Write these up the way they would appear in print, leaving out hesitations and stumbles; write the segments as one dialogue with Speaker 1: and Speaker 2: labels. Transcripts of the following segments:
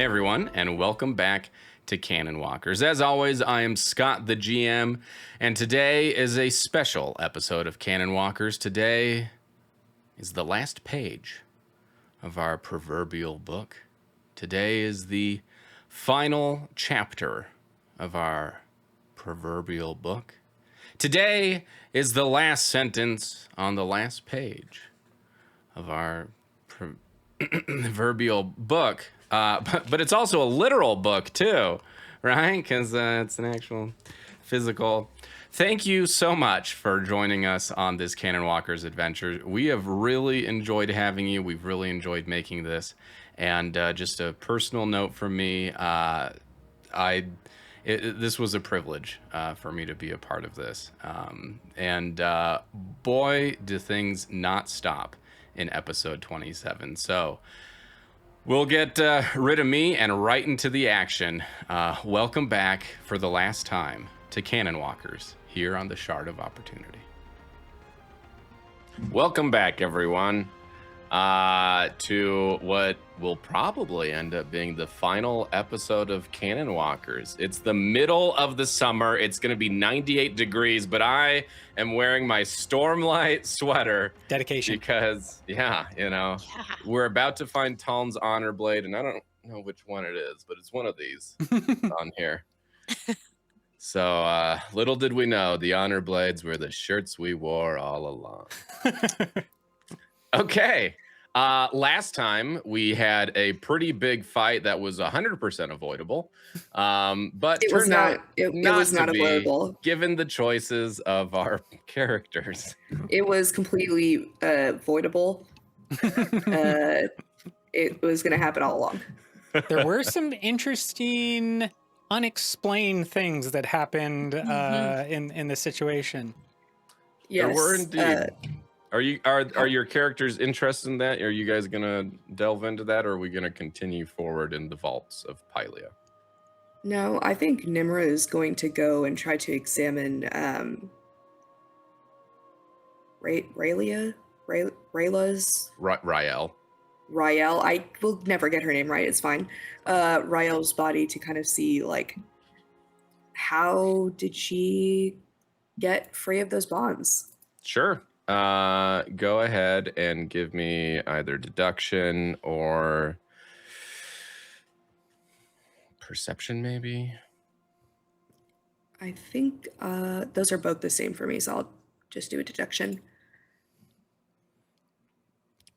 Speaker 1: Hey everyone, and welcome back to Canonwalkers. As always, I am Scott, the GM, and today is a special episode of Canonwalkers. Today is the last page of our proverbial book. Today is the final chapter of our proverbial book. Today is the last sentence on the last page of our proverbial book. But it's also a literal book too, right? Because it's an actual physical. Thank you so much for joining us on this Canonwalkers adventure. We have really enjoyed having you. We've really enjoyed making this. And just a personal note from me, this was a privilege for me to be a part of this. Boy, do things not stop in episode 27. So we'll get rid of me and right into the action. Welcome back for the last time to Canonwalkers here on the Shard of Opportunity. Welcome back, everyone, to what will probably end up being the final episode of Canonwalkers. It's the middle of the summer. It's going to be 98 degrees, but I am wearing my Stormlight sweater.
Speaker 2: Dedication.
Speaker 1: Because, we're about to find Talon's Honor Blade, and I don't know which one it is, but it's one of these on here. So little did we know, the Honor Blades were the shirts we wore all along. Okay. Last time we had a pretty big fight that was 100% avoidable, but
Speaker 3: it was not avoidable
Speaker 1: given the choices of our characters.
Speaker 3: It was completely avoidable. It was going to happen all along.
Speaker 2: There were some interesting, unexplained things that happened in the situation.
Speaker 3: Yes,
Speaker 1: there were indeed. Are your characters interested in that? Are you guys gonna delve into that, or are we gonna continue forward in the vaults of Paliah?
Speaker 3: No, I think Nmra is going to go and try to examine Ryel. Ryel. I will never get her name right. It's fine. Ryel's body to kind of see, like, how did she get free of those bonds?
Speaker 1: Sure. Go ahead and give me either deduction or perception, maybe.
Speaker 3: I think those are both the same for me, so I'll just do a deduction.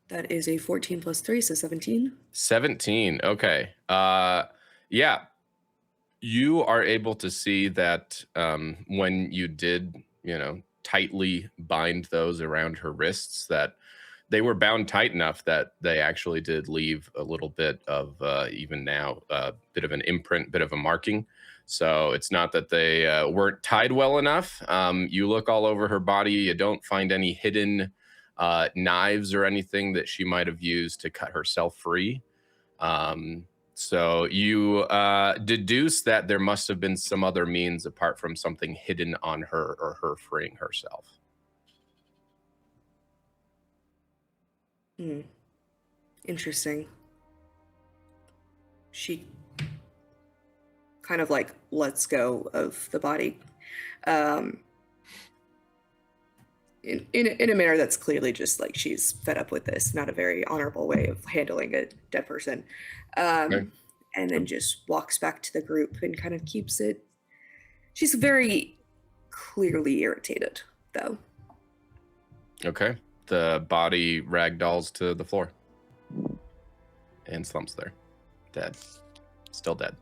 Speaker 3: That is a 14 plus 3, so 17.
Speaker 1: 17, okay. Yeah. You are able to see that when you did, tightly bind those around her wrists, that they were bound tight enough that they actually did leave a little bit of, even now, a bit of an imprint, bit of a marking. So it's not that they weren't tied well enough. You look all over her body. You don't find any hidden knives or anything that she might have used to cut herself free. So you deduce that there must have been some other means apart from something hidden on her or her freeing herself.
Speaker 3: Interesting. She kind of like lets go of the body in a manner that's clearly just like she's fed up with this, not a very honorable way of handling a dead person. Okay. And then just walks back to the group and kind of keeps it. She's very clearly irritated, though.
Speaker 1: Okay. The body ragdolls to the floor and slumps there. Dead. Still dead.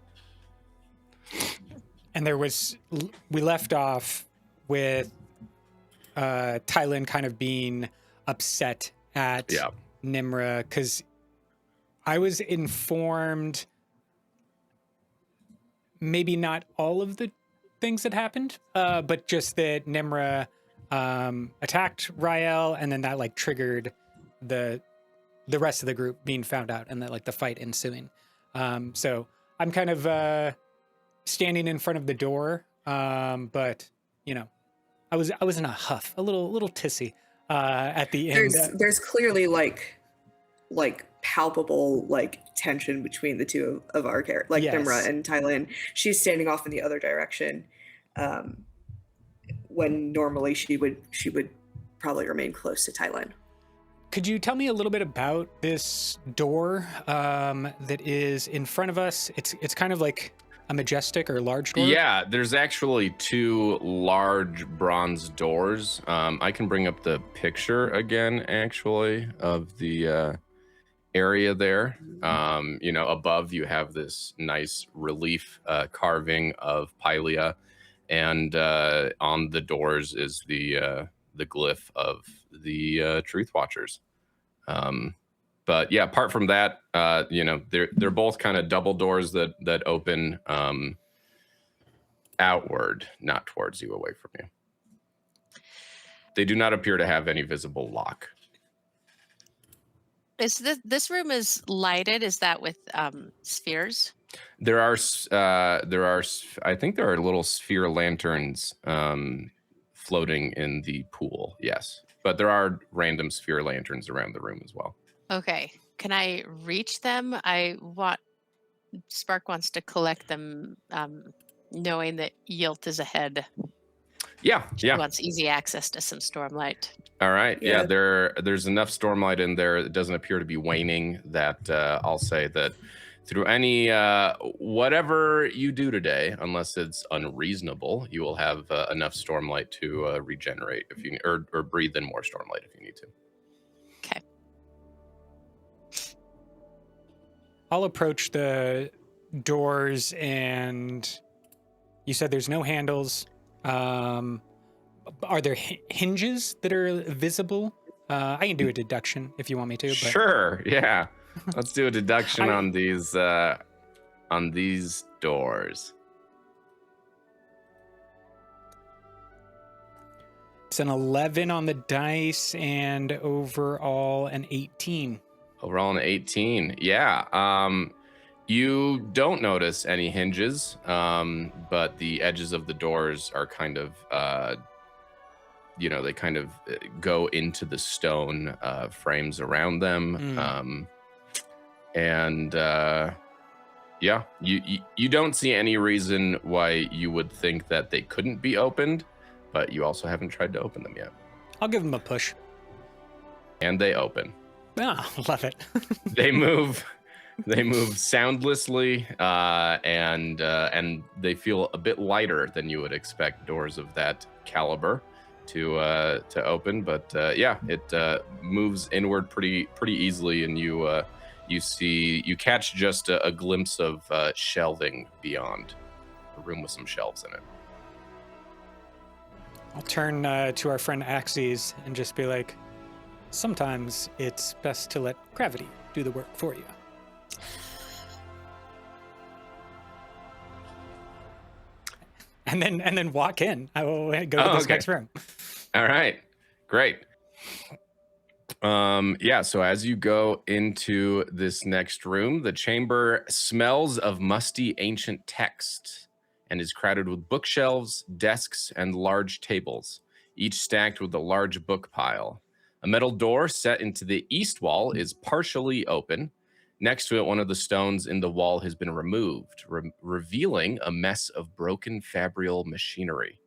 Speaker 2: And we left off with Tylin kind of being upset at Nmra, because I was informed, maybe not all of the things that happened, but just that Nmra attacked Ryel, and then that like triggered the rest of the group being found out, and that like the fight ensuing. So I'm kind of standing in front of the door, but I was in a huff, a little tissy at the end.
Speaker 3: There's clearly like palpable like tension between the two of our characters, like Nmra and Tylin. She's standing off in the other direction, when normally she would probably remain close to Tylin.
Speaker 2: Could you tell me a little bit about this door that is in front of us? It's kind of like a majestic or large door.
Speaker 1: Yeah, there's actually 2 large bronze doors. I can bring up the picture again, actually, of the area there. Above you have this nice relief carving of Paliah, and on the doors is the glyph of the Truth Watchers. But yeah, apart from that, they're both kind of double doors that open outward, not towards you, away from you. They do not appear to have any visible lock.
Speaker 4: Is this room is lighted? Is that with spheres?
Speaker 1: There are, I think there are little sphere lanterns floating in the pool. Yes, but there are random sphere lanterns around the room as well.
Speaker 4: Okay, can I reach them? Spark wants to collect them, knowing that Yilt is ahead.
Speaker 1: Yeah,
Speaker 4: She wants easy access to some stormlight.
Speaker 1: All right. Yeah, there's enough stormlight in there. It doesn't appear to be waning. That I'll say that through any whatever you do today, unless it's unreasonable, you will have enough stormlight to regenerate if you or breathe in more stormlight if you need to.
Speaker 4: Okay.
Speaker 2: I'll approach the doors, and you said there's no handles. Are there hinges that are visible? I can do a deduction if you want me to. But...
Speaker 1: Sure. Yeah. Let's do a deduction on these doors.
Speaker 2: It's an 11 on the dice, and overall an 18.
Speaker 1: Overall an 18. Yeah. You don't notice any hinges, but the edges of the doors are kind of, they kind of go into the stone frames around them. You don't see any reason why you would think that they couldn't be opened, but you also haven't tried to open them yet.
Speaker 2: I'll give them a push.
Speaker 1: And they open.
Speaker 2: Ah, love it.
Speaker 1: They move soundlessly, and they feel a bit lighter than you would expect doors of that caliber to open. But it moves inward pretty easily, and you catch just a glimpse of shelving beyond, a room with some shelves in it.
Speaker 2: I'll turn to our friend Axes and just be like, sometimes it's best to let gravity do the work for you. And then walk in. I will go to this next room.
Speaker 1: All right, great. So as you go into this next room, the chamber smells of musty ancient text and is crowded with bookshelves, desks, and large tables, each stacked with a large book pile. A metal door set into the east wall is partially open. Next to it, one of the stones in the wall has been removed, revealing a mess of broken fabrial machinery.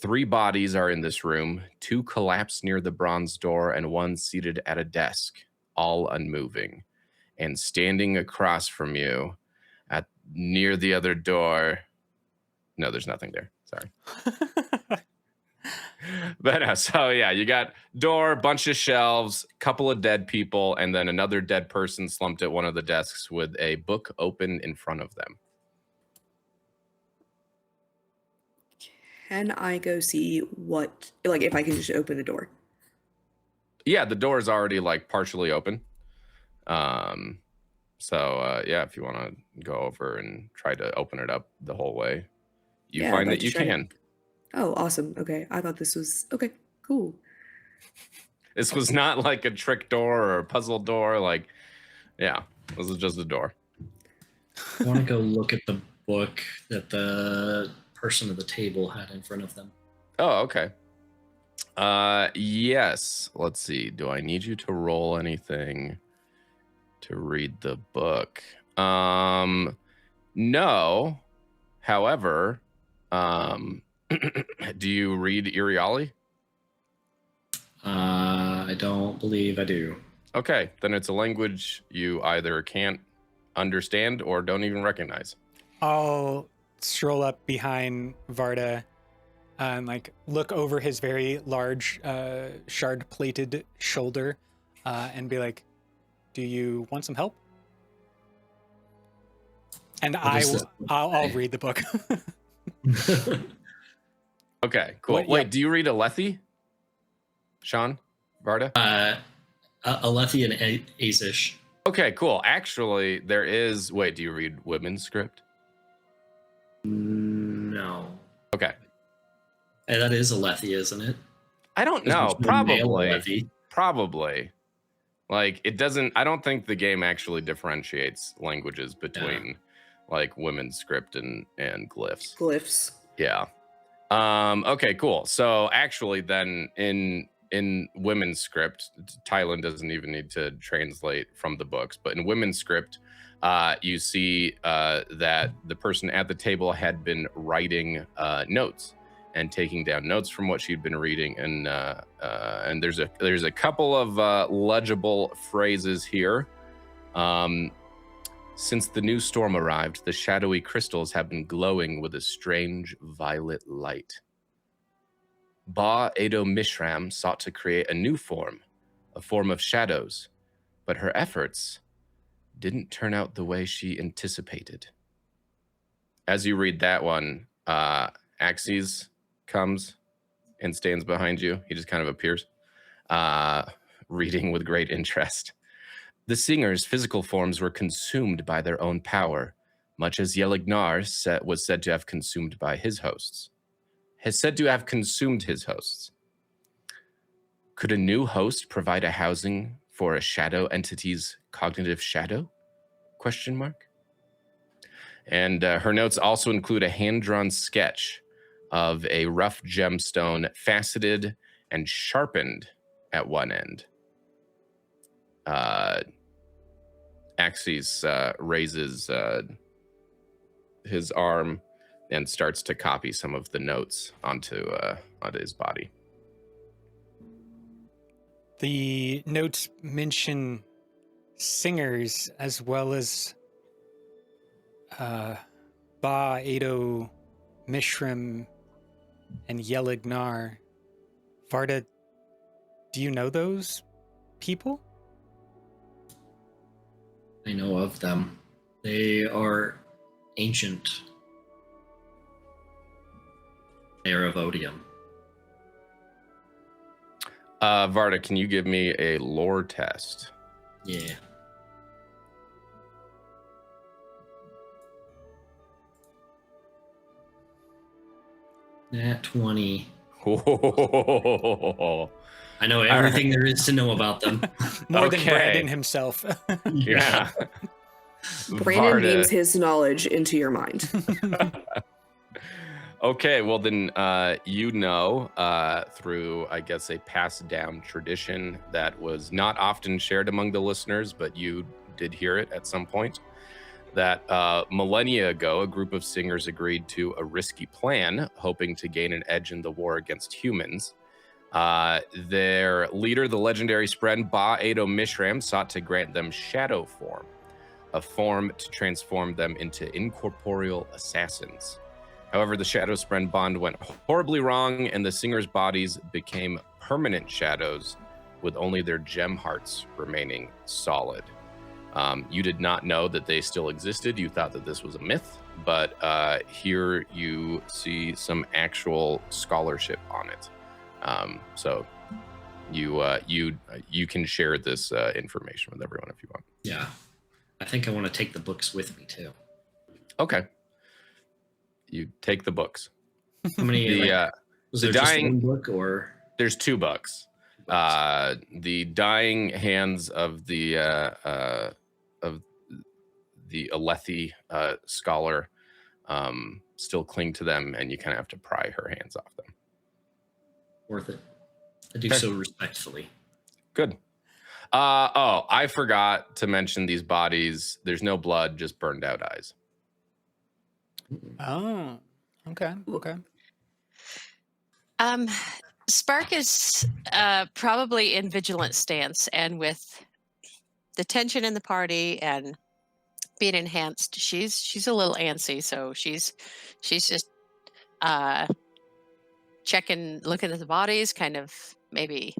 Speaker 1: 3 bodies are in this room, 2 collapsed near the bronze door, and 1 seated at a desk, all unmoving. And standing across from you, near the other door... No, there's nothing there. Sorry. But you got door, bunch of shelves, couple of dead people, and then another dead person slumped at one of the desks with a book open in front of them.
Speaker 3: Can I go see if I can just open the door?
Speaker 1: Yeah, the door is already partially open. If you want to go over and try to open it up the whole way, you find that you can.
Speaker 3: Oh, awesome. Okay. I thought this was... Okay, cool.
Speaker 1: This was not like a trick door or a puzzle door. This is just a door.
Speaker 5: I want to go look at the book that the person at the table had in front of them.
Speaker 1: Oh, okay. Yes. Let's see. Do I need you to roll anything to read the book. No. However, do you read Iriali?
Speaker 5: I don't believe I do.
Speaker 1: Okay, then it's a language you either can't understand or don't even recognize.
Speaker 2: I'll stroll up behind Vardah and like look over his very large shard-plated shoulder and be like, "Do you want some help?" And I'll read the book.
Speaker 1: Okay, cool.
Speaker 2: Wait,
Speaker 1: Wait,
Speaker 2: yeah.
Speaker 1: do you read Alethi? Sean? Vardah?
Speaker 5: Alethi and Azish.
Speaker 1: Okay, cool. Actually, there is... Wait, do you read women's script?
Speaker 5: No.
Speaker 1: Okay.
Speaker 5: Hey, that is Alethi, isn't it?
Speaker 1: I don't know.
Speaker 5: There's no male
Speaker 1: Probably.
Speaker 5: Alethi.
Speaker 1: Probably. Like, it doesn't... I don't think the game actually differentiates languages between, like, women's script and glyphs.
Speaker 3: Glyphs.
Speaker 1: Yeah. Okay, cool. So, actually, then, in women's script, Tylin doesn't even need to translate from the books, but in women's script, you see that the person at the table had been writing notes and taking down notes from what she'd been reading, and there's a couple of legible phrases here. Since the new storm arrived, the shadowy crystals have been glowing with a strange violet light. Ba Edo Mishram sought to create a new form, a form of shadows, but her efforts didn't turn out the way she anticipated. As you read that one, Axes comes and stands behind you. He just kind of appears, reading with great interest. The singer's physical forms were consumed by their own power, much as Yelignar was said to have consumed by his hosts. Has said to have consumed his hosts. Could a new host provide a housing for a shadow entity's cognitive shadow? Question mark. And her notes also include a hand-drawn sketch of a rough gemstone, faceted and sharpened at one end. Axes raises his arm and starts to copy some of the notes onto his body.
Speaker 2: The notes mention singers as well as Ba Edo Mishram and Yelignar. Vardah, do you know those people?
Speaker 5: I know of them. They are ancient. They are of Odium.
Speaker 1: Vardah, can you give me a lore test?
Speaker 5: Yeah. Nat 20. I know everything there is to know about them.
Speaker 2: More than Brandon himself.
Speaker 1: Yeah.
Speaker 3: Brandon
Speaker 1: Vardah.
Speaker 3: beams his knowledge into your mind.
Speaker 1: Okay, well then, through, I guess, a passed down tradition that was not often shared among the listeners, but you did hear it at some point, that millennia ago, a group of singers agreed to a risky plan, hoping to gain an edge in the war against humans. Their leader, the legendary Spren Ba Edo Mishram, sought to grant them shadow form, a form to transform them into incorporeal assassins. However, the Shadow Spren bond went horribly wrong, and the singers' bodies became permanent shadows, with only their gem hearts remaining solid. You did not know that they still existed. You thought that this was a myth, but here you see some actual scholarship on it. So you can share this information with everyone if you want.
Speaker 5: Yeah. I think I want to take the books with me too.
Speaker 1: Okay. You take the books.
Speaker 5: How many? Was there just one book, or
Speaker 1: there's 2 books? The dying hands of the Alethi scholar still cling to them, and you kind of have to pry her hands off them.
Speaker 5: Worth it. I do so respectfully.
Speaker 1: Good. Oh, I forgot to mention these bodies. There's no blood, just burned out eyes.
Speaker 2: Oh, okay.
Speaker 4: Spark is probably in vigilant stance, and with the tension in the party and being enhanced, she's a little antsy, so she's just checking, looking at the bodies, kind of maybe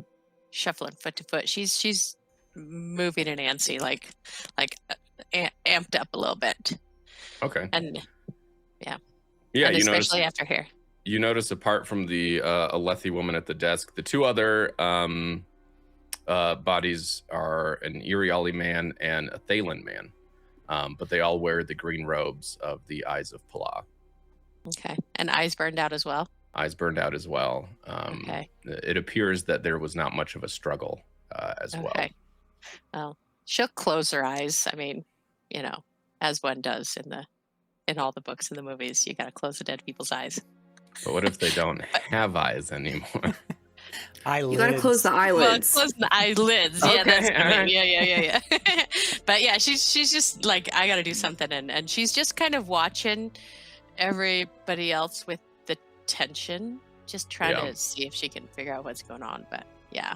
Speaker 4: shuffling foot to foot. She's moving and antsy, like amped up a little bit.
Speaker 1: Okay.
Speaker 4: And yeah,
Speaker 1: and
Speaker 4: especially after here.
Speaker 1: You notice, apart from the Alethi woman at the desk, the two other bodies are an Iriali man and a Tylin man, but they all wear the green robes of the Eyes of Paliah.
Speaker 4: Okay, and eyes burned out as well.
Speaker 1: Eyes burned out as well.
Speaker 4: Okay.
Speaker 1: It appears that there was not much of a struggle as well.
Speaker 4: Well, she'll close her eyes. I mean, as one does in all the books and the movies, you got to close the dead people's eyes.
Speaker 1: But what if they don't have eyes anymore?
Speaker 3: Eyelids. You gotta close the eyelids.
Speaker 4: Well, close the eyelids. Yeah,
Speaker 1: Okay,
Speaker 4: that's
Speaker 1: right.
Speaker 4: Yeah. But yeah, she's just like, I gotta do something, and she's just kind of watching everybody else with the tension, just trying to see if she can figure out what's going on. But yeah,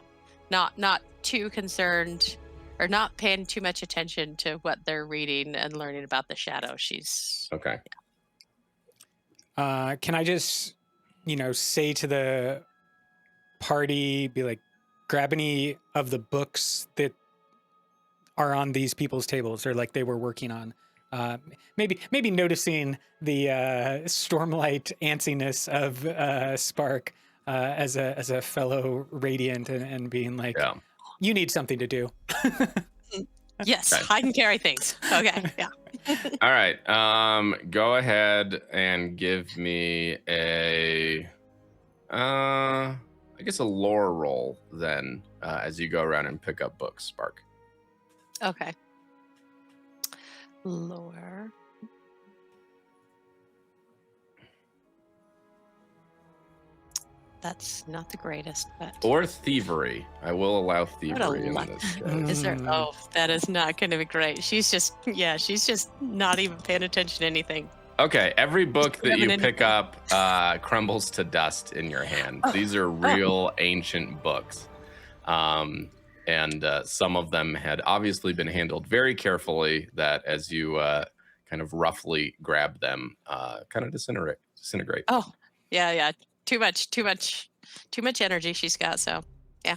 Speaker 4: not too concerned or not paying too much attention to what they're reading and learning about the shadow. She's
Speaker 1: okay.
Speaker 2: Can I just, say to the party, be like, grab any of the books that are on these people's tables or like they were working on? Maybe noticing the Stormlight antsiness of Spark as a fellow Radiant and being like, you need something to do.
Speaker 4: Yes, okay. I can carry things. Okay, yeah.
Speaker 1: All right. Go ahead and give me a lore roll then, as you go around and pick up books, Spark.
Speaker 4: Okay. Lore. That's not the greatest, but...
Speaker 1: Or thievery. I will allow thievery in this case.
Speaker 4: Is there? Oh, that is not going to be great. She's just not even paying attention to anything.
Speaker 1: Okay, every book that you pick up crumbles to dust in your hand. These are real ancient books. And some of them had obviously been handled very carefully, that as you kind of roughly grab them, kind of disintegrate.
Speaker 4: Oh, yeah. Too much energy she's got, so yeah.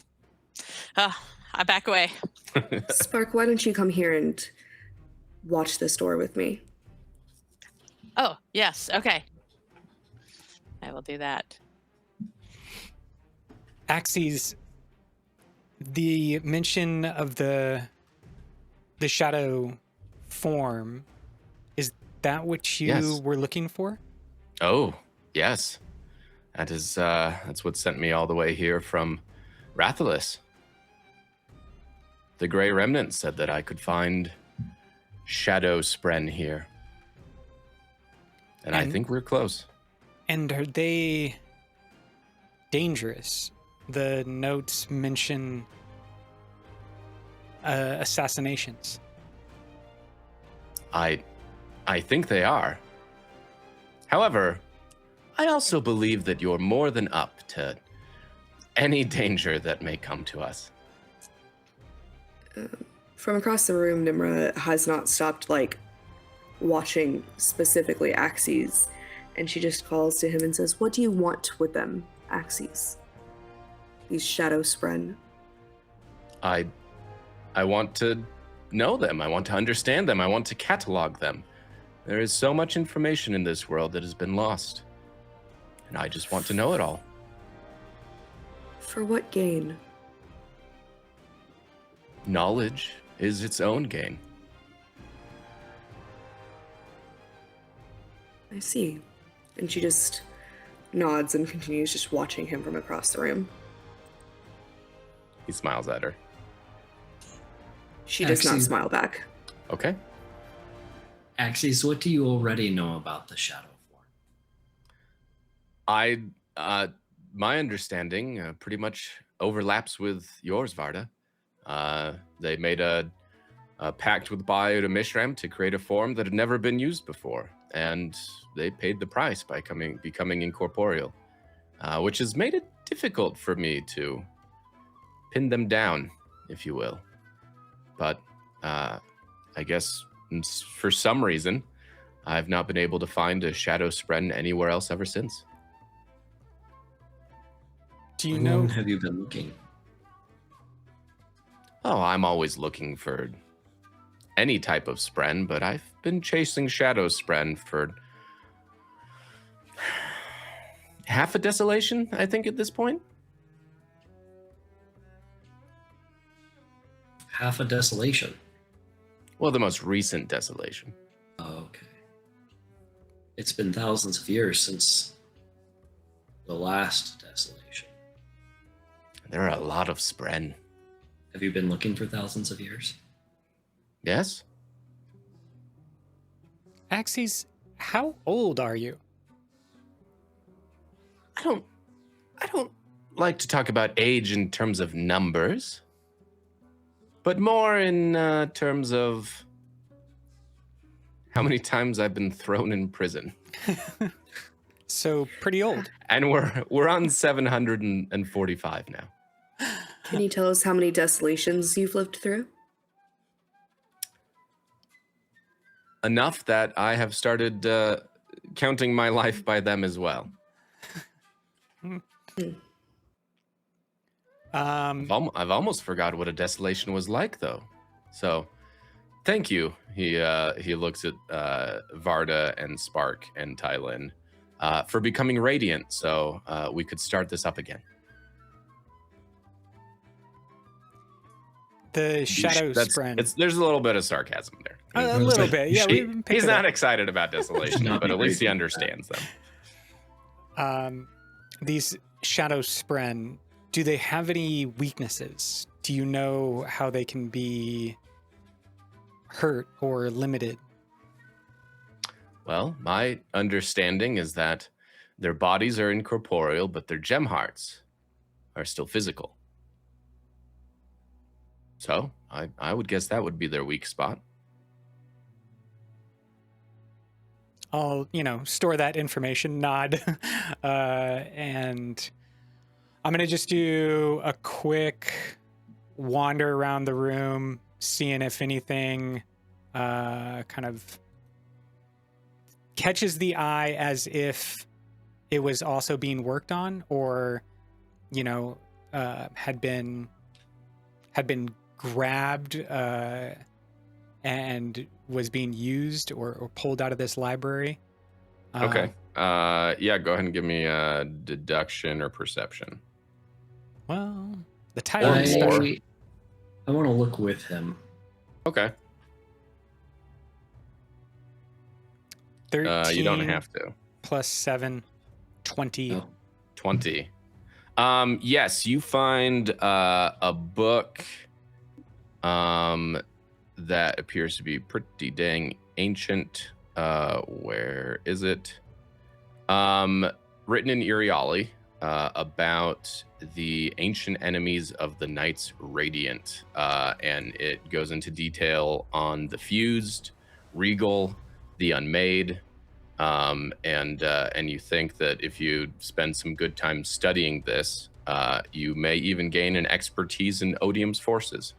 Speaker 4: I back away.
Speaker 3: Spark, why don't you come here and watch this door with me?
Speaker 4: Oh, yes, okay. I will do that.
Speaker 2: Axes, the mention of the shadow form, is that what you were looking for?
Speaker 1: Oh, yes. That's what sent me all the way here from Rathalis. The Grey Remnant said that I could find Shadow Spren here. And I think we're close.
Speaker 2: And are they dangerous? The notes mention assassinations.
Speaker 1: I think they are. However, I also believe that you're more than up to any danger that may come to us.
Speaker 3: From across the room, Nmra has not stopped, watching specifically Axes, and she just calls to him and says, "What do you want with them, Axes? These Shadow Spren?"
Speaker 1: I want to know them. I want to understand them. I want to catalog them. There is so much information in this world that has been lost. And I just want to know it all.
Speaker 3: For what gain?
Speaker 1: Knowledge is its own gain.
Speaker 3: I see. And she just nods and continues just watching him from across the room.
Speaker 1: He smiles at her.
Speaker 3: She does not smile back.
Speaker 1: Okay.
Speaker 5: Axes, what do you already know about the Shadow Form?
Speaker 1: My understanding pretty much overlaps with yours, Vardah. They made a pact with Paliah Nmra to create a form that had never been used before, and they paid the price by becoming incorporeal, which has made it difficult for me to pin them down, if you will. But I guess for some reason, I've not been able to find a shadow spren anywhere else ever since.
Speaker 2: Do you
Speaker 5: How
Speaker 2: know?
Speaker 5: long have you been looking?
Speaker 1: Oh, I'm always looking for any type of spren, but I've been chasing shadow spren for half a desolation, I think, at this point.
Speaker 5: Half a desolation.
Speaker 1: Well, the most recent desolation.
Speaker 5: Oh, okay. It's been thousands of years since the last desolation.
Speaker 1: There are a lot of spren.
Speaker 5: Have you been looking for thousands of years?
Speaker 1: Yes?
Speaker 2: Axes, how old are you?
Speaker 1: I don't like to talk about age in terms of numbers, but more in terms of how many times I've been thrown in prison.
Speaker 2: So pretty old.
Speaker 1: And we're on 745 now.
Speaker 3: Can you tell us how many desolations you've lived through?
Speaker 1: Enough that I have started counting my life by them as well. I've almost forgot what a desolation was like, though. So, thank you. He looks at Vardah and Spark and Tylin for becoming radiant, so we could start this up again.
Speaker 2: The shadow spren.
Speaker 1: There's a little bit of sarcasm there.
Speaker 2: A little bit, yeah.
Speaker 1: He's not excited about desolation, but at least he understands them.
Speaker 2: These shadow spren, do they have any weaknesses? Do you know how they can be hurt or limited?
Speaker 1: Well, my understanding is that their bodies are incorporeal, but their gem hearts are still physical. So I would guess that would be their weak spot.
Speaker 2: I'll, store that information, nod. And I'm going to just do a quick wander around the room, seeing if anything kind of catches the eye as if it was also being worked on or, had been grabbed and was being used or pulled out of this library.
Speaker 1: Okay. Yeah, go ahead and give me a deduction or perception.
Speaker 2: Well, the Tylin special.
Speaker 5: I want to look with him.
Speaker 1: Okay.
Speaker 2: 13
Speaker 1: you don't have to.
Speaker 2: plus 7, 20.
Speaker 5: Oh.
Speaker 1: 20. Yes, you find a book that appears to be pretty dang ancient. Where is it? Written in Iriali, about the ancient enemies of the Knights Radiant, and it goes into detail on the Fused, Regal, the Unmade, and you think that if you spend some good time studying this, you may even gain an expertise in Odium's forces.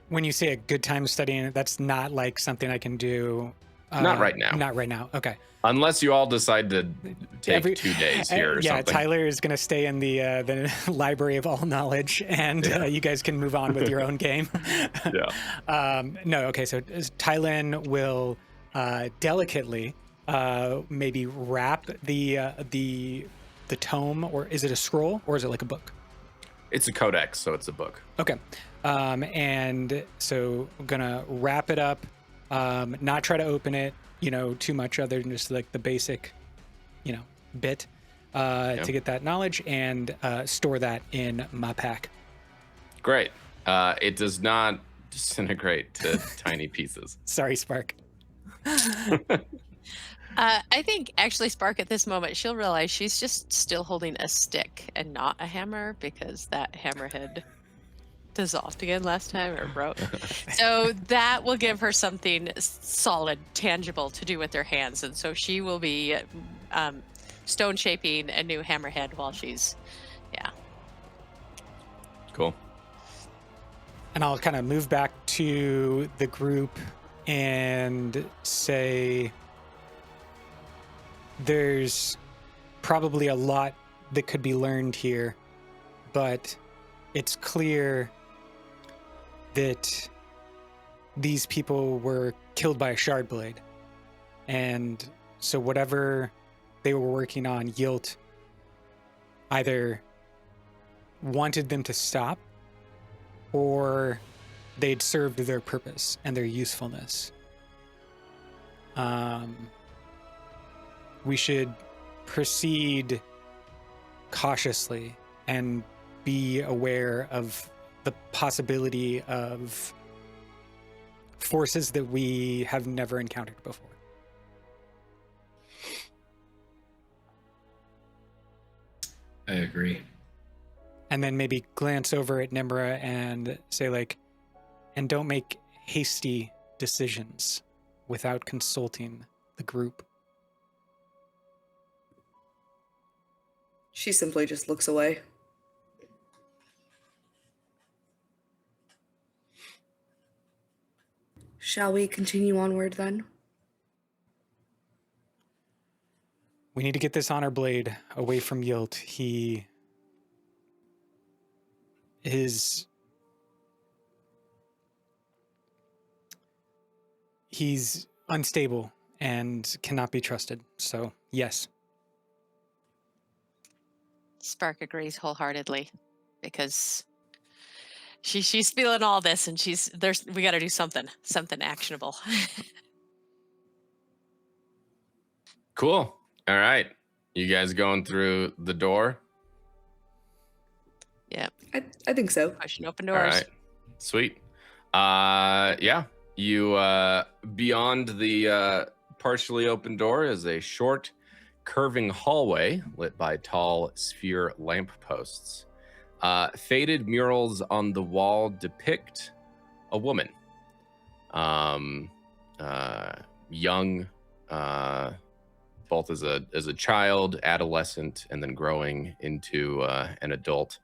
Speaker 2: When you say a good time studying it, that's not like something I can do.
Speaker 1: Not right now.
Speaker 2: Not right now. Okay.
Speaker 1: Unless you all decide to take 2 days here or something.
Speaker 2: Tyler is going to stay in the Library of All Knowledge, and you guys can move on with your own game.
Speaker 1: Yeah.
Speaker 2: No, okay, so Tylin will delicately maybe wrap the tome, or is it a scroll, or is it like a book?
Speaker 1: It's a codex, so it's a book.
Speaker 2: Okay. And so I'm going to wrap it up, not try to open it, too much other than just like the basic, bit to get that knowledge, and store that in my pack.
Speaker 1: Great. It does not disintegrate to tiny pieces.
Speaker 2: Sorry, Spark.
Speaker 4: I think actually Spark at this moment, she'll realize she's just still holding a stick and not a hammer, because that hammer had dissolved again last time or broke. So that will give her something solid, tangible to do with her hands. And so she will be stone shaping a new hammerhead while she's,
Speaker 1: Cool.
Speaker 2: And I'll kind of move back to the group and say there's probably a lot that could be learned here, but it's clear that these people were killed by a shard blade. And so whatever they were working on, Yilt either wanted them to stop or they'd served their purpose and their usefulness. We should proceed cautiously and be aware of the possibility of forces that we have never encountered before.
Speaker 5: I agree.
Speaker 2: And then maybe glance over at Nmra and say, like, and don't make hasty decisions without consulting the group.
Speaker 3: She simply just looks away. Shall we continue onward then?
Speaker 2: We need to get this honor blade away from Yilt. He's unstable and cannot be trusted. So, yes.
Speaker 4: Spark agrees wholeheartedly because she's feeling all this, and we got to do something actionable.
Speaker 1: Cool. All right. You guys going through the door?
Speaker 4: Yeah.
Speaker 3: I think so.
Speaker 4: Pushing open doors.
Speaker 1: All right. Sweet. Yeah. You beyond the partially open door is a short, curving hallway lit by tall sphere lampposts. Faded murals on the wall depict a woman, young, both as a child, adolescent, and then growing into an adult.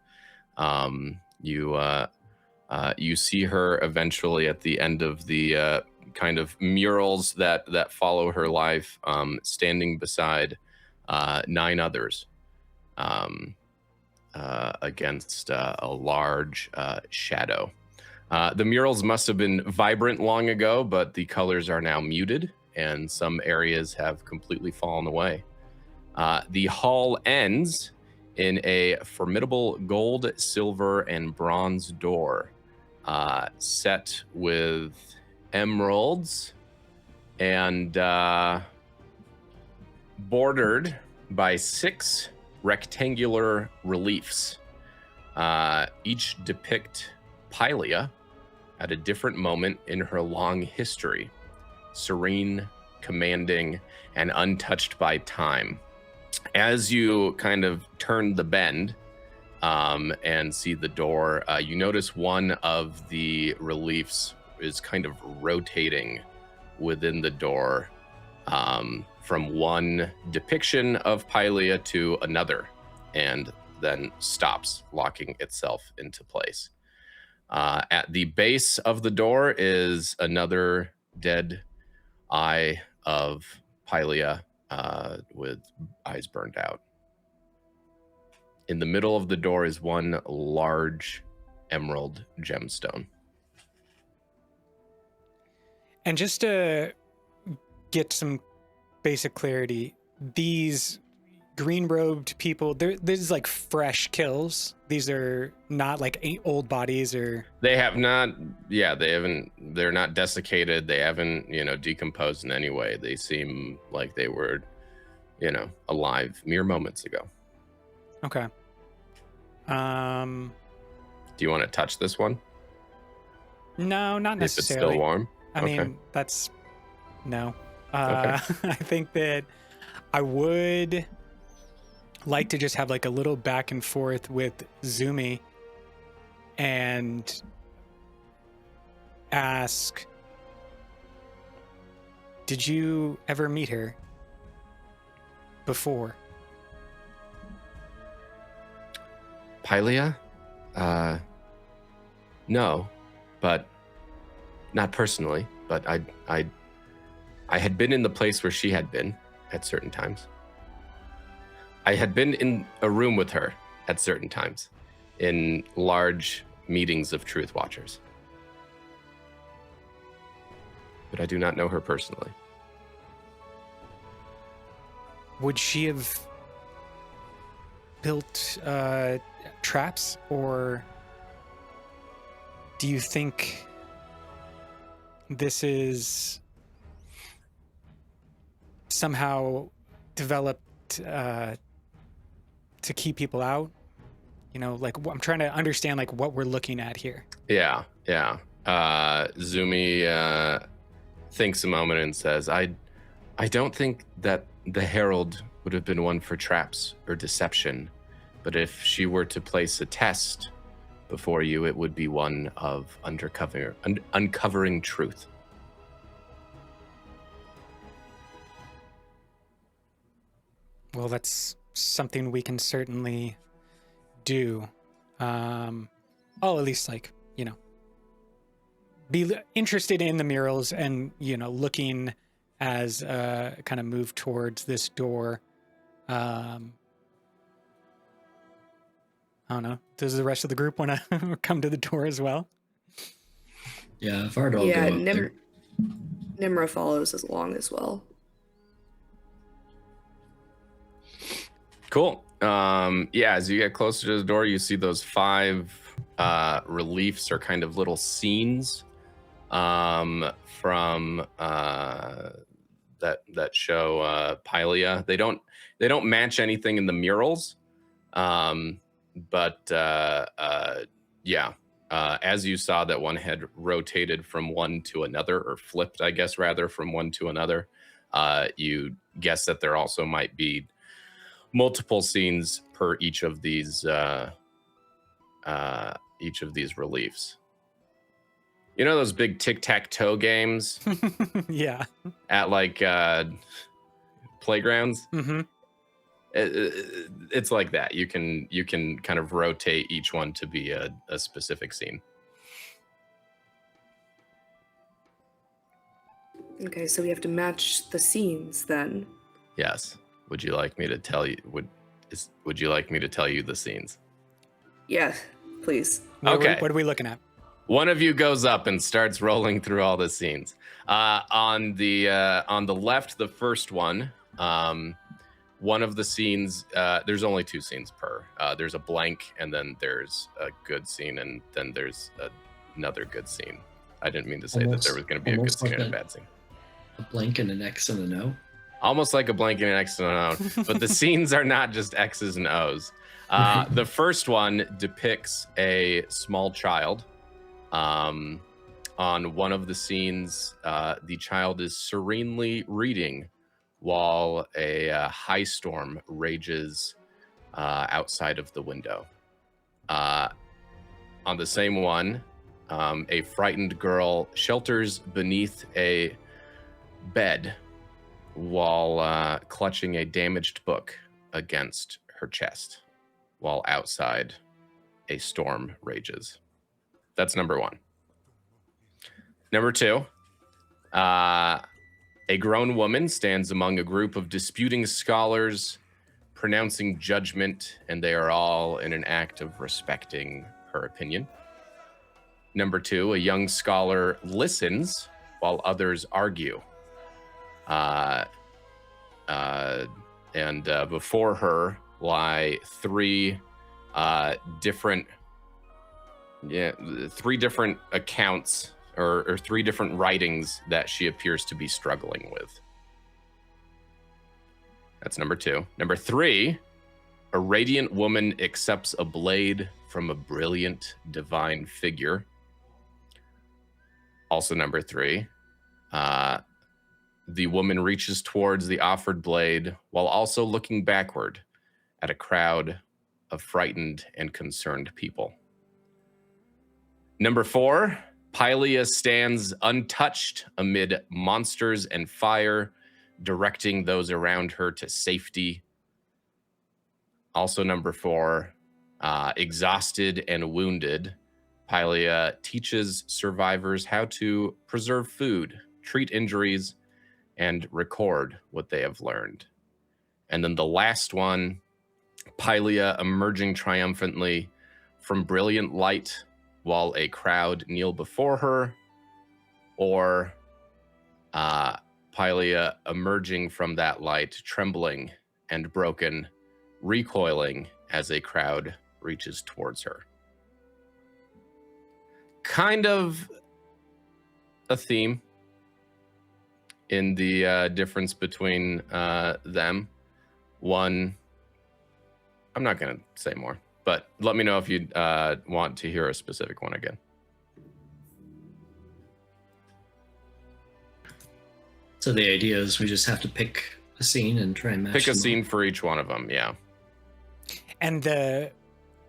Speaker 1: You see her eventually at the end of the kind of murals that follow her life, standing beside 9 others against a large shadow. The murals must have been vibrant long ago, but the colors are now muted, and some areas have completely fallen away. The hall ends in a formidable gold, silver, and bronze door set with emeralds and bordered by 6 rectangular reliefs. Each depict Paliah at a different moment in her long history, serene, commanding, and untouched by time. As you kind of turn the bend and see the door, you notice one of the reliefs is kind of rotating within the door from one depiction of Paliah to another, and then stops, locking itself into place. At the base of the door is another dead eye of Paliah with eyes burned out. In the middle of the door is one large emerald gemstone.
Speaker 2: And just to get some basic clarity, these green-robed people, this is like fresh kills. These are not like old bodies or...
Speaker 1: They have not, they're not desiccated. They haven't, decomposed in any way. They seem like they were, alive mere moments ago.
Speaker 2: Okay.
Speaker 1: Do you want to touch this one?
Speaker 2: No, not necessarily.
Speaker 1: If it's still warm?
Speaker 2: I mean, that's... No.
Speaker 1: Okay.
Speaker 2: I think that I would like to just have like a little back and forth with Zumi and ask, did you ever meet her before?
Speaker 1: Paliah? No, but not personally, but I had been in the place where she had been at certain times. I had been in a room with her at certain times in large meetings of Truth Watchers. But I do not know her personally.
Speaker 2: Would she have built traps, or do you think this is somehow developed to keep people out? You know, like, I'm trying to understand like what we're looking at here.
Speaker 1: Yeah. Zumi thinks a moment and says, I don't think that the Herald would have been one for traps or deception, but if she were to place a test before you, it would be one of uncovering truth.
Speaker 2: Well, that's something we can certainly do. I'll at least, like, you know, be interested in the murals and, you know, looking as kind of move towards this door. I don't know. Does the rest of the group want to come to the door as well?
Speaker 5: Yeah, Vardah will go up there.
Speaker 3: Nmra follows us along as well.
Speaker 1: Cool. As you get closer to the door, you see those 5 reliefs or kind of little scenes from that show Paliah. They don't match anything in the murals, as you saw that one had rotated from one to another, or flipped, I guess, rather, from one to another, you guess that there also might be multiple scenes per each of these reliefs. You know those big tic-tac-toe games?
Speaker 2: Yeah.
Speaker 1: At like playgrounds?
Speaker 2: Mm-hmm.
Speaker 1: It's like that. You can kind of rotate each one to be a specific scene.
Speaker 3: Okay, so we have to match the scenes then.
Speaker 1: Yes. Would you like me to tell you? Would you like me to tell you the scenes?
Speaker 3: Yeah, please.
Speaker 2: What are we looking at?
Speaker 1: One of you goes up and starts rolling through all the scenes. On the left, the first one. One of the scenes. There's only 2 scenes per. There's a blank, and then there's a good scene, and then there's another good scene. I didn't mean to say that there was going to be a good scene and a bad scene.
Speaker 5: A blank and an X and an O.
Speaker 1: Almost like a blank and an X and an O, but the scenes are not just X's and O's. The first one depicts a small child. On one of the scenes, the child is serenely reading while a high storm rages outside of the window. On the same one, a frightened girl shelters beneath a bed while clutching a damaged book against her chest, while outside a storm rages. That's number 1. Number 2, a grown woman stands among a group of disputing scholars, pronouncing judgment, and they are all in an act of respecting her opinion. Number 2, a young scholar listens while others argue. And before her lie 3 different accounts or 3 different writings that she appears to be struggling with. That's number 2. Number 3, a radiant woman accepts a blade from a brilliant divine figure. Also number 3, the woman reaches towards the offered blade while also looking backward at a crowd of frightened and concerned people. Number 4, Paliah stands untouched amid monsters and fire, directing those around her to safety. Also, number 4, exhausted and wounded, Paliah teaches survivors how to preserve food, treat injuries, and record what they have learned. And then the last one, Paliah emerging triumphantly from brilliant light while a crowd kneel before her, or Paliah emerging from that light, trembling and broken, recoiling as a crowd reaches towards her. Kind of a theme in the difference between them. One, I'm not going to say more, but let me know if you want to hear a specific one again.
Speaker 5: So the idea is we just have to pick a scene and try and match
Speaker 1: Pick a
Speaker 5: them
Speaker 1: scene
Speaker 5: up.
Speaker 1: for each one of them, yeah.
Speaker 2: And the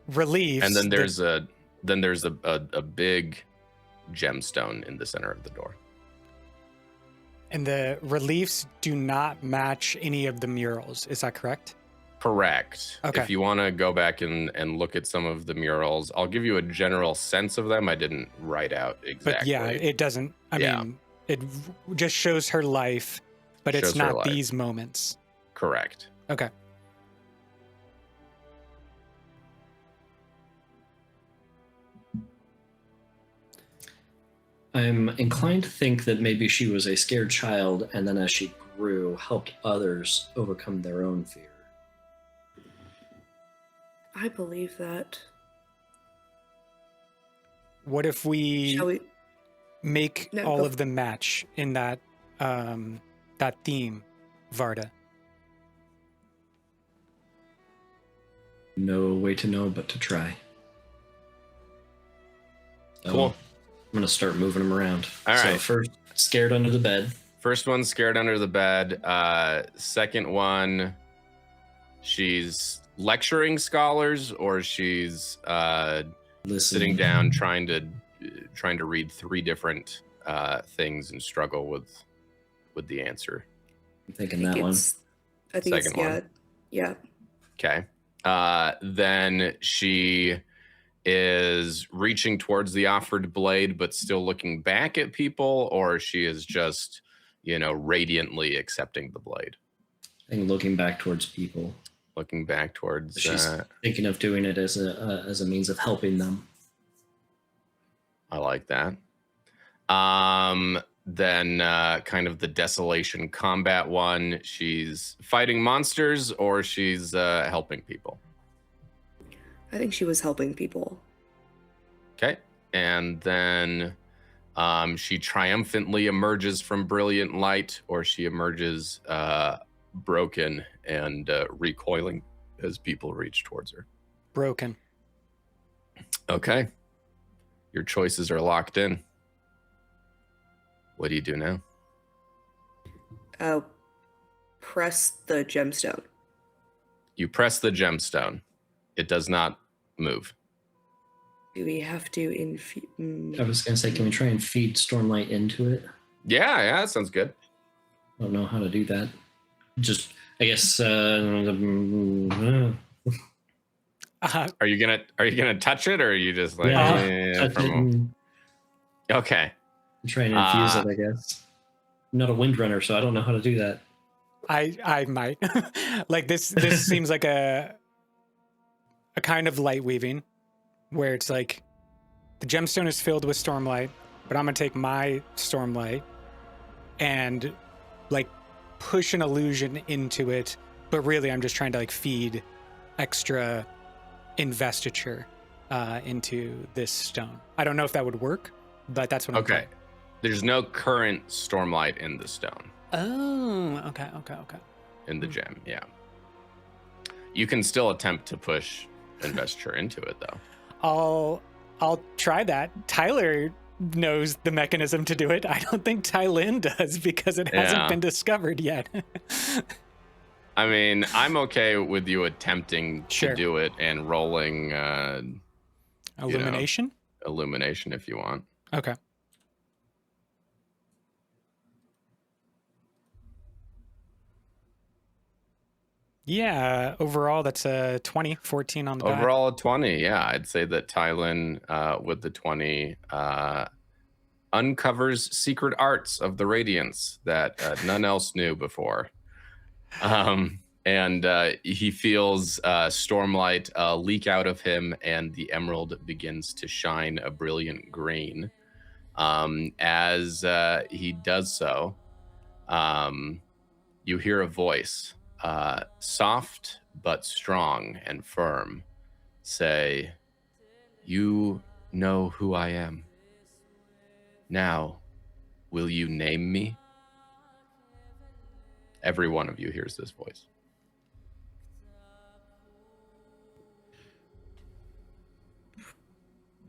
Speaker 2: reliefs.
Speaker 1: And then there's a big gemstone in the center of the door.
Speaker 2: And the reliefs do not match any of the murals. Is that correct?
Speaker 1: Correct.
Speaker 2: Okay.
Speaker 1: If you want to go back and look at some of the murals, I'll give you a general sense of them. I didn't write out exactly.
Speaker 2: But yeah, it doesn't. I mean, it just shows her life, but it's not these moments.
Speaker 1: Correct.
Speaker 2: Okay.
Speaker 5: I'm inclined to think that maybe she was a scared child, and then as she grew, helped others overcome their own fear.
Speaker 3: I believe that.
Speaker 2: What if we,
Speaker 3: Shall we?
Speaker 2: make
Speaker 3: No,
Speaker 2: all
Speaker 3: go
Speaker 2: of them match in that that theme, Vardah?
Speaker 5: No way to know but to try. So
Speaker 1: Cool.
Speaker 5: I'm going to start moving them around.
Speaker 1: All
Speaker 5: So
Speaker 1: right.
Speaker 5: first, scared under the bed.
Speaker 1: First one, scared under the bed. Second one, she's lecturing scholars, or she's
Speaker 5: Listen.
Speaker 1: sitting down trying to read 3 different things and struggle with the answer.
Speaker 5: I'm thinking that one.
Speaker 3: I think
Speaker 1: Second
Speaker 3: it's,
Speaker 1: one.
Speaker 3: yeah.
Speaker 1: Okay. Then she is reaching towards the offered blade, but still looking back at people, or she is just, radiantly accepting the blade.
Speaker 5: I think looking back towards people.
Speaker 1: Looking back towards.
Speaker 5: She's thinking of doing it as a means of helping them.
Speaker 1: I like that. Then kind of the desolation combat one. She's fighting monsters, or she's helping people.
Speaker 3: I think she was helping people.
Speaker 1: Okay. And then she triumphantly emerges from brilliant light, or she emerges broken and recoiling as people reach towards her.
Speaker 2: Broken.
Speaker 1: Okay. Your choices are locked in. What do you do now?
Speaker 3: Press the gemstone.
Speaker 1: You press the gemstone. It does not move.
Speaker 3: Do we have to
Speaker 5: I was going to say, can we try and feed Stormlight into it?
Speaker 1: Yeah, that sounds good.
Speaker 5: I don't know how to do that. Just, I guess.
Speaker 1: Are you gonna touch it, or are you just like?
Speaker 5: touch it and
Speaker 1: Okay.
Speaker 5: try and infuse it, I guess. I'm not a windrunner, so I don't know how to do that.
Speaker 2: I might. Like this seems like a kind of light weaving, where it's like the gemstone is filled with stormlight, but I'm gonna take my stormlight and like push an illusion into it, but really I'm just trying to like feed extra investiture into this stone. I don't know if that would work, but that's what I'm
Speaker 1: Okay.
Speaker 2: trying.
Speaker 1: There's no current stormlight in the stone.
Speaker 2: Oh, okay.
Speaker 1: In the gem, yeah. You can still attempt to push investiture into it, though.
Speaker 2: I'll try that. Tyler knows the mechanism to do it. I don't think Tylin does, because it hasn't been discovered yet.
Speaker 1: I mean, I'm okay with you attempting
Speaker 2: Sure.
Speaker 1: to do it and rolling
Speaker 2: Illumination?
Speaker 1: illumination if you want.
Speaker 2: Okay. Yeah, overall that's a 20, 14 on the die.
Speaker 1: Overall, a 20. Yeah, I'd say that Tylin with the 20 uncovers secret arts of the Radiance that none else knew before. And he feels Stormlight leak out of him, and the emerald begins to shine a brilliant green. As he does so, you hear a voice, soft but strong and firm, say, "You know who I am. Now, will you name me?" Every one of you hears this voice.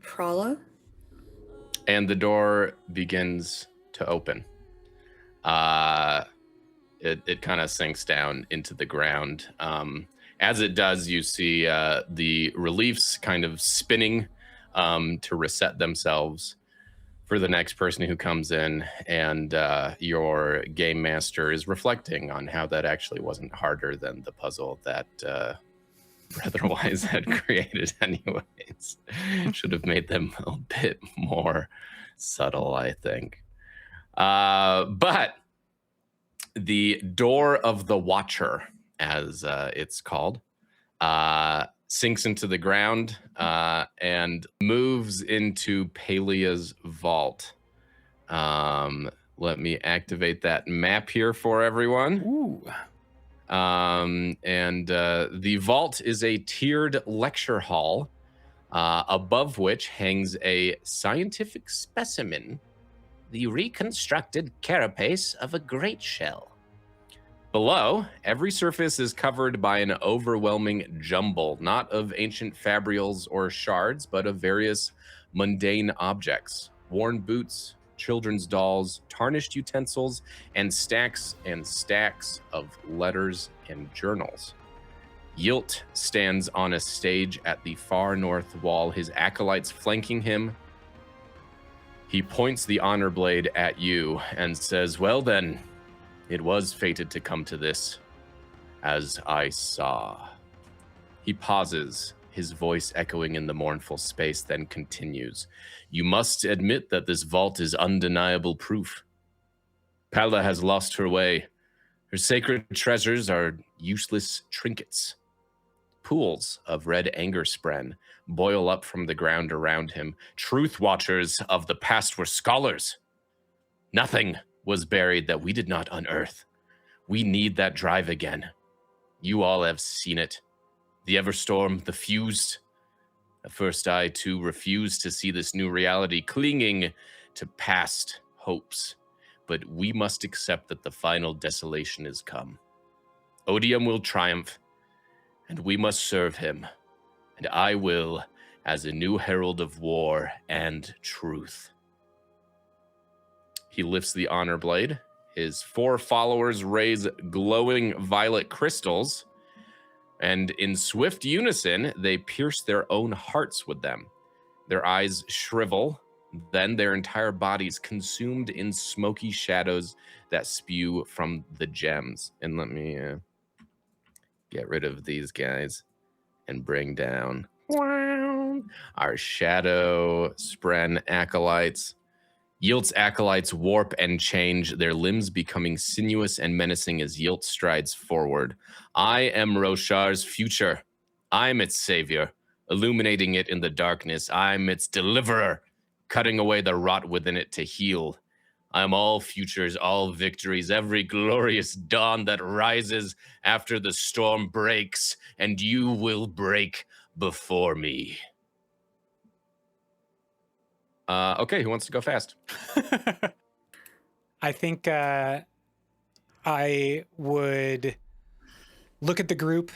Speaker 3: Prala?
Speaker 1: And the door begins to open. It kind of sinks down into the ground. As it does, you see the reliefs kind of spinning to reset themselves for the next person who comes in, and your game master is reflecting on how that actually wasn't harder than the puzzle that Brotherwise had created anyways. Should have made them a bit more subtle, I think. But the Door of the Watcher, as it's called, sinks into the ground and moves into Paliah's vault. Let me activate that map here for everyone.
Speaker 2: Ooh.
Speaker 1: And the vault is a tiered lecture hall, above which hangs a scientific specimen, the reconstructed carapace of a great shell. Below, every surface is covered by an overwhelming jumble, not of ancient fabrials or shards, but of various mundane objects, worn boots, children's dolls, tarnished utensils, and stacks of letters and journals. Yilt stands on a stage at the far north wall, his acolytes flanking him. He points the honor blade at you and says, "Well then, it was fated to come to this, as I saw." He pauses, his voice echoing in the mournful space, then continues. "You must admit that this vault is undeniable proof. Paliah has lost her way. Her sacred treasures are useless trinkets. Pools of red anger spren boil up from the ground around him. Truth watchers of the past were scholars. Nothing was buried that we did not unearth. We need that drive again. You all have seen it. The Everstorm, the Fused. At first I, too, refused to see this new reality, clinging to past hopes. But we must accept that the final desolation is come. Odium will triumph, and we must serve him. And I will, as a new herald of war and truth." He lifts the honor blade. His 4 followers raise glowing violet crystals, and in swift unison, they pierce their own hearts with them. Their eyes shrivel, then their entire bodies consumed in smoky shadows that spew from the gems. And let me get rid of these guys and bring down our shadow spren acolytes. Yilt's acolytes warp and change, their limbs becoming sinuous and menacing as Yilt strides forward. "I am Roshar's future. I'm its savior, illuminating it in the darkness. I'm its deliverer, cutting away the rot within it to heal. I'm all futures, all victories, every glorious dawn that rises after the storm breaks, and you will break before me." Okay, who wants to go fast?
Speaker 2: I think I would look at the group,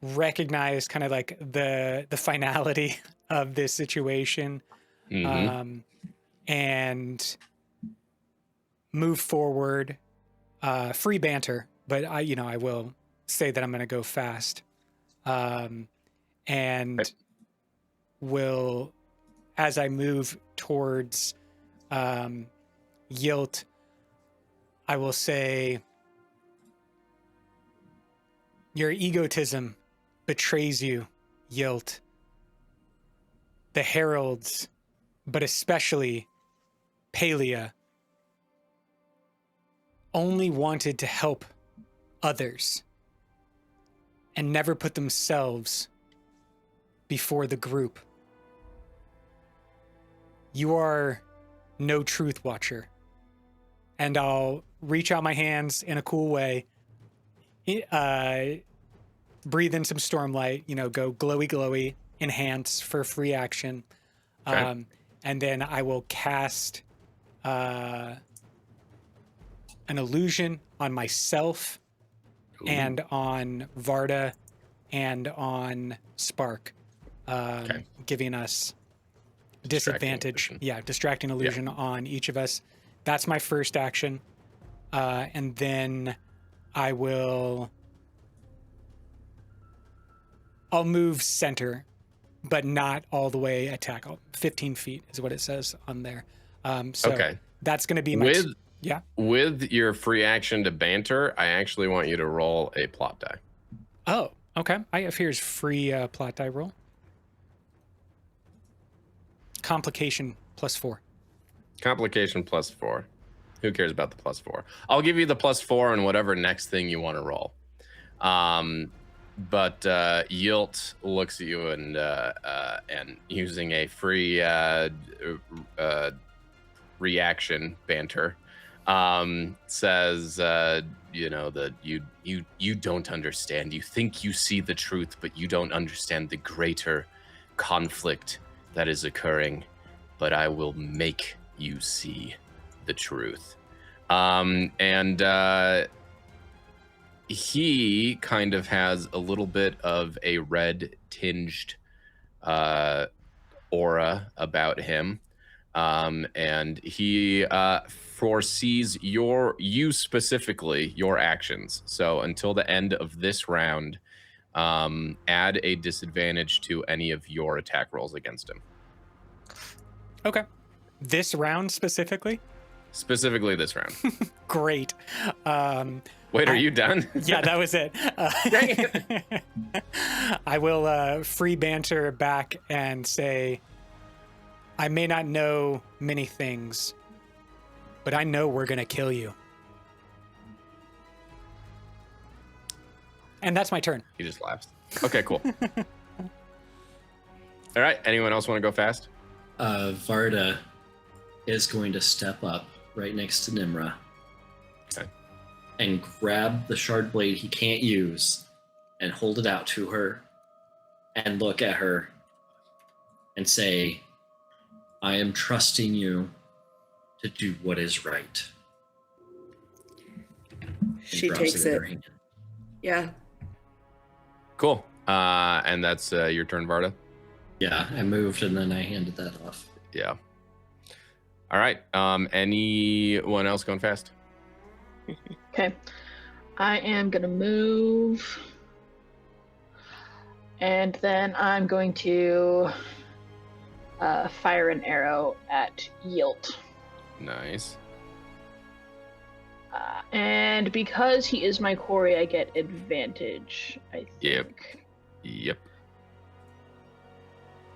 Speaker 2: recognize kind of like the finality of this situation, and move forward. Free banter, but I will say that I'm going to go fast. And will, as I move towards Yilt, I will say, your egotism betrays you, Yilt. The heralds, but especially Paliah, only wanted to help others and never put themselves before the group. You are no truth watcher. And I'll reach out my hands in a cool way, breathe in some stormlight, go glowy, glowy, enhance for free action.
Speaker 1: Okay.
Speaker 2: And then I will cast an illusion on myself and on Vardah and on Spark, giving us disadvantage. Distracting illusion on each of us. That's my first action. And then I'll move center, but not all the way attack. 15 feet is what it says on there. That's going to be my... With
Speaker 1: your free action to banter, I actually want you to roll a plot die.
Speaker 2: Oh, okay. I have here's free plot die roll. Complication +4.
Speaker 1: Complication +4. Who cares about the +4? I'll give you the +4 on whatever next thing you want to roll. But Yilt looks at you and using a free reaction banter, says, that you don't understand. You think you see the truth, but you don't understand the greater conflict that is occurring. But I will make you see the truth. He kind of has a little bit of a red tinged aura about him. And he foresees you specifically, your actions. So until the end of this round, add a disadvantage to any of your attack rolls against him.
Speaker 2: Okay. This round specifically?
Speaker 1: Specifically this round.
Speaker 2: Great.
Speaker 1: Wait, are you done?
Speaker 2: Yeah, that was it.
Speaker 1: Dang it.
Speaker 2: I will free banter back and say, I may not know many things, but I know we're going to kill you. And that's my turn.
Speaker 1: He just laughs. Okay, cool. All right. Anyone else want to go fast?
Speaker 5: Vardah is going to step up right next to Nmra.
Speaker 1: Okay.
Speaker 5: And grab the shard blade he can't use and hold it out to her and look at her and say, I am trusting you to do what is right.
Speaker 3: She takes it. Yeah.
Speaker 1: Cool. And that's your turn, Vardah?
Speaker 5: Yeah, I moved and then I handed that off.
Speaker 1: Yeah. All right. Anyone else going fast?
Speaker 6: Okay. I am going to move. And then I'm going to fire an arrow at Yilt.
Speaker 1: Nice.
Speaker 6: And because he is my quarry, I get advantage, I think.
Speaker 1: Yep.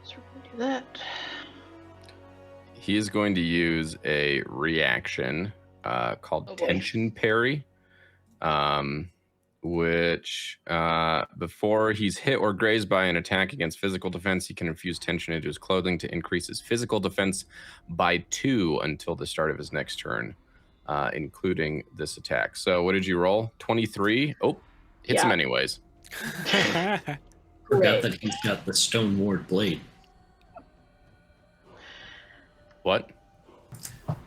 Speaker 6: So we're going to do that.
Speaker 1: He is going to use a reaction called Tension Parry, which before he's hit or grazed by an attack against physical defense, he can infuse tension into his clothing to increase his physical defense by 2 until the start of his next turn, including this attack. So what did you roll? 23? Oh, hits him anyways.
Speaker 5: Forgot that he's got the stone ward blade.
Speaker 1: What?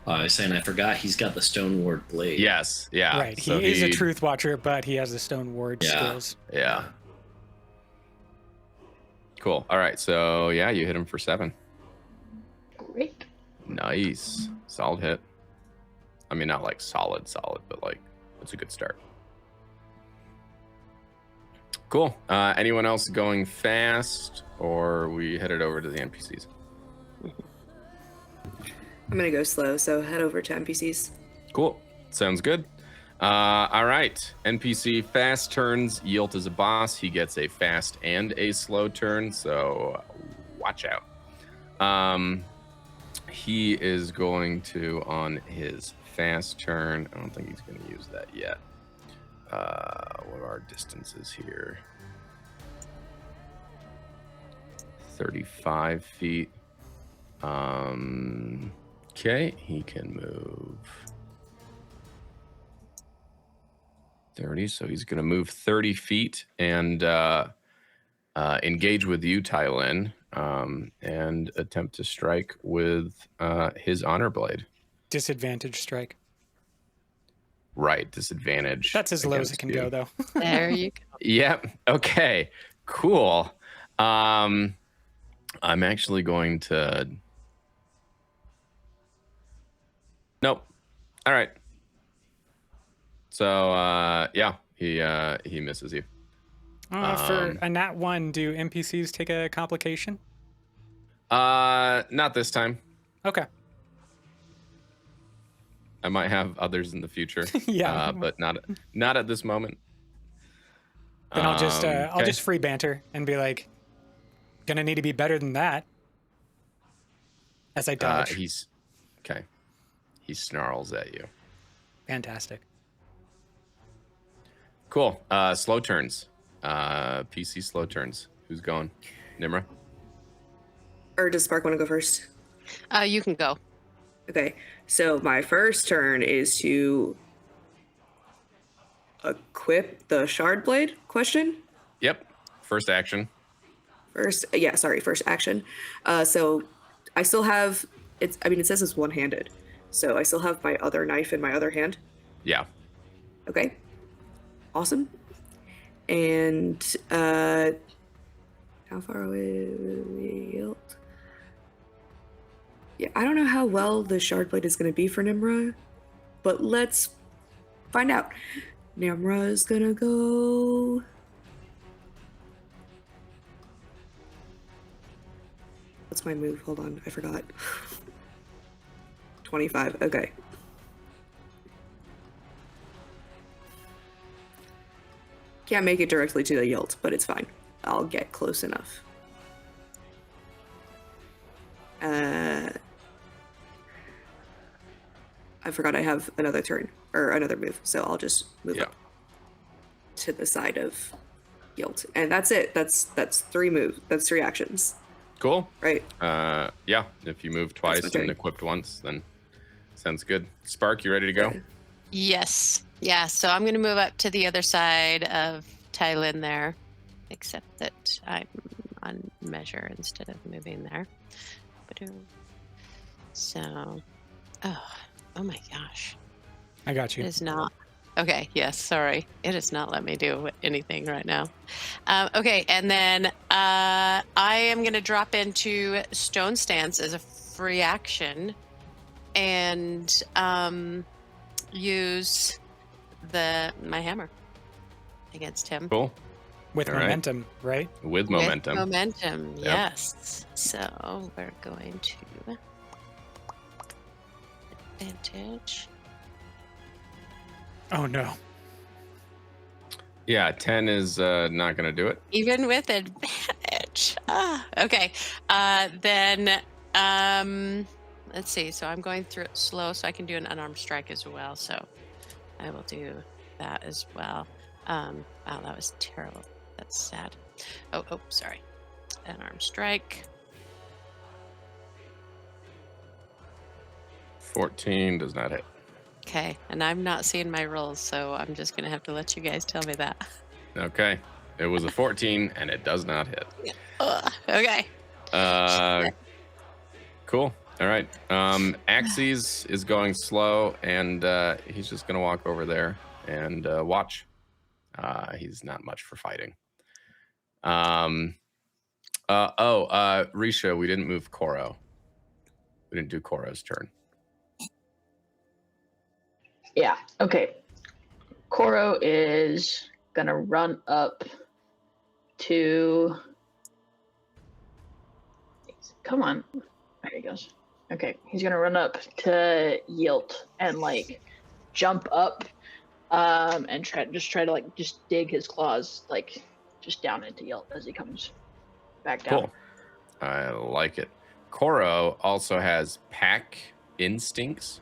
Speaker 5: I was saying I forgot he's got the stone ward blade.
Speaker 1: Yes, yeah.
Speaker 2: Right, he is a truth watcher, but he has the stone ward skills.
Speaker 1: Yeah. Cool. All right, so yeah, you hit him for 7.
Speaker 6: Great.
Speaker 1: Nice. Solid hit. I mean, not like solid, but like it's a good start. Cool. Anyone else going fast, or we headed over to the NPCs?
Speaker 3: I'm gonna go slow, so head over to NPCs.
Speaker 1: Cool. Sounds good. All right. NPC fast turns. Yilt is a boss. He gets a fast and a slow turn, so watch out. He is going to, on his fast turn, I don't think he's going to use that yet. What are our distances here? 35 feet. Okay, he can move 30, so he's going to move 30 feet and engage with you, Tylin, and attempt to strike with his honor blade.
Speaker 2: Disadvantage strike.
Speaker 1: Right, disadvantage.
Speaker 2: That's as low as it can go, though.
Speaker 4: There you go.
Speaker 1: Yep. Okay. Cool. I'm actually going to. Nope. All right. So yeah, he misses you.
Speaker 2: For a nat 1, do NPCs take a complication?
Speaker 1: Not this time.
Speaker 2: Okay.
Speaker 1: I might have others in the future.
Speaker 2: Yeah.
Speaker 1: But not at this moment.
Speaker 2: Then I'll
Speaker 1: okay.
Speaker 2: just free banter and be like, gonna need to be better than that. As I dodge.
Speaker 1: He's okay. He snarls at you.
Speaker 2: Fantastic.
Speaker 1: Cool. Slow turns. PC slow turns. Who's going? Nmra?
Speaker 3: Or does Spark want to go first?
Speaker 4: You can go.
Speaker 3: Okay, so my first turn is to equip the shard blade. Question?
Speaker 1: Yep. First action.
Speaker 3: First action. So I still have it says it's one-handed, so I still have my other knife in my other hand.
Speaker 1: Yeah.
Speaker 3: Okay. Awesome. And how far away will we yield? Yeah, I don't know how well the shard blade is going to be for Nmra, but let's find out. Nmra is going to go... What's my move? Hold on, I forgot. 25, okay. Can't make it directly to the yield, but it's fine. I'll get close enough. I forgot I have another turn, or another move, so I'll just move up to the side of yield. And that's it. That's 3 moves. That's 3 actions.
Speaker 1: Cool.
Speaker 3: Right.
Speaker 1: Yeah, if you move twice and equipped once, then sounds good. Spark, you ready to go?
Speaker 3: Okay.
Speaker 4: Yes. Yeah, so I'm going to move up to the other side of Tylin there, except that I'm on measure instead of moving there. So, oh my gosh.
Speaker 2: I got you.
Speaker 4: It is not. Okay, yes, sorry. It is not let me do anything right now. Okay, and then I am going to drop into Stone Stance as a free action and use my hammer against him.
Speaker 1: Cool.
Speaker 2: With momentum, right?
Speaker 1: With momentum.
Speaker 4: With momentum, yes. So we're going to advantage.
Speaker 2: Oh no.
Speaker 1: Yeah, 10 is not going to do it.
Speaker 4: Even with advantage. Okay. Then let's see. So I'm going through it slow, so I can do an unarmed strike as well. So I will do that as well. Wow, that was terrible. That's sad. Oh, sorry. Unarmed strike.
Speaker 1: 14 does not hit.
Speaker 4: Okay, and I'm not seeing my rolls, so I'm just gonna have to let you guys tell me that.
Speaker 1: Okay. It was a 14 and it does not hit.
Speaker 4: Okay.
Speaker 1: Cool. All right. Axes is going slow and he's just going to walk over there and watch. He's not much for fighting. Risha, we didn't move Koro. We didn't do Koro's turn.
Speaker 6: Yeah, okay. Koro is gonna run up to... Come on. There he goes. Okay, he's going to run up to Yilt and, like, jump up and try to, like, just dig his claws, like, just down into Yilt as he comes back down.
Speaker 1: Cool. I like it. Koro also has pack instincts,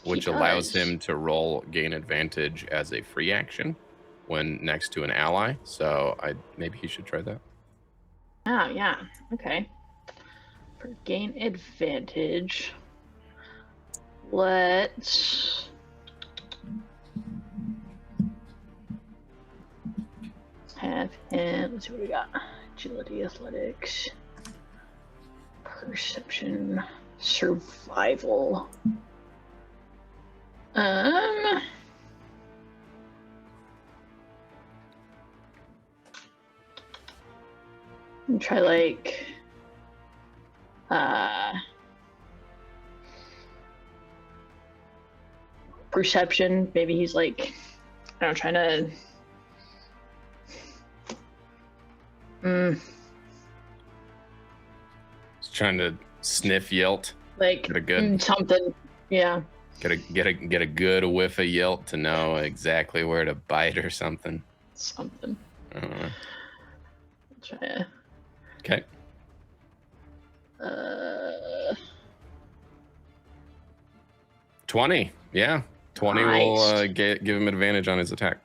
Speaker 1: which allows him to roll gain advantage as a free action when next to an ally. So maybe he should try that.
Speaker 6: Oh, yeah. Okay. For gain advantage, let's have him. Let's see what we got. Agility, athletics, perception, survival. Try like perception. Maybe he's like, I don't know, trying to
Speaker 1: He's trying to sniff Yilt.
Speaker 6: like
Speaker 1: get a good
Speaker 6: something. Yeah.
Speaker 1: Get a good whiff of Yilt to know exactly where to bite or something.
Speaker 6: Something. Try to...
Speaker 1: Okay. 20. Yeah. 20 will give him advantage on his attack.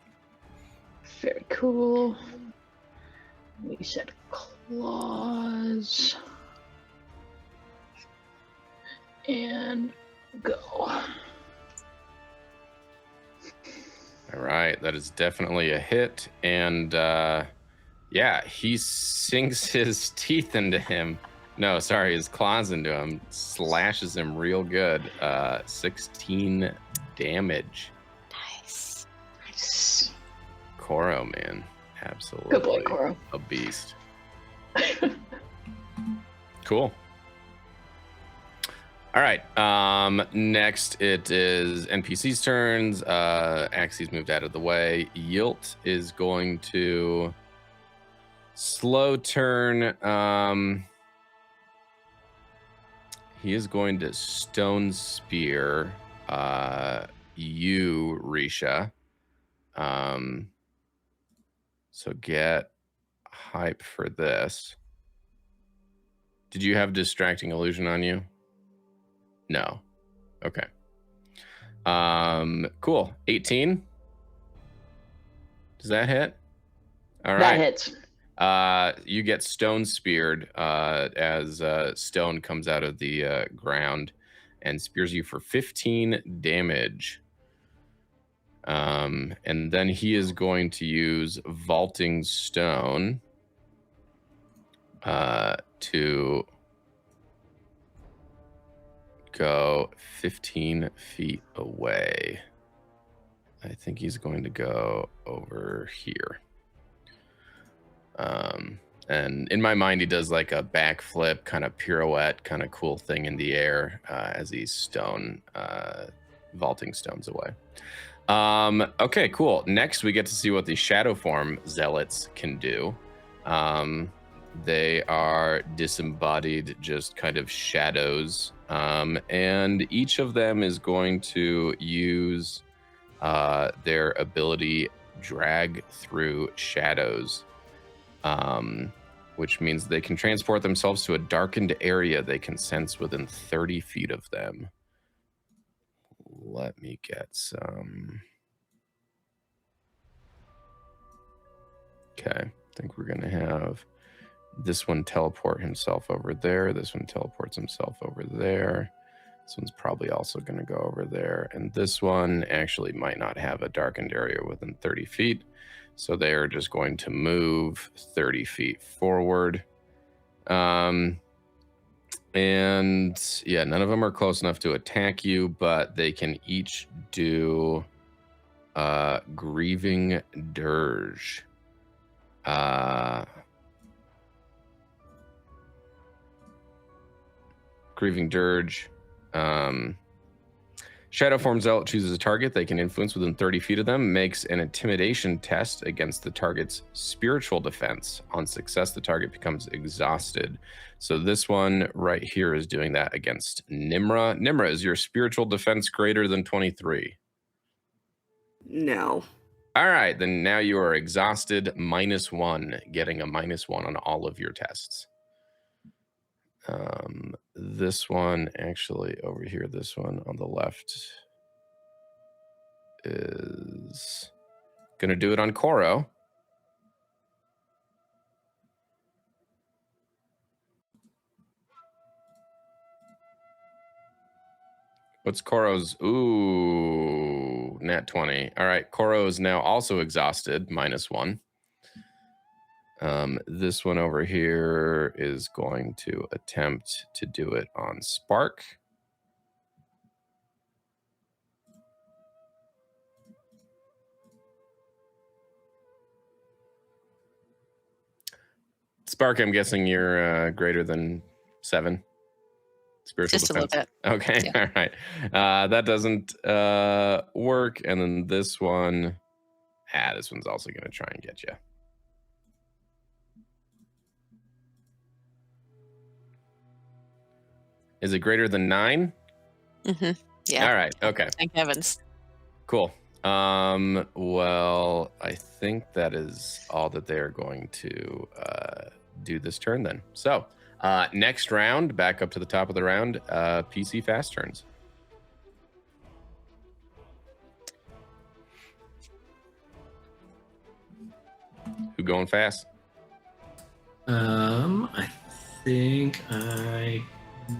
Speaker 6: Very cool. We said claws. And go.
Speaker 1: All right. That is definitely a hit. And yeah, he sinks his teeth into him. No, sorry, his claws into him. Slashes him real good. 16 damage.
Speaker 4: Nice.
Speaker 1: Koro, man. Absolutely.
Speaker 6: Good boy, Koro.
Speaker 1: A beast. Cool. All right. Next, it is NPC's turns. Axie's moved out of the way. Yilt is going to slow turn. He is going to stone spear you, Risha. So get hype for this. Did you have distracting illusion on you? No. Okay. Cool. 18. Does that hit? All right.
Speaker 6: That hits.
Speaker 1: You get stone speared as stone comes out of the ground and spears you for 15 damage. And then he is going to use vaulting stone to go 15 feet away. I think he's going to go over here. And in my mind, he does like a backflip, kind of pirouette, kind of cool thing in the air as he's vaulting stones away. Okay, cool. Next, we get to see what the shadow form zealots can do. They are disembodied, just kind of shadows. And each of them is going to use their ability drag through shadows, which means they can transport themselves to a darkened area they can sense within 30 feet of them. Let me get some. Okay, I think we're going to have this one teleport himself over there. This one teleports himself over there. This one's probably also going to go over there. And this one actually might not have a darkened area within 30 feet. So they are just going to move 30 feet forward. And yeah, none of them are close enough to attack you, but they can each do Grieving Dirge. Grieving Dirge. Shadowform Zealot chooses a target they can influence within 30 feet of them, makes an intimidation test against the target's spiritual defense. On success, the target becomes exhausted. So this one right here is doing that against Nmra. Nmra, is your spiritual defense greater than 23?
Speaker 3: No.
Speaker 1: All right, then now you are exhausted, -1, getting a -1 on all of your tests. This one actually over here, this one on the left is gonna do it on Koro. What's Koro's? Ooh, nat 20. All right, Koro is now also exhausted, -1. This one over here is going to attempt to do it on Spark. Spark, I'm guessing you're greater than 7 spiritual
Speaker 4: Just
Speaker 1: defense.
Speaker 4: A little bit.
Speaker 1: Okay,
Speaker 4: Yeah.
Speaker 1: all right. That doesn't work. And then this one, this one's also going to try and get you. Is it greater than 9?
Speaker 4: Mm-hmm. Yeah.
Speaker 1: All right. Okay.
Speaker 4: Thank heavens.
Speaker 1: Cool. Well, I think that is all that they are going to do this turn then. So next round, back up to the top of the round, PC fast turns. Who going fast?
Speaker 5: I think I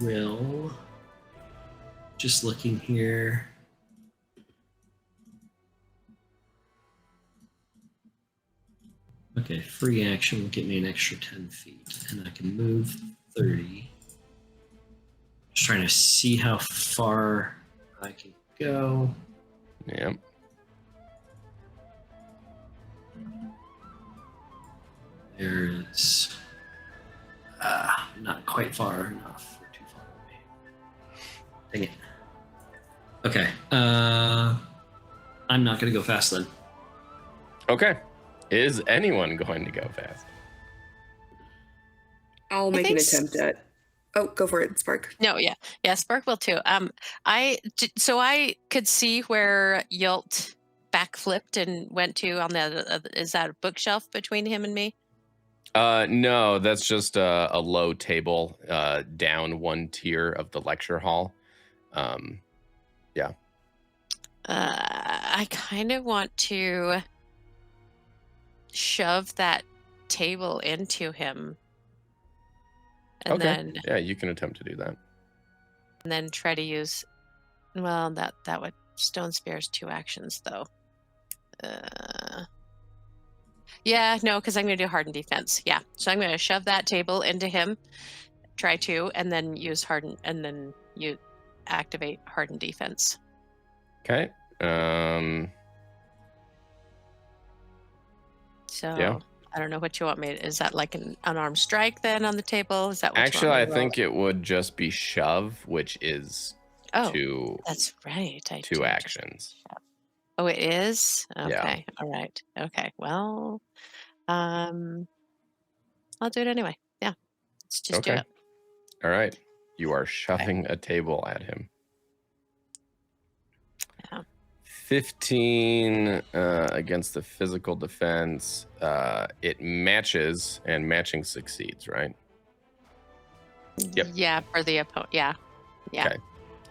Speaker 5: will. Just looking here. Okay, free action will get me an extra 10 feet, and I can move 30. Just trying to see how far I can go.
Speaker 1: Yep.
Speaker 5: There's not quite far enough. We're too far away. Dang it. Okay. I'm not going to go fast then.
Speaker 1: Okay. Is anyone going to go fast?
Speaker 3: I'll make an attempt at. Oh, go for it, Spark.
Speaker 4: No, yeah, Spark will too. So I could see where Yult backflipped and went to on the. Is that a bookshelf between him and me?
Speaker 1: No, that's just a low table down one tier of the lecture hall. Yeah.
Speaker 4: I kind of want to shove that table into him. And then
Speaker 1: you can attempt to do that.
Speaker 4: And then try to use, well, that would Stone Spear's 2 actions though. Yeah, no, because I'm going to do hardened defense. Yeah, so I'm going to shove that table into him, try to, and then use hardened, and then you activate hardened defense.
Speaker 1: Okay.
Speaker 4: So
Speaker 1: yeah.
Speaker 4: I don't know what you want me. Is that like an unarmed strike then on the table? Is that what
Speaker 1: actually?
Speaker 4: You want
Speaker 1: I
Speaker 4: me to roll?
Speaker 1: think it would just be shove, which is 2.
Speaker 4: That's right.
Speaker 1: 2 actions.
Speaker 4: Oh, it is? Okay.
Speaker 1: Yeah.
Speaker 4: All right. Okay. Well, I'll do it anyway. Yeah. Let's just do it.
Speaker 1: All right. You are shoving a table at him.
Speaker 4: Yeah.
Speaker 1: 15 against the physical defense. It matches, and matching succeeds, right? Yep.
Speaker 4: Yeah, for the opponent. Yeah. Yeah.
Speaker 1: Okay.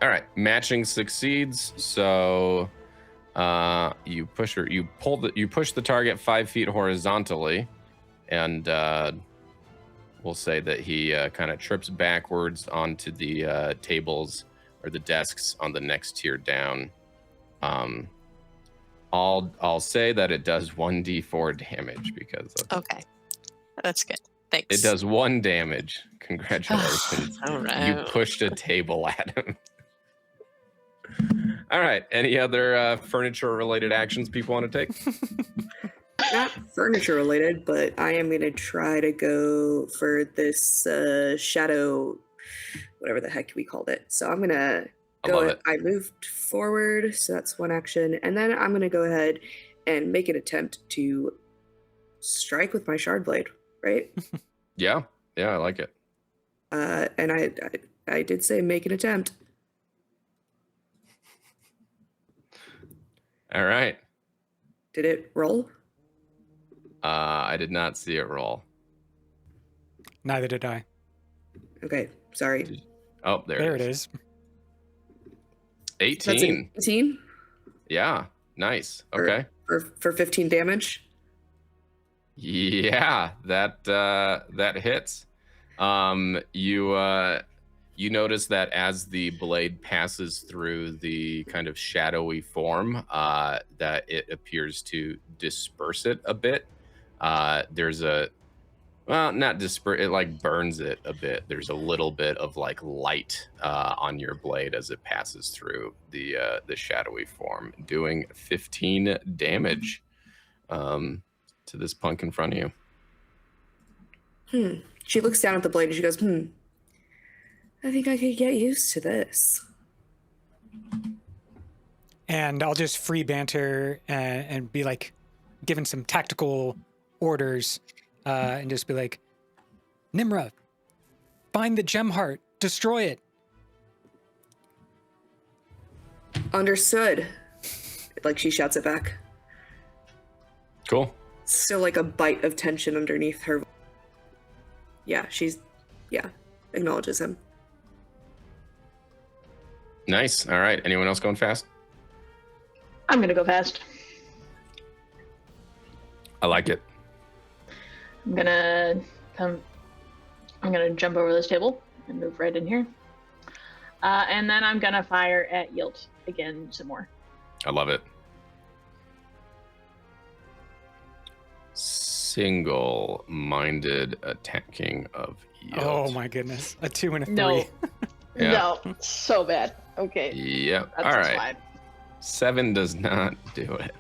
Speaker 1: All right. Matching succeeds. So you push the target 5 feet horizontally, and we'll say that he kind of trips backwards onto the tables or the desks on the next tier down. I'll say that it does 1d4 damage because of
Speaker 4: Okay, that's good. Thanks.
Speaker 1: It does 1 damage. Congratulations.
Speaker 4: All right.
Speaker 1: You pushed a table at him. All right. Any other furniture related actions people want to take?
Speaker 3: Not furniture related, but I am going to try to go for this shadow, whatever the heck we called it. So I'm going to I moved forward, so that's one action, and then I'm going to go ahead and make an attempt to strike with my shard blade, right?
Speaker 1: Yeah, I like it.
Speaker 3: And I did say make an attempt.
Speaker 1: All right.
Speaker 3: Did it roll?
Speaker 1: I did not see it roll.
Speaker 2: Neither did I.
Speaker 3: Okay, sorry.
Speaker 1: Oh, there it is. 18.
Speaker 3: That's an 18?
Speaker 1: Yeah, nice. Okay.
Speaker 3: For 15 damage?
Speaker 1: Yeah, that hits. You notice that as the blade passes through the kind of shadowy form, that it appears to disperse it a bit. There's not disperse, it like burns it a bit. There's a little bit of like light on your blade as it passes through the shadowy form, doing 15 damage to this punk in front of
Speaker 3: you. She looks down at the blade and she goes, I think I could get used to this.
Speaker 2: And I'll just free banter and be like, given some tactical orders, and just be like, Nmra, find the gem heart, destroy it.
Speaker 3: Understood. Like she shouts it back.
Speaker 1: Cool.
Speaker 3: Still like a bite of tension underneath her. Yeah, acknowledges him.
Speaker 1: Nice. All right. Anyone else going fast?
Speaker 6: I'm gonna go fast.
Speaker 1: I like it.
Speaker 6: I'm gonna jump over this table and move right in here. And then I'm gonna fire at Yield again some more.
Speaker 1: I love it. Single-minded attacking of Yield.
Speaker 2: Oh my goodness. A 2 and a 3.
Speaker 6: No.
Speaker 1: Yeah.
Speaker 6: No, so bad. Okay.
Speaker 1: Yep.
Speaker 6: That's
Speaker 1: all right.
Speaker 6: fine.
Speaker 1: 7 does not do it.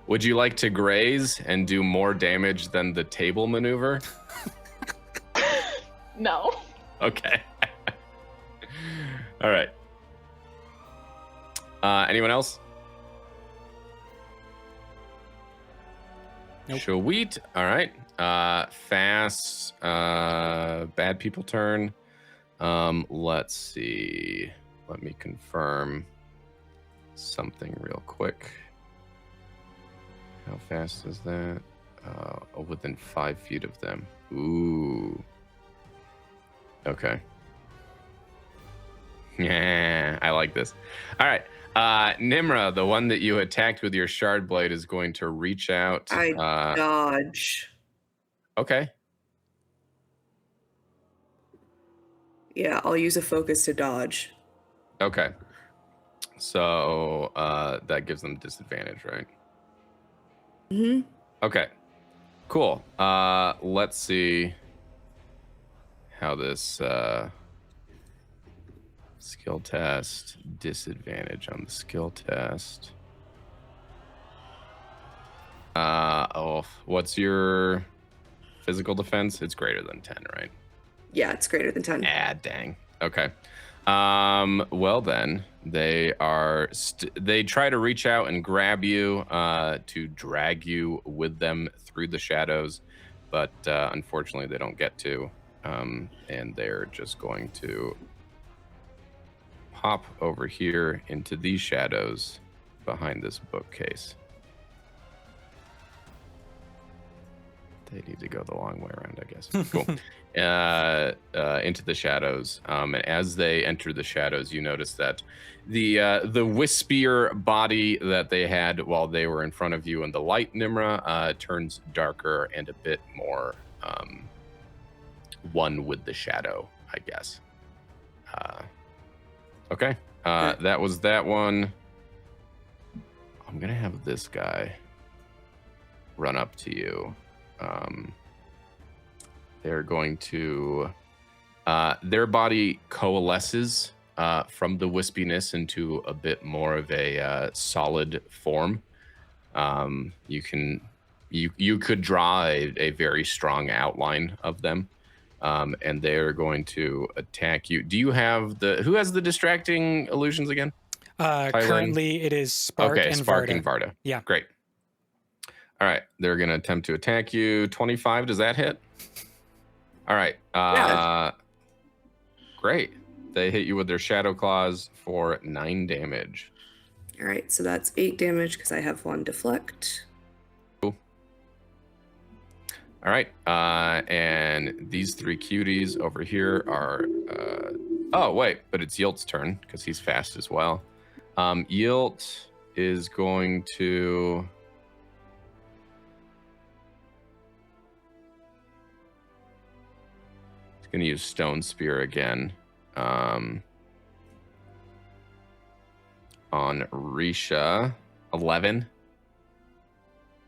Speaker 1: Would you like to graze and do more damage than the table maneuver?
Speaker 6: No.
Speaker 1: Okay. All right. Anyone else?
Speaker 2: Nope.
Speaker 1: Sweet. All right. Fast. Bad people turn. Let's see. Let me confirm something real quick. How fast is that? Within 5 feet of them. Ooh. Okay. Yeah, I like this. All right. Nmra, the one that you attacked with your shard blade, is going to reach out.
Speaker 3: I dodge.
Speaker 1: Okay.
Speaker 3: Yeah, I'll use a focus to dodge.
Speaker 1: Okay. So that gives them disadvantage, right?
Speaker 3: Mm-hmm.
Speaker 1: Okay. Cool. Let's see how this skill test, disadvantage on the skill test. What's your physical defense? It's greater than 10, right?
Speaker 3: Yeah, it's greater than 10.
Speaker 1: Ah, dang. Okay. Well then, they are they try to reach out and grab you to drag you with them through the shadows, but unfortunately they don't get to, and they're just going to pop over here into these shadows behind this bookcase. They need to go the long way around, I guess. Cool. Into the shadows. And as they enter the shadows, you notice that the wispier body that they had while they were in front of you in the light, Nmra, turns darker and a bit more one with the shadow, I guess. Okay. That was that one. I'm going to have this guy run up to you. They're going to their body coalesces from the wispiness into a bit more of a solid form. You could draw a very strong outline of them, and they're going to attack you. Do you have who has the distracting illusions again?
Speaker 2: Currently, it is Spark and
Speaker 1: Spark
Speaker 2: Vardah.
Speaker 1: and Vardah.
Speaker 2: Yeah.
Speaker 1: Great. All right. They're going to attempt to attack you. 25. Does that hit? All right.
Speaker 3: Yeah.
Speaker 1: Great. They hit you with their Shadow Claws for 9 damage.
Speaker 3: All right, so that's 8 damage because I have 1 deflect.
Speaker 1: Cool. All right. And these 3 cuties over here are... oh, wait. But it's Yilt's turn because he's fast as well. Yilt is going to... He's going to use Stone Spear again. On Risha. 11.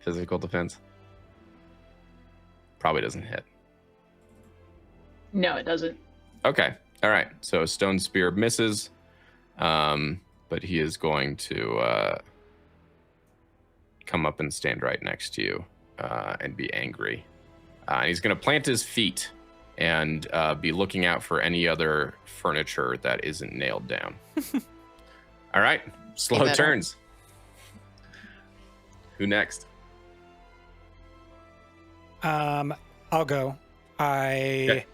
Speaker 1: Physical defense. Probably doesn't hit.
Speaker 6: No, it doesn't.
Speaker 1: Okay. All right. So Stone Spear misses. But he is going to come up and stand right next to you and be angry. And he's going to plant his feet and be looking out for any other furniture that isn't nailed down. All right. Slow turns. Who next?
Speaker 2: I'll go. I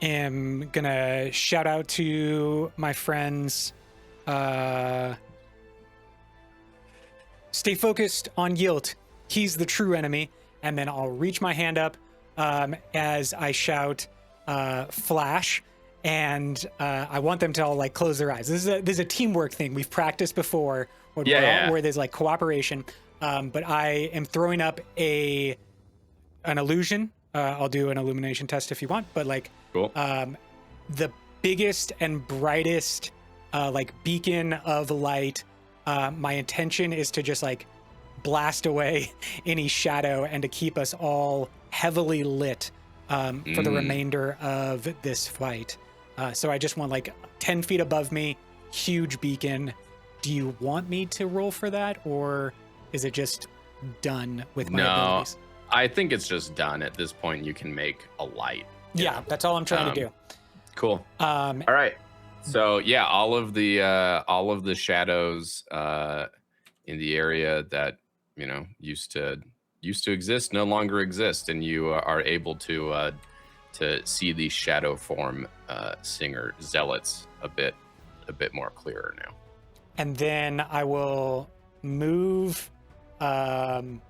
Speaker 2: am going to shout out to my friends. Stay focused on Yilt. He's the true enemy. And then I'll reach my hand up as I shout Flash. And I want them to all like close their eyes. This is a teamwork thing we've practiced before, where there's like cooperation. But I am throwing up an illusion. I'll do an illumination test if you want. But like,
Speaker 1: cool.
Speaker 2: The biggest and brightest like beacon of light. My intention is to just like blast away any shadow and to keep us all heavily lit for the remainder of this fight. So I just want like 10 feet above me, huge beacon. Do you want me to roll for that, or is it just done with my abilities?
Speaker 1: I think it's just done at this point. You can make a light.
Speaker 2: Yeah, that's all I'm trying to do.
Speaker 1: Cool. All right. So yeah, all of the shadows in the area that used to exist no longer exist, and you are able to see the shadow form singer zealots a bit more clearer now.
Speaker 2: And then I will move and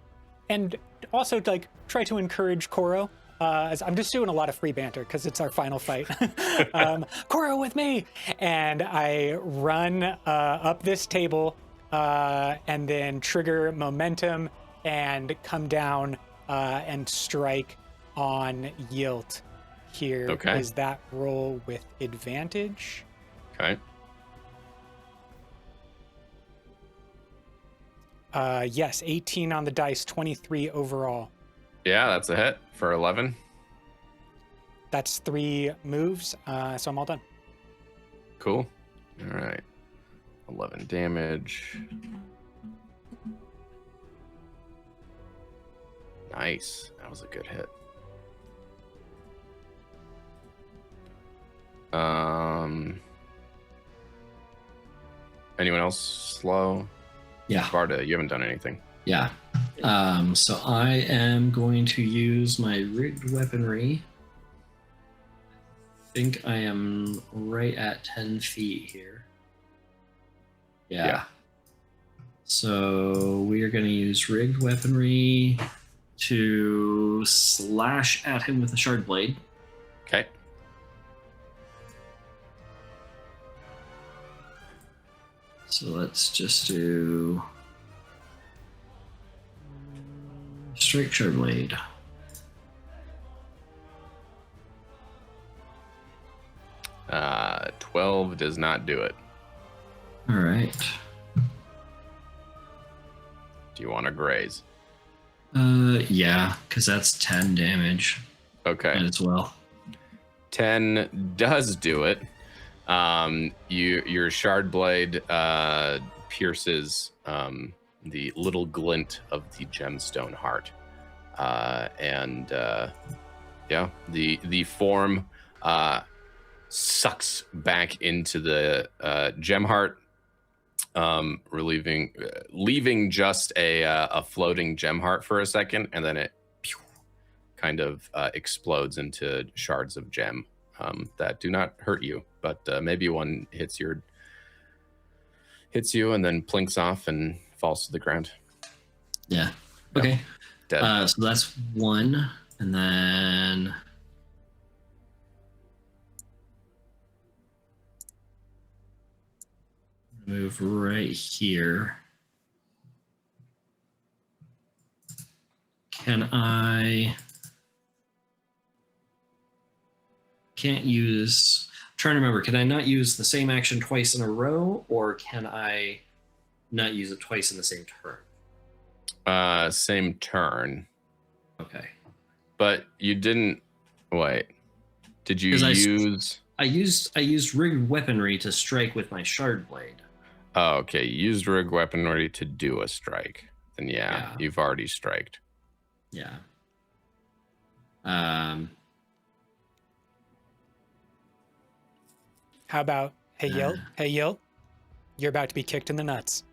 Speaker 2: also like try to encourage Koro. As I'm just doing a lot of free banter because it's our final fight. Koro with me! And I run up this table and then trigger momentum and come down and strike on Yilt here.
Speaker 1: Okay.
Speaker 2: Is that roll with advantage?
Speaker 1: Okay.
Speaker 2: Yes, 18 on the dice, 23 overall.
Speaker 1: Yeah, that's a hit for 11.
Speaker 2: That's 3 moves, so I'm all done.
Speaker 1: Cool. All right. 11 damage. Nice. That was a good hit. Anyone else slow?
Speaker 5: Yeah.
Speaker 1: Vardah, you haven't done anything.
Speaker 5: Yeah. So I am going to use my rigged weaponry. I think I am right at 10 feet here. Yeah. So we are going to use rigged weaponry to slash at him with a shard blade.
Speaker 1: Okay.
Speaker 5: So let's just do straight shard blade.
Speaker 1: Uh, 12 does not do it.
Speaker 5: All right.
Speaker 1: Do you want to graze?
Speaker 5: Yeah, because that's 10 damage.
Speaker 1: Okay.
Speaker 5: Might as well.
Speaker 1: 10 does do it. Your shard blade pierces the little glint of the gemstone heart, and Yeah, the form sucks back into the gem heart, leaving just a floating gem heart for a second, and then it kind of explodes into shards of gem that do not hurt you, but maybe one hits you and then plinks off and falls to the ground.
Speaker 5: Yeah.
Speaker 1: Yep.
Speaker 5: Okay.
Speaker 1: Dead.
Speaker 5: So that's one, and then move right here. Can I? Can't use. I'm trying to remember. Can I not use the same action twice in a row, or can I not use it twice in the same turn?
Speaker 1: Same turn.
Speaker 5: Okay.
Speaker 1: But you didn't. Wait. Did you use?
Speaker 5: I used rigged weaponry to strike with my shard blade.
Speaker 1: Oh, okay. You used rigged weaponry to do a strike. Then yeah. You've already striked.
Speaker 5: Yeah.
Speaker 2: How about, hey Yilt, you're about to be kicked in the nuts.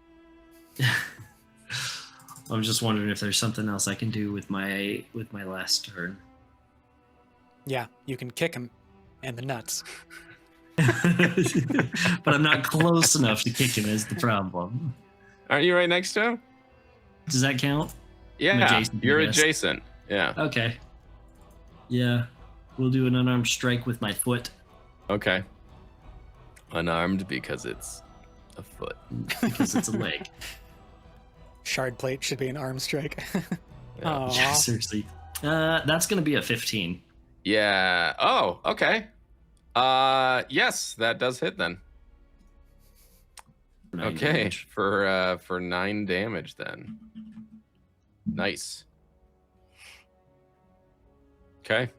Speaker 5: I'm just wondering if there's something else I can do with my last turn.
Speaker 2: Yeah, you can kick him in the nuts.
Speaker 5: But I'm not close enough to kick him is the problem.
Speaker 1: Aren't you right next to him?
Speaker 5: Does that count?
Speaker 1: Yeah, you're adjacent. Yeah.
Speaker 5: Okay. Yeah. We'll do an unarmed strike with my foot.
Speaker 1: Okay. Unarmed because it's a foot.
Speaker 5: Because it's a leg.
Speaker 2: Shard plate should be an arm strike.
Speaker 1: Yeah.
Speaker 5: Yeah, seriously. That's going to be a 15.
Speaker 1: Yeah. Oh, okay. Yes, that does hit then.
Speaker 5: 9
Speaker 1: okay,
Speaker 5: damage.
Speaker 1: for 9 damage then. Nice. Okay.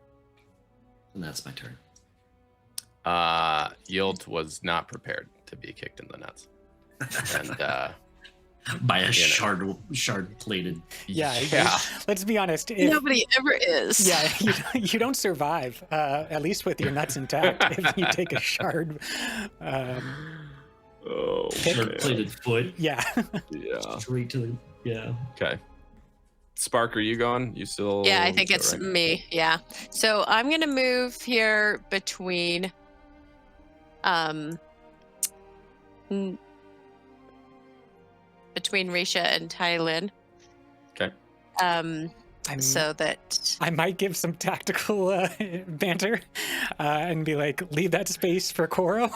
Speaker 5: And that's my turn.
Speaker 1: Yield was not prepared to be kicked in the nuts. And
Speaker 5: By a shard plated.
Speaker 2: Yeah. Let's be honest.
Speaker 4: Nobody ever is.
Speaker 2: Yeah, you don't survive, at least with your nuts intact, if you take a shard.
Speaker 5: Shard plated foot.
Speaker 2: Yeah.
Speaker 1: Yeah.
Speaker 5: Straight to the. Yeah.
Speaker 1: Okay. Spark, are you going? You still?
Speaker 4: Yeah, I think it's me. Yeah. So I'm gonna move here between Risha and Tylin.
Speaker 1: Okay.
Speaker 4: So that
Speaker 2: I might give some tactical banter and be like, leave that space for Koro.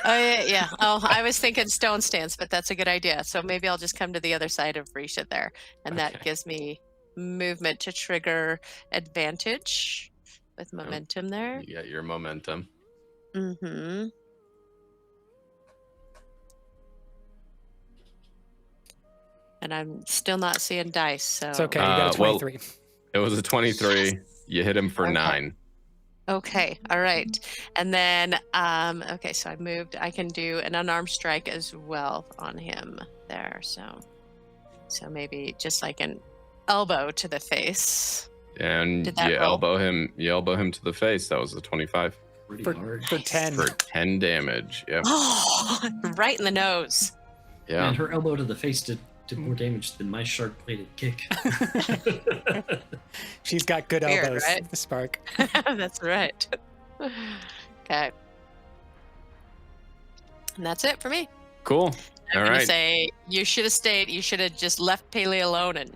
Speaker 4: yeah. Oh, I was thinking stone stance, but that's a good idea. So maybe I'll just come to the other side of Risha there, and that gives me movement to trigger advantage with momentum there.
Speaker 1: You got your momentum.
Speaker 4: Mm-hmm. And I'm still not seeing dice, so
Speaker 2: It's okay. You got a 23.
Speaker 1: Well, it was a 23. You hit him for 9.
Speaker 4: Okay, all right. And then, okay, so I moved. I can do an unarmed strike as well on him there. So maybe just like an elbow to the face.
Speaker 1: And you elbow him to the face. That was a 25.
Speaker 5: Pretty
Speaker 2: For
Speaker 5: hard.
Speaker 2: 10.
Speaker 1: For 10 damage. Yep.
Speaker 4: Oh, right in the nose.
Speaker 1: Yeah.
Speaker 5: And her elbow to the face did more damage than my shard plated kick.
Speaker 2: She's got good
Speaker 4: Weird,
Speaker 2: elbows,
Speaker 4: right?
Speaker 2: the Spark.
Speaker 4: That's right. Okay. And that's it for me.
Speaker 1: Cool.
Speaker 4: I'm
Speaker 1: All
Speaker 4: gonna
Speaker 1: right.
Speaker 4: say you should have stayed. You should have just left Paliah alone, and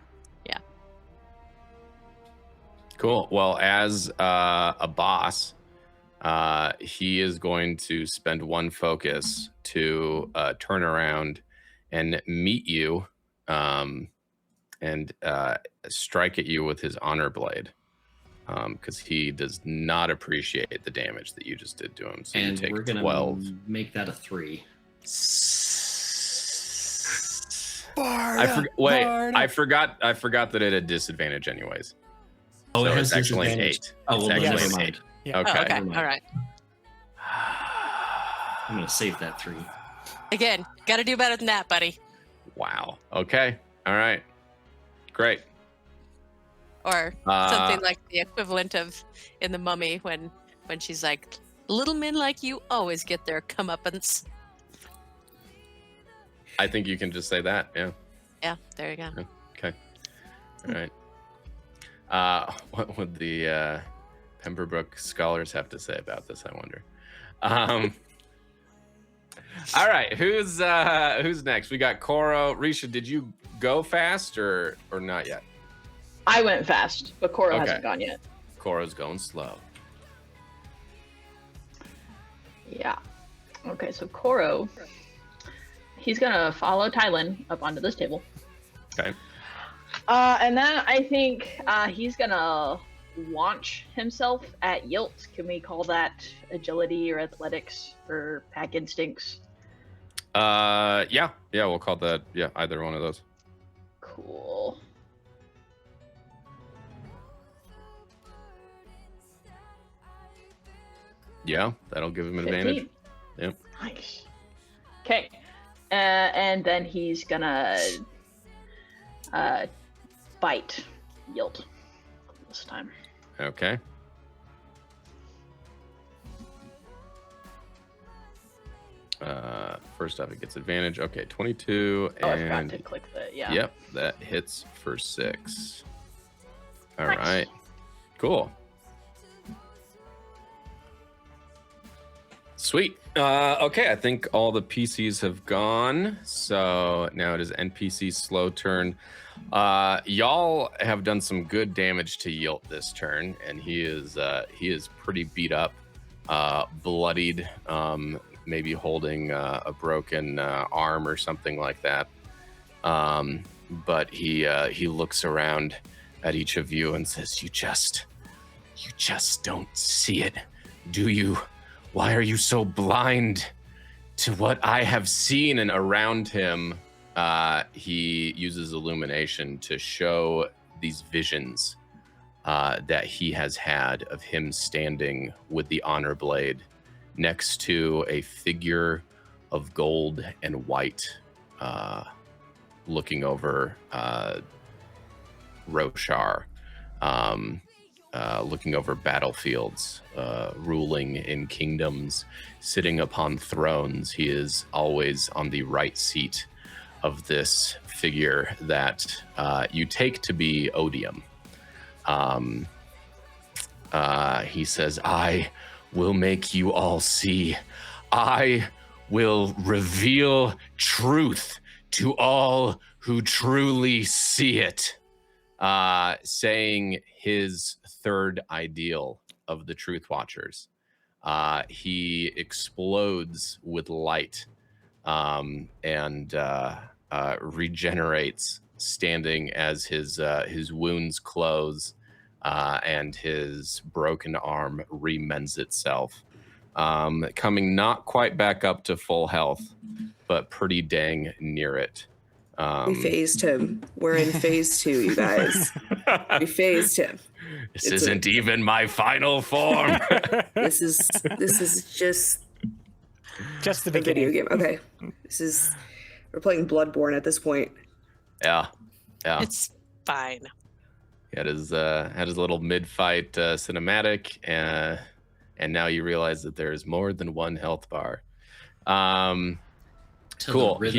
Speaker 1: Cool. Well, as a boss, he is going to spend 1 focus to turn around and meet you and strike at you with his honor blade, because he does not appreciate the damage that you just did to him. So
Speaker 5: And
Speaker 1: you take
Speaker 5: we're gonna
Speaker 1: 12.
Speaker 5: make that a 3.
Speaker 1: I forgot that it had disadvantage anyways.
Speaker 5: Oh,
Speaker 1: So
Speaker 5: it has
Speaker 1: it's actually an
Speaker 5: disadvantage.
Speaker 1: 8.
Speaker 5: Oh, well,
Speaker 1: It's
Speaker 5: then
Speaker 1: actually
Speaker 5: never
Speaker 1: an
Speaker 5: mind.
Speaker 1: 8.
Speaker 2: Yeah.
Speaker 1: Okay.
Speaker 4: Oh, okay,
Speaker 5: Never mind.
Speaker 4: all right.
Speaker 5: I'm gonna save that 3.
Speaker 4: Again, got to do better than that, buddy.
Speaker 1: Wow. Okay. All right. Great.
Speaker 4: Or something like the equivalent of in The Mummy when she's like, little men like you always get their comeuppance.
Speaker 1: I think you can just say that. Yeah.
Speaker 4: Yeah, there you go.
Speaker 1: Okay. All right. What would the Pemberbrook scholars have to say about this, I wonder? All right, who's next? We got Koro. Risha, did you go fast or not yet?
Speaker 6: I went fast, but Koro hasn't gone yet.
Speaker 1: Koro's going slow.
Speaker 6: Yeah. Okay, so Koro, he's gonna follow Tylin up onto this table.
Speaker 1: Okay.
Speaker 6: And then I think he's gonna launch himself at Yilt. Can we call that agility or athletics or pack instincts?
Speaker 1: Yeah, we'll call that either one of those.
Speaker 6: Cool.
Speaker 1: Yeah, that'll give him an
Speaker 6: 15.
Speaker 1: advantage. Yep.
Speaker 6: Nice. Okay. And then he's gonna bite Yield this time.
Speaker 1: Okay. First off, it gets advantage. Okay, 22
Speaker 6: Oh,
Speaker 1: and
Speaker 6: I forgot to click the
Speaker 1: Yep, that hits for 6. All
Speaker 6: Nice.
Speaker 1: right. Cool. Sweet. Okay, I think all the PCs have gone. So now it is NPC slow turn. Y'all have done some good damage to Yilt this turn, and he is pretty beat up, bloodied, maybe holding a broken arm or something like that. But he looks around at each of you and says, "You just don't see it, do you? Why are you so blind to what I have seen?" And around him, he uses illumination to show these visions that he has had of him standing with the honor blade next to a figure of gold and white, looking over Roshar, looking over battlefields, ruling in kingdoms, sitting upon thrones. He is always on the right seat of this figure that you take to be Odium. He says, "I will make you all see. I will reveal truth to all who truly see it," saying his third ideal of the Truth Watchers. He explodes with light and regenerates, standing as his wounds close and his broken arm remends itself, coming not quite back up to full health, but pretty dang near it.
Speaker 3: We phased him. We're in phase 2, you guys. We phased him.
Speaker 1: This isn't even my final form.
Speaker 3: This is just
Speaker 2: the
Speaker 3: a
Speaker 2: beginning.
Speaker 3: video game. Okay, we're playing Bloodborne at this point.
Speaker 1: Yeah.
Speaker 4: It's fine.
Speaker 1: He had his little mid-fight cinematic, and now you realize that there is more than one health bar. Cool.
Speaker 5: To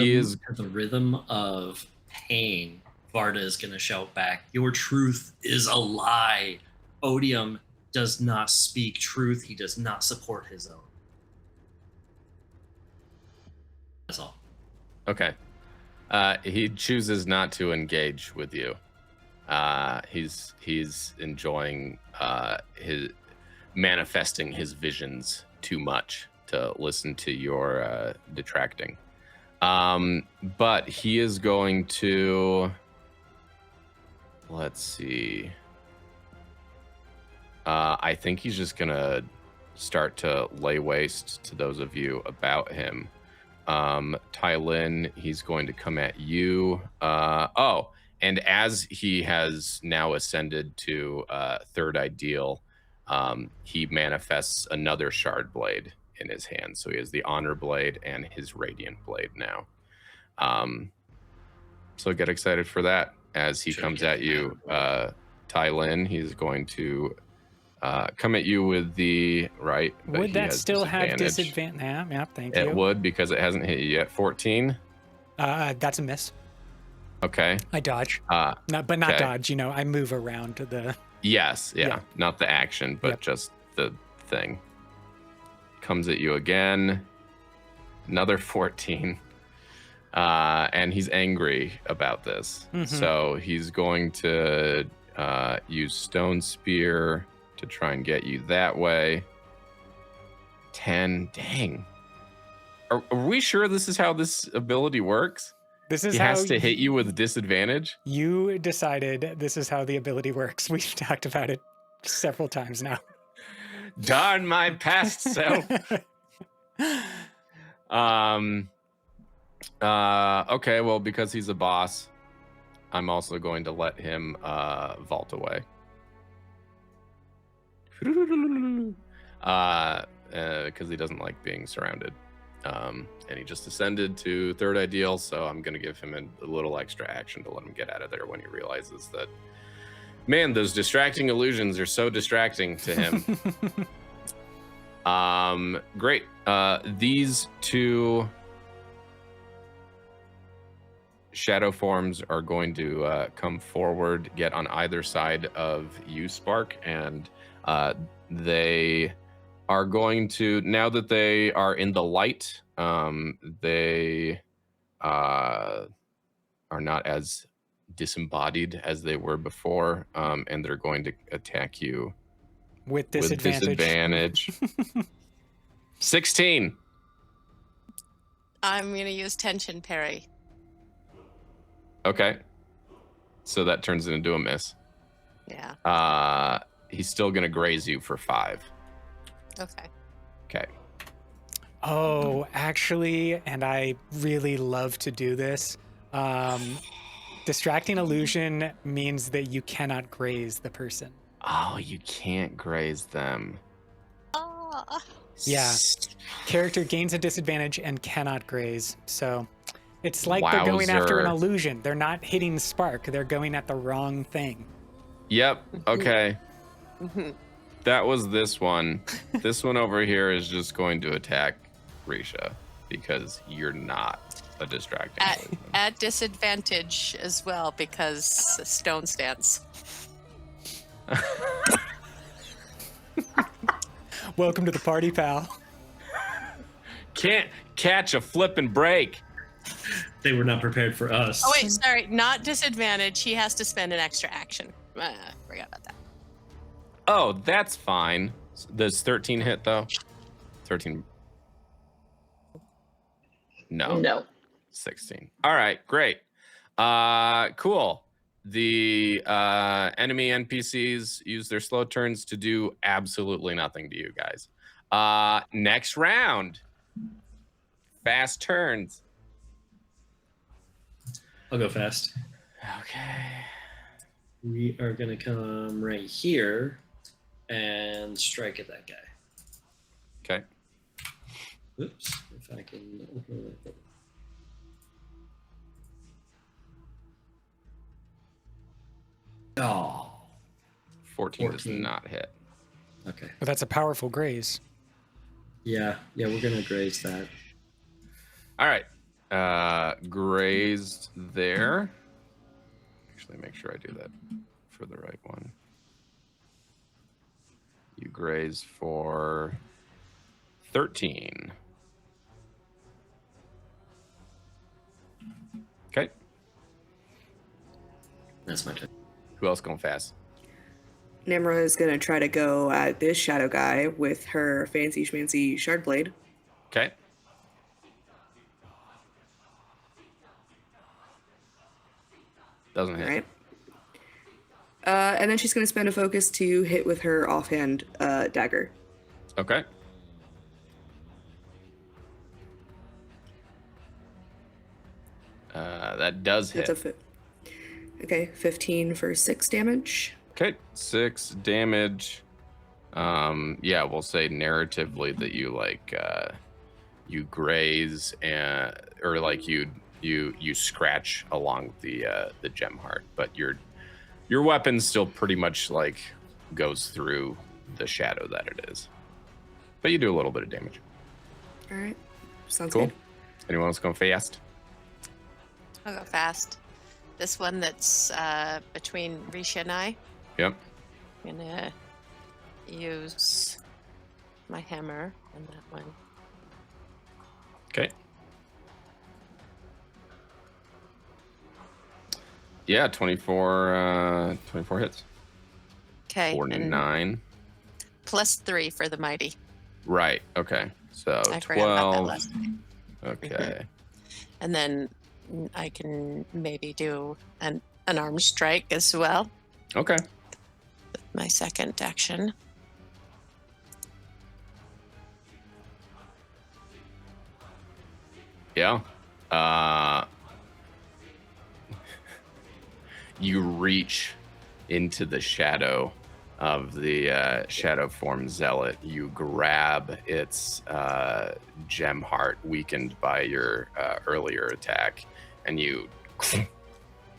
Speaker 5: the rhythm of pain, Vardah is going to shout back, "Your truth is a lie. Odium does not speak truth. He does not support his own." That's all.
Speaker 1: Okay. He chooses not to engage with you. He's enjoying his manifesting his visions too much to listen to your detracting. But he is going to, let's see. I think he's just gonna start to lay waste to those of you about him. Tylin, he's going to come at you. And as he has now ascended to third ideal, he manifests another shard blade in his hand. So he has the honor blade and his radiant blade now. So get excited for that as he comes at you, Tylin. He's going to come at you with the right.
Speaker 2: Would that still have disadvantage? Yeah, thank you.
Speaker 1: It would, because it hasn't hit you yet. 14.
Speaker 2: That's a miss.
Speaker 1: Okay.
Speaker 2: I dodge. Not
Speaker 1: okay.
Speaker 2: dodge. You know, I move around to the.
Speaker 1: Yes. Yeah. Not the action, but just the thing. Comes at you again. Another 14. And he's angry about this. So he's going to use Stone Spear to try and get you that way. 10. Dang. Are we sure this is how this ability works?
Speaker 2: This is
Speaker 1: he has to hit you with disadvantage?
Speaker 2: You decided this is how the ability works. We've talked about it several times now.
Speaker 1: Darn my past self. Okay, well, because he's a boss, I'm also going to let him vault away. Because he doesn't like being surrounded. And he just ascended to 3rd ideal, so I'm going to give him a little extra action to let him get out of there when he realizes that, man, those distracting illusions are so distracting to him. Great. These 2 shadow forms are going to come forward, get on either side of you, Spark, and they are going to, now that they are in the light, they are not as disembodied as they were before, and they're going to attack you
Speaker 2: with disadvantage.
Speaker 1: 16.
Speaker 4: I'm going to use tension parry.
Speaker 1: Okay. So that turns it into a miss.
Speaker 4: Yeah.
Speaker 1: He's still going to graze you for 5.
Speaker 4: Okay.
Speaker 1: Okay.
Speaker 2: Oh, actually, and I really love to do this. Distracting illusion means that you cannot graze the person.
Speaker 1: Oh, you can't graze them.
Speaker 2: Yeah. Character gains a disadvantage and cannot graze. So it's like they're going after an illusion. They're not hitting Spark. They're going at the wrong thing.
Speaker 1: Yep. Okay. That was this one. This one over here is just going to attack Risha because you're not a distracting illusion.
Speaker 4: At disadvantage as well because stone stance.
Speaker 2: Welcome to the party, pal.
Speaker 1: Can't catch a flippin' break.
Speaker 5: They were not prepared for us.
Speaker 4: Oh, wait, sorry. Not disadvantage. He has to spend an extra action. Forgot about that.
Speaker 1: Oh, that's fine. Does 13 hit, though? 13. No. 16. All right, great. Cool. The enemy NPCs use their slow turns to do absolutely nothing to you guys. Next round. Fast turns.
Speaker 5: I'll go fast.
Speaker 1: Okay.
Speaker 5: We are going to come right here and strike at that guy.
Speaker 1: Okay.
Speaker 5: Oops. If I can open it. Oh.
Speaker 1: 14 does not hit.
Speaker 5: Okay.
Speaker 2: Well, that's a powerful graze.
Speaker 5: Yeah, we're going to graze that.
Speaker 1: All right. Grazed there. Actually, make sure I do that for the right one. You graze for 13. Okay.
Speaker 5: That's my turn.
Speaker 1: Who else going fast?
Speaker 3: Nmra is going to try to go at this shadow guy with her fancy schmancy shard blade.
Speaker 1: Okay. Doesn't hit.
Speaker 3: Right. And then she's going to spend a focus to hit with her offhand dagger.
Speaker 1: Okay. That does hit.
Speaker 3: Okay, 15 for 6 damage.
Speaker 1: Okay, 6 damage. Yeah, we'll say narratively that you you graze or like you scratch along the gem heart, but you're Your weapon still pretty much like goes through the shadow that it is, but you do a little bit of damage.
Speaker 3: All right. Sounds
Speaker 1: Cool.
Speaker 3: good.
Speaker 1: Anyone else going fast?
Speaker 4: I'll go fast. This one that's between Risha and I.
Speaker 1: Yep.
Speaker 4: I'm gonna use my hammer on that one.
Speaker 1: Okay. Yeah, 24 hits.
Speaker 4: Okay.
Speaker 1: For 9.
Speaker 4: +3 for the mighty.
Speaker 1: Right. Okay. So
Speaker 4: I forgot about that
Speaker 1: 12.
Speaker 4: last time.
Speaker 1: Okay.
Speaker 4: And then I can maybe do an arm strike as well.
Speaker 1: Okay.
Speaker 4: My second action.
Speaker 1: Yeah. You reach into the shadow of the shadow form zealot. You grab its gem heart weakened by your earlier attack, and you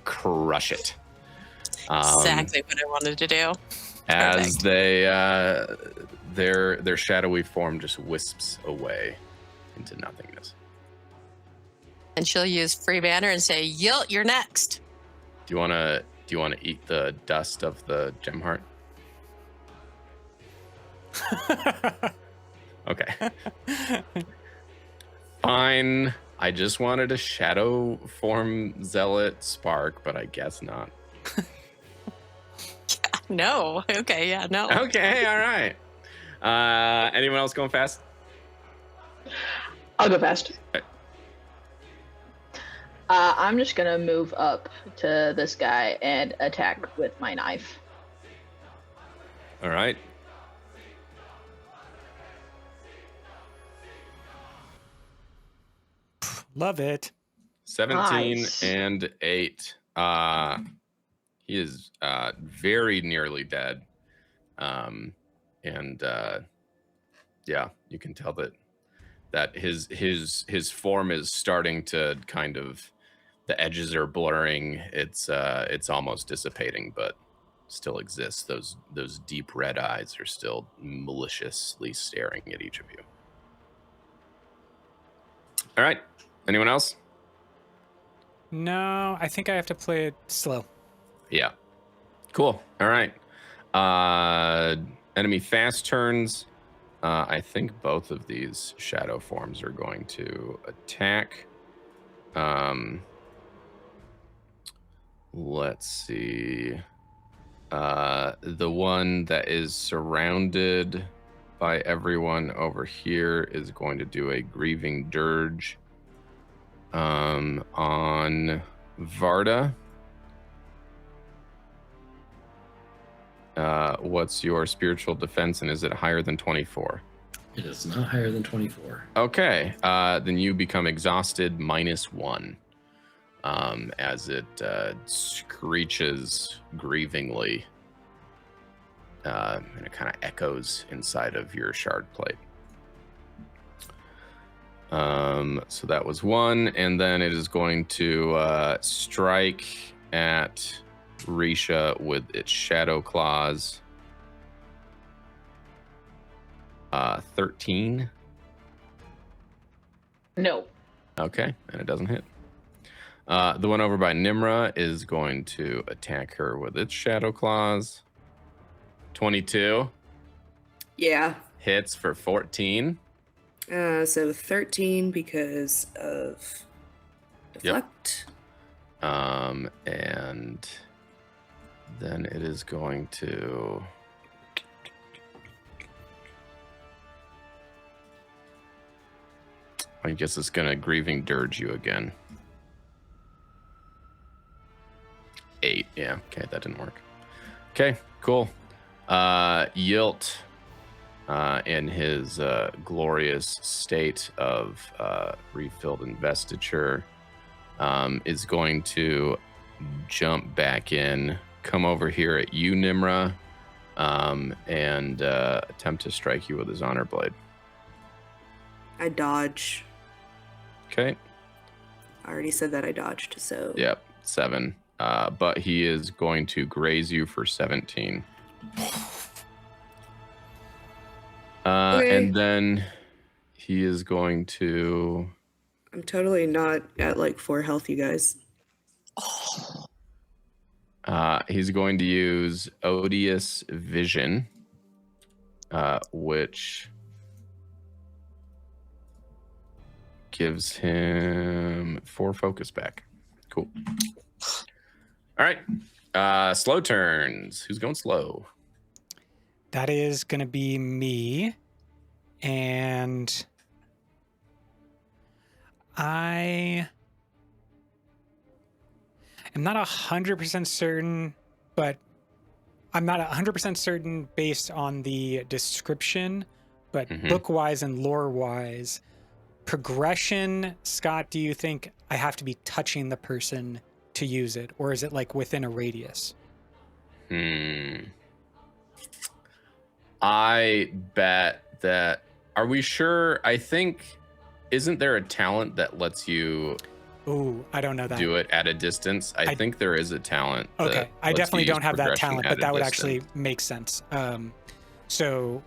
Speaker 1: crush it.
Speaker 4: Exactly what I wanted to do.
Speaker 1: As
Speaker 4: Perfect.
Speaker 1: they their shadowy form just wisps away into nothingness.
Speaker 4: And she'll use free banner and say, "Yilt, you're next."
Speaker 1: Do you wanna eat the dust of the gem heart? Okay. Fine. I just wanted a shadow form zealot spark, but I guess not.
Speaker 4: No. Okay. Yeah. No.
Speaker 1: Okay, all right. Anyone else going fast?
Speaker 6: I'll go fast.
Speaker 1: Okay.
Speaker 6: I'm just gonna move up to this guy and attack with my knife.
Speaker 1: All right.
Speaker 2: Love it.
Speaker 1: 17
Speaker 6: Nice.
Speaker 1: and 8. He is very nearly dead. Yeah, you can tell that his form is starting to kind of, the edges are blurring. It's almost dissipating, but still exists. Those deep red eyes are still maliciously staring at each of you. All right. Anyone else?
Speaker 2: No, I think I have to play it slow.
Speaker 1: Yeah. Cool. All right. Enemy fast turns. I think both of these shadow forms are going to attack. Let's see. The one that is surrounded by everyone over here is going to do a grieving dirge on Vardah. What's your spiritual defense, and is it higher than 24?
Speaker 5: It is not higher than 24.
Speaker 1: Okay, then you become exhausted -1 as it screeches grievingly, and it kind of echoes inside of your shard plate. So that was 1, and then it is going to strike at Risha with its shadow claws. 13.
Speaker 6: No.
Speaker 1: Okay, and it doesn't hit. The one over by Nmra is going to attack her with its shadow claws. 22
Speaker 3: Yeah.
Speaker 1: hits for 14.
Speaker 3: So 13 because of deflect.
Speaker 1: And then it is going to... I guess it's going to grieving dirge you again. 8. Yeah, okay, that didn't work. Okay, cool. Yilt, in his glorious state of refilled investiture, is going to jump back in, come over here at you, Nmra, and attempt to strike you with his honor blade.
Speaker 3: I dodge.
Speaker 1: Okay.
Speaker 3: I already said that I dodged, so.
Speaker 1: Yep, 7. but he is going to graze you for 17.
Speaker 3: Okay.
Speaker 1: And then he is going to...
Speaker 3: I'm totally not at like 4 health, you guys.
Speaker 1: He's going to use Odious Vision, which gives him 4 focus back. Cool. All right. Slow turns. Who's going slow?
Speaker 2: That is going to be me. And I am not 100% certain, but I'm not 100% certain based on the description, but book-wise and lore-wise, progression, Scott, do you think I have to be touching the person to use it, or is it like within a radius?
Speaker 1: I bet that... Are we sure? I think... Isn't there a talent that lets you...
Speaker 2: Ooh, I don't know that.
Speaker 1: Do it at a distance? I think there is a talent.
Speaker 2: Okay, I definitely don't have that talent, but that would actually make sense. So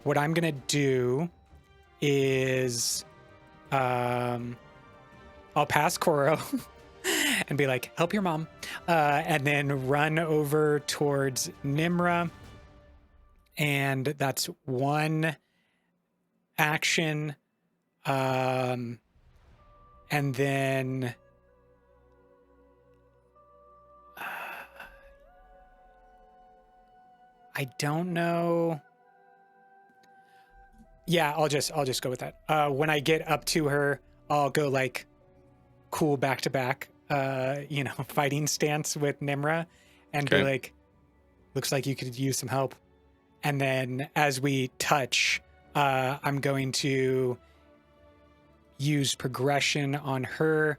Speaker 2: what I'm going to do is... I'll pass Koro and be like, help your mom. And then run over towards Nmra. And that's 1 action. And then I don't know. Yeah, I'll just go with that. When I get up to her, I'll go like cool back to back, fighting stance with Nmra and be like, looks like you could use some help. And then as we touch, I'm going to use progression on her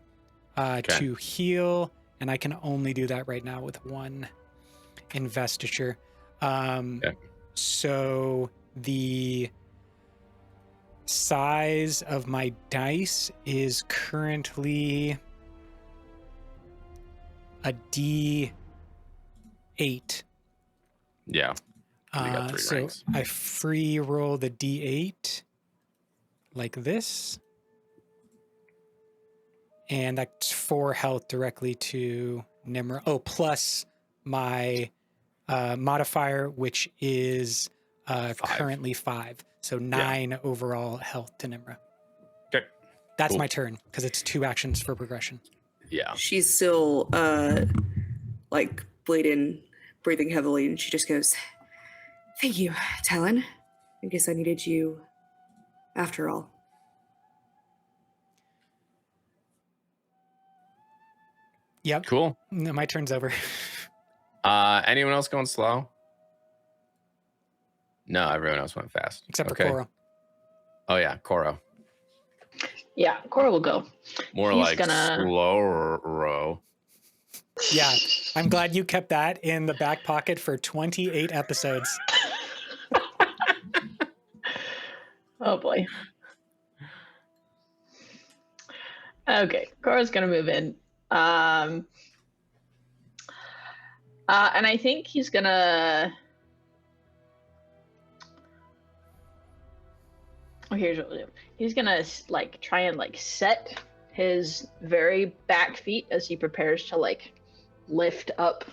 Speaker 2: to heal. And I can only do that right now with 1 investiture. So the size of my dice is currently a D8.
Speaker 1: Yeah.
Speaker 2: So
Speaker 1: ranks.
Speaker 2: I free roll the D8 like this. And that's 4 health directly to Nmra. Oh, plus my modifier, which is currently 5. So 9 overall health to Nmra.
Speaker 1: Okay.
Speaker 2: That's my turn, because it's 2 actions for progression.
Speaker 1: Yeah.
Speaker 3: She's still like breathing heavily, and she just goes, "Thank you, Tylin. I guess I needed you after all."
Speaker 2: Yep.
Speaker 1: Cool.
Speaker 2: No, my turn's over.
Speaker 1: Anyone else going slow? No, everyone else went fast.
Speaker 2: Except for Koro.
Speaker 1: Oh yeah, Koro.
Speaker 6: Yeah, Koro will go.
Speaker 1: More
Speaker 6: He's
Speaker 1: like
Speaker 6: gonna...
Speaker 1: slow.
Speaker 2: Yeah, I'm glad you kept that in the back pocket for 28 episodes.
Speaker 6: Oh boy. Okay, Koro's gonna move in. And I think he's gonna... Oh, here's what we'll do. He's gonna like try and like set his very back feet as he prepares to like lift up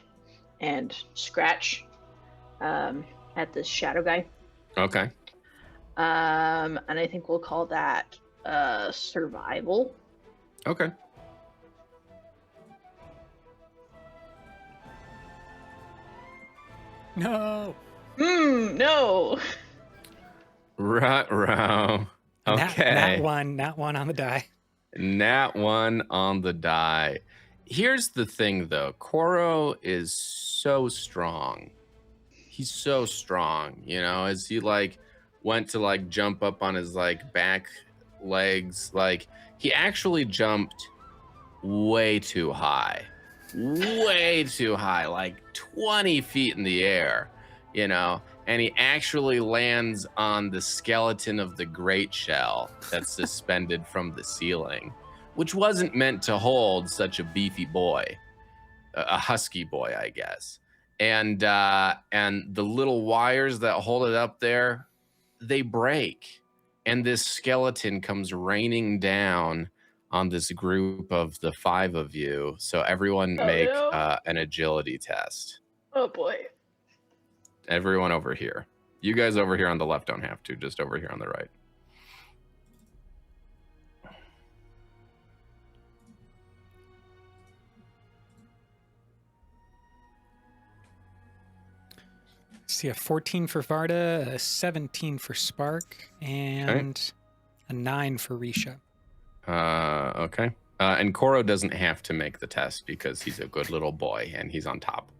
Speaker 6: and scratch at this shadow guy.
Speaker 1: Okay.
Speaker 6: And I think we'll call that survival.
Speaker 1: Okay.
Speaker 2: No.
Speaker 6: No.
Speaker 1: Ruh-roh. Okay.
Speaker 2: Nat one on the die.
Speaker 1: Nat 1 on the die. Here's the thing, though. Koro is so strong. He's so strong, as he like went to like jump up on his like back legs. Like he actually jumped way too high, like 20 feet in the air, and he actually lands on the skeleton of the great shell that's suspended from the ceiling, which wasn't meant to hold such a beefy boy. a husky boy, I guess. And the little wires that hold it up there, they break. And this skeleton comes raining down on this group of the 5 of you. So everyone make an agility test.
Speaker 6: Oh boy.
Speaker 1: Everyone over here. You guys over here on the left don't have to, just over here on the right.
Speaker 2: See a 14 for Vardah, a 17 for Spark, and a 9 for Risha.
Speaker 1: Okay. And Koro doesn't have to make the test because he's a good little boy and he's on top.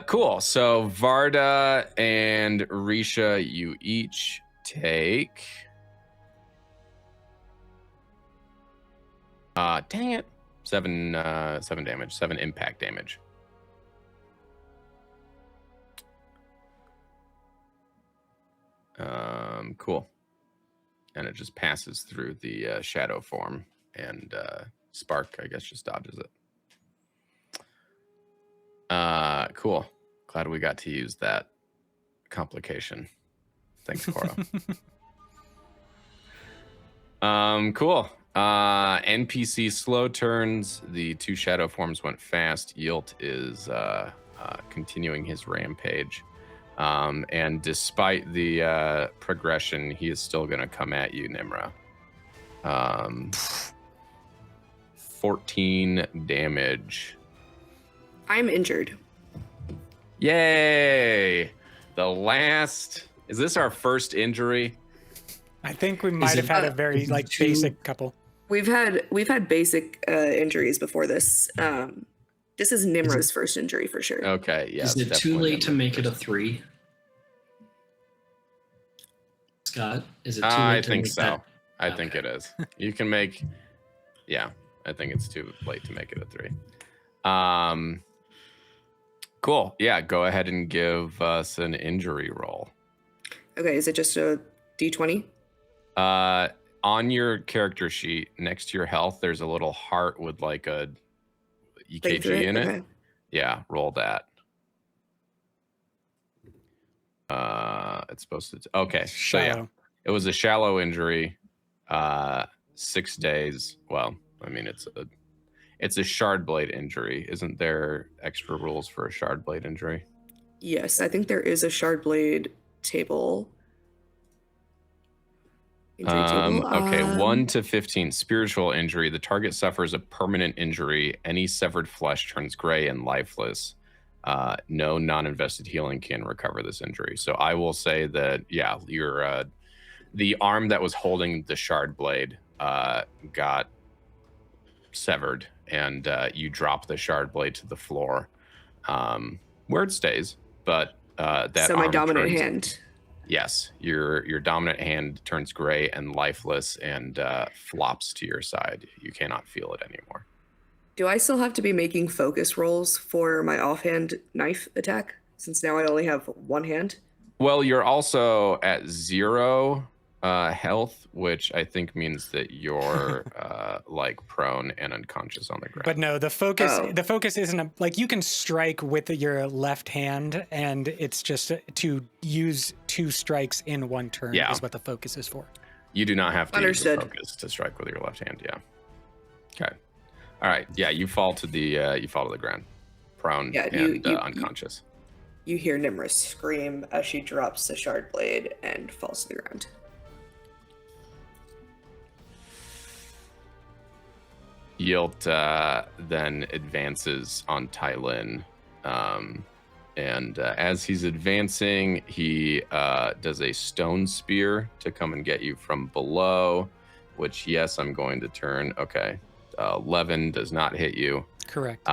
Speaker 1: Cool. So Vardah and Risha, you each take. Dang it. 7 damage, 7 impact damage. Cool. And it just passes through the shadow form, and Spark, I guess, just dodges it. Cool. Glad we got to use that complication. Thanks, Koro. Cool. NPC slow turns. The 2 shadow forms went fast. Yilt is continuing his rampage. And despite the progression, he is still going to come at you, Nmra. 14 damage.
Speaker 3: I'm injured.
Speaker 1: Yay! The last... Is this our first injury?
Speaker 2: I think we might have had a very basic couple.
Speaker 3: We've had basic injuries before this. This is Nimra's first injury for sure.
Speaker 1: Okay, yeah.
Speaker 5: Is it too late to make it a 3? Scott, is it too late
Speaker 1: I
Speaker 5: to
Speaker 1: think
Speaker 5: make
Speaker 1: so.
Speaker 5: that?
Speaker 1: I think it is. You can make... Yeah, I think it's too late to make it a 3. Cool. Yeah, go ahead and give us an injury roll.
Speaker 3: Okay, is it just a D20?
Speaker 1: On your character sheet, next to your health, there's a little heart with like a EKG in it.
Speaker 3: Okay.
Speaker 1: Yeah, roll that. It's supposed to... Okay, so yeah. It was a shallow injury. 6 days. Well, I mean, it's a shard blade injury. Isn't there extra rules for a shard blade injury?
Speaker 3: Yes, I think there is a shard blade table.
Speaker 1: Okay, 1 to 15. Spiritual injury. The target suffers a permanent injury. Any severed flesh turns gray and lifeless. No non-invested healing can recover this injury. So I will say that, yeah, your the arm that was holding the shard blade got severed, and you drop the shard blade to the floor, where it stays. But that
Speaker 3: so my dominant hand.
Speaker 1: Yes, your dominant hand turns gray and lifeless and flops to your side. You cannot feel it anymore.
Speaker 3: Do I still have to be making focus rolls for my offhand knife attack, since now I only have one hand?
Speaker 1: Well, you're also at 0 health, which I think means that you're like prone and unconscious on the ground.
Speaker 2: But no, the focus isn't like you can strike with your left hand, and it's just to use 2 strikes in 1 turn is what the focus is for.
Speaker 1: You do not have to use
Speaker 3: Understood.
Speaker 1: the focus to strike with your left hand. Yeah. Okay. All right. Yeah, you fall to the ground, prone and unconscious.
Speaker 3: You hear Nmra scream as she drops the shard blade and falls to the ground.
Speaker 1: Yilt then advances on Tylin, and as he's advancing, he does a stone spear to come and get you from below, which, yes, I'm going to turn. Okay, 11 does not hit you.
Speaker 2: Correct.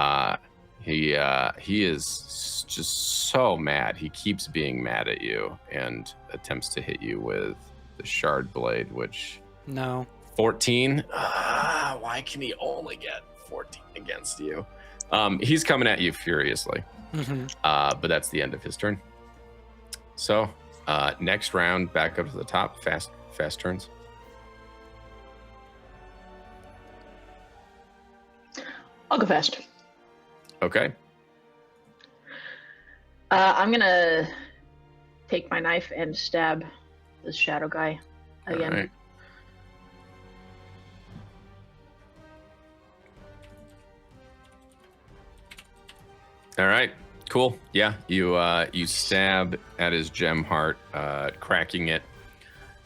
Speaker 1: He is just so mad. He keeps being mad at you and attempts to hit you with the shard blade, which...
Speaker 2: No.
Speaker 1: 14? Why can he only get 14 against you? He's coming at you furiously.
Speaker 2: Mm-hmm.
Speaker 1: But that's the end of his turn. So, next round, back up to the top. Fast turns.
Speaker 6: I'll go fast.
Speaker 1: Okay.
Speaker 6: I'm gonna take my knife and stab this shadow guy again.
Speaker 1: All right. All right. Cool. Yeah, you stab at his gem heart, cracking it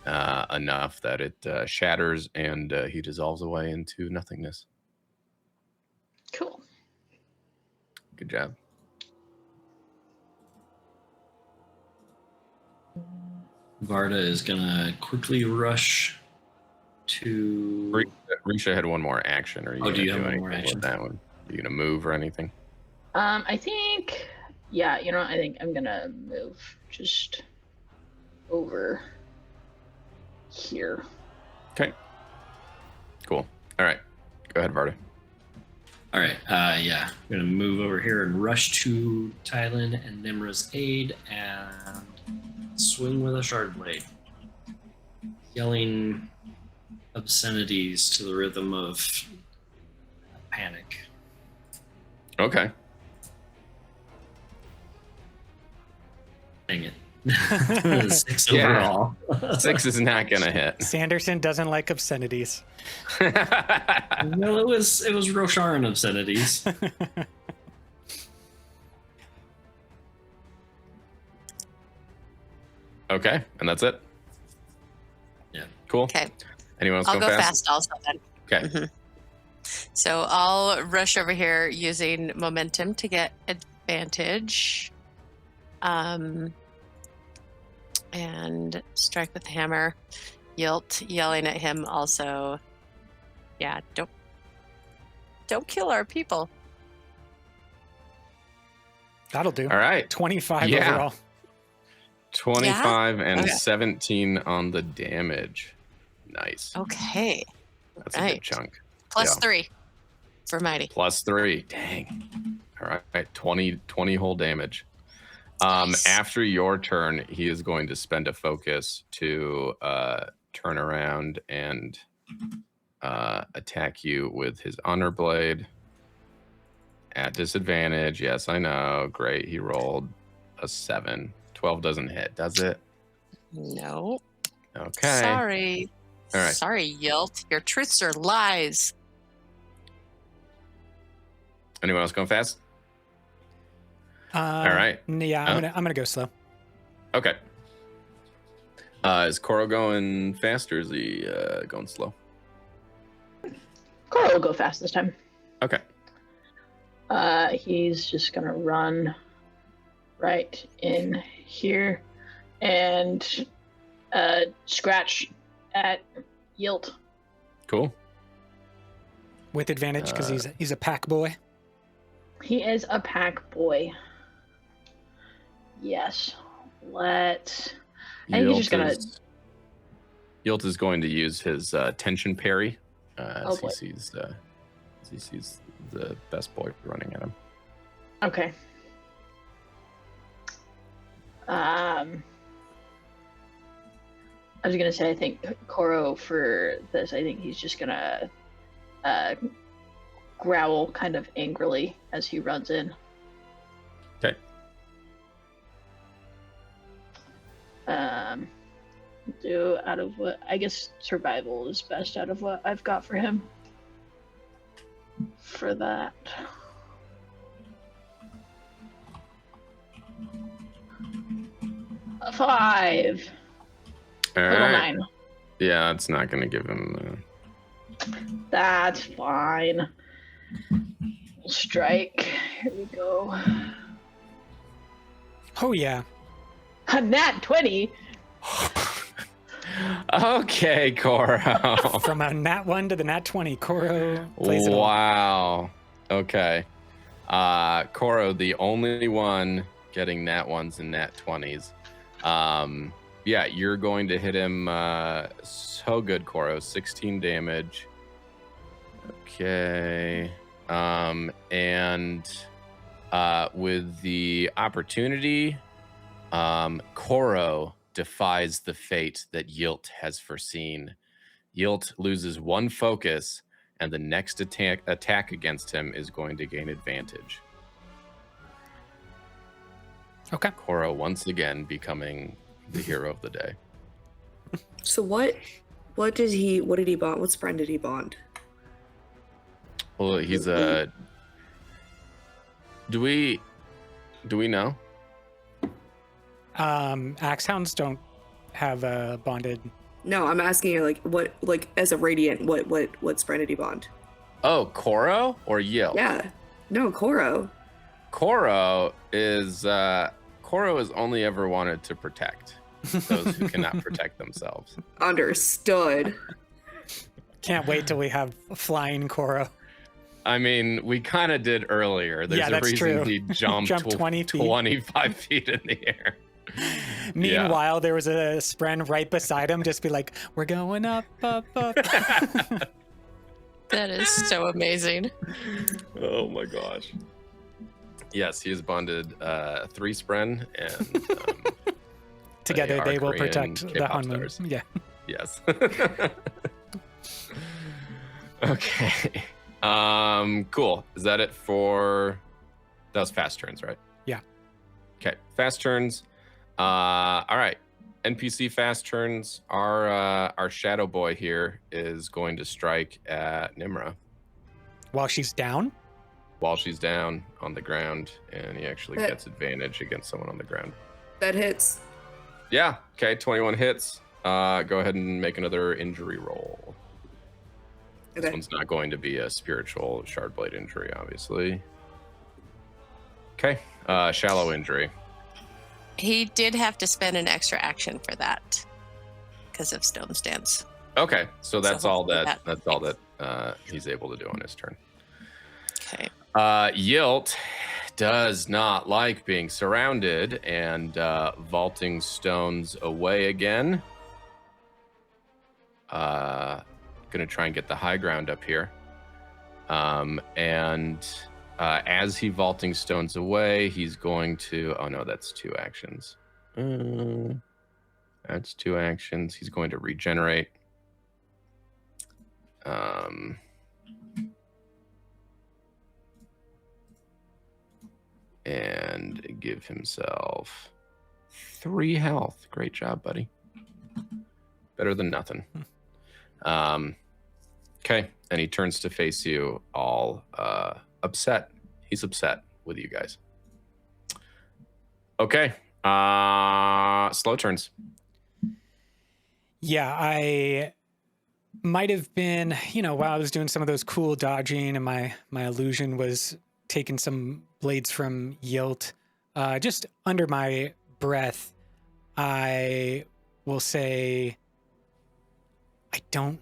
Speaker 1: enough that it shatters and he dissolves away into nothingness.
Speaker 6: Cool.
Speaker 1: Good job.
Speaker 5: Vardah is gonna quickly rush to.
Speaker 1: Risha had one more action. Are you
Speaker 5: Oh, do
Speaker 1: gonna
Speaker 5: you have
Speaker 1: do
Speaker 5: one more
Speaker 1: anything
Speaker 5: action?
Speaker 1: with that one? Are you gonna move or anything?
Speaker 6: I think, yeah, you know, I think I'm gonna move just over here.
Speaker 1: Okay. Cool. All right. Go ahead, Vardah.
Speaker 5: All right. Yeah, I'm gonna move over here and rush to Tylin and Nmra's aid and swing with a shard blade, yelling obscenities to the rhythm of panic.
Speaker 1: Okay.
Speaker 5: Dang it. 6
Speaker 1: Yeah.
Speaker 5: overall.
Speaker 1: 6 is not gonna hit.
Speaker 2: Sanderson doesn't like obscenities.
Speaker 5: Well, it was Rosharan obscenities.
Speaker 1: Okay, and that's it.
Speaker 5: Yeah.
Speaker 1: Cool.
Speaker 4: Okay.
Speaker 1: Anyone else
Speaker 4: I'll
Speaker 1: go
Speaker 4: go
Speaker 1: fast?
Speaker 4: fast also then.
Speaker 1: Okay.
Speaker 4: Mhm. So I'll rush over here using momentum to get advantage. And strike with the hammer. Yilt yelling at him also. Yeah, don't kill our people.
Speaker 2: That'll do.
Speaker 1: All right.
Speaker 2: 25
Speaker 1: Yeah.
Speaker 2: overall.
Speaker 1: 25 and
Speaker 4: Okay.
Speaker 1: 17 on the damage. Nice.
Speaker 4: Okay.
Speaker 1: That's a good
Speaker 4: right.
Speaker 1: chunk.
Speaker 4: Plus
Speaker 1: Yeah.
Speaker 4: 3 for Mighty.
Speaker 1: +3. Dang. All right. 20 whole damage.
Speaker 4: Nice.
Speaker 1: After your turn, he is going to spend a focus to turn around and attack you with his honor blade at disadvantage. Yes, I know. Great. He rolled a 7. 12 doesn't hit, does it?
Speaker 4: No.
Speaker 1: Okay.
Speaker 4: Sorry.
Speaker 1: All right.
Speaker 4: Sorry, Yilt. Your truths are lies.
Speaker 1: Anyone else going fast? All right.
Speaker 2: Yeah, I'm gonna go slow.
Speaker 1: Okay. Is Koro going fast or is he going slow?
Speaker 6: Coral will go fast this time.
Speaker 1: Okay.
Speaker 6: He's just gonna run right in here and scratch at Yilt.
Speaker 1: Cool.
Speaker 2: With advantage because he's a pack boy.
Speaker 6: He is a pack boy. Yes. I think he's just gonna.
Speaker 1: Yilt is going to use his tension parry as
Speaker 6: boy.
Speaker 1: he sees the best boy running at him.
Speaker 6: Okay. I was gonna say, I think Koro for this, I think he's just gonna growl kind of angrily as he runs in.
Speaker 1: Okay.
Speaker 6: Do out of what I guess survival is best out of what I've got for him. For that. A 5.
Speaker 1: All
Speaker 6: Total
Speaker 1: right.
Speaker 6: 9.
Speaker 1: Yeah, it's not going to give him.
Speaker 6: That's fine. We'll strike. Here we go.
Speaker 2: Oh yeah.
Speaker 6: A nat 20.
Speaker 1: Okay, Koro.
Speaker 2: From a nat 1 to the nat 20, Koro plays it all.
Speaker 1: Wow. Okay. Koro, the only one getting nat 1s and nat 20s. Yeah, you're going to hit him so good, Koro. 16 damage. Okay. And with the opportunity, Koro defies the fate that Yilt has foreseen. Yilt loses 1 focus, and the next attack against him is going to gain advantage.
Speaker 2: Okay.
Speaker 1: Koro once again becoming the hero of the day.
Speaker 3: So what did he bond? What spren did he bond?
Speaker 1: Well, he's a. Do we know?
Speaker 2: Axehounds don't have a bonded.
Speaker 3: No, I'm asking you what as a radiant, what spren did he bond?
Speaker 1: Oh, Koro or Yield?
Speaker 3: Yeah. No, Koro.
Speaker 1: Koro is only ever wanted to protect those who cannot protect themselves.
Speaker 3: Understood.
Speaker 2: Can't wait till we have flying Koro.
Speaker 1: I mean, we kind of did earlier. There's a reason
Speaker 2: true.
Speaker 1: he jumped 25 feet in the air.
Speaker 2: Meanwhile, there was a spren right beside him, just be like, we're going up, up, up.
Speaker 4: That is so amazing.
Speaker 1: Oh my gosh. Yes, he has bonded 3 spren, and
Speaker 2: together they will
Speaker 1: Korean
Speaker 2: protect the
Speaker 1: K-pop
Speaker 2: Hanwoo.
Speaker 1: stars.
Speaker 2: Yeah.
Speaker 1: Yes. Okay. Cool. Is that it for... That was fast turns, right?
Speaker 2: Yeah.
Speaker 1: Okay, fast turns. All right. NPC fast turns. Our shadow boy here is going to strike at Nmra
Speaker 2: While she's down?
Speaker 1: while she's down on the ground, and he actually gets advantage against someone on the ground.
Speaker 3: That hits.
Speaker 1: Yeah. Okay, 21 hits. Go ahead and make another injury roll. This
Speaker 3: Okay.
Speaker 1: one's not going to be a spiritual shard blade injury, obviously. Okay, shallow injury.
Speaker 4: He did have to spend an extra action for that because of Stone Stance.
Speaker 1: Okay, so that's all
Speaker 4: hopefully
Speaker 1: that's all that he's able to do on his turn.
Speaker 4: Okay.
Speaker 1: Yilt does not like being surrounded and vaulting stones away again. Gonna try and get the high ground up here. As he vaulting stones away, he's going to... Oh no, that's 2 actions. That's 2 actions. He's going to regenerate. And give himself 3 health. Great job, buddy. Better than nothing. Okay, and he turns to face you all upset. He's upset with you guys. Okay, slow turns.
Speaker 2: Yeah, I might have been, while I was doing some of those cool dodging and my illusion was taking some blades from Yilt, just under my breath, I will say, I don't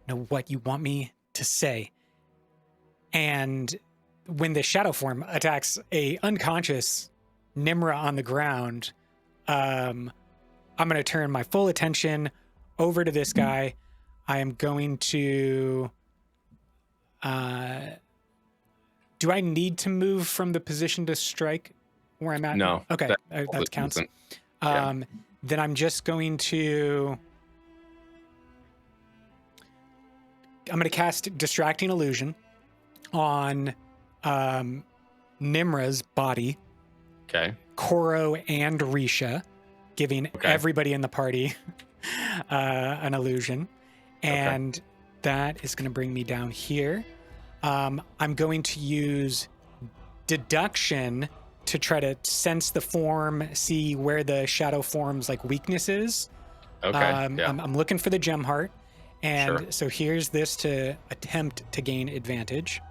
Speaker 2: know what you want me to say. And when the shadow form attacks a unconscious Nmra on the ground, I'm going to turn my full attention over to this guy. I am going to... do I need to move from the position to strike where I'm at?
Speaker 1: No.
Speaker 2: Okay, that counts.
Speaker 1: Yeah.
Speaker 2: Then I'm just going to... I'm going to cast Distracting Illusion on Nimra's body,
Speaker 1: Okay.
Speaker 2: Koro and Risha, giving everybody in the party an illusion. And that is going to bring me down here. I'm going to use Deduction to try to sense the form, see where the shadow form's weakness is.
Speaker 1: Okay.
Speaker 2: I'm looking for the gem heart. And so here's this to attempt to gain advantage.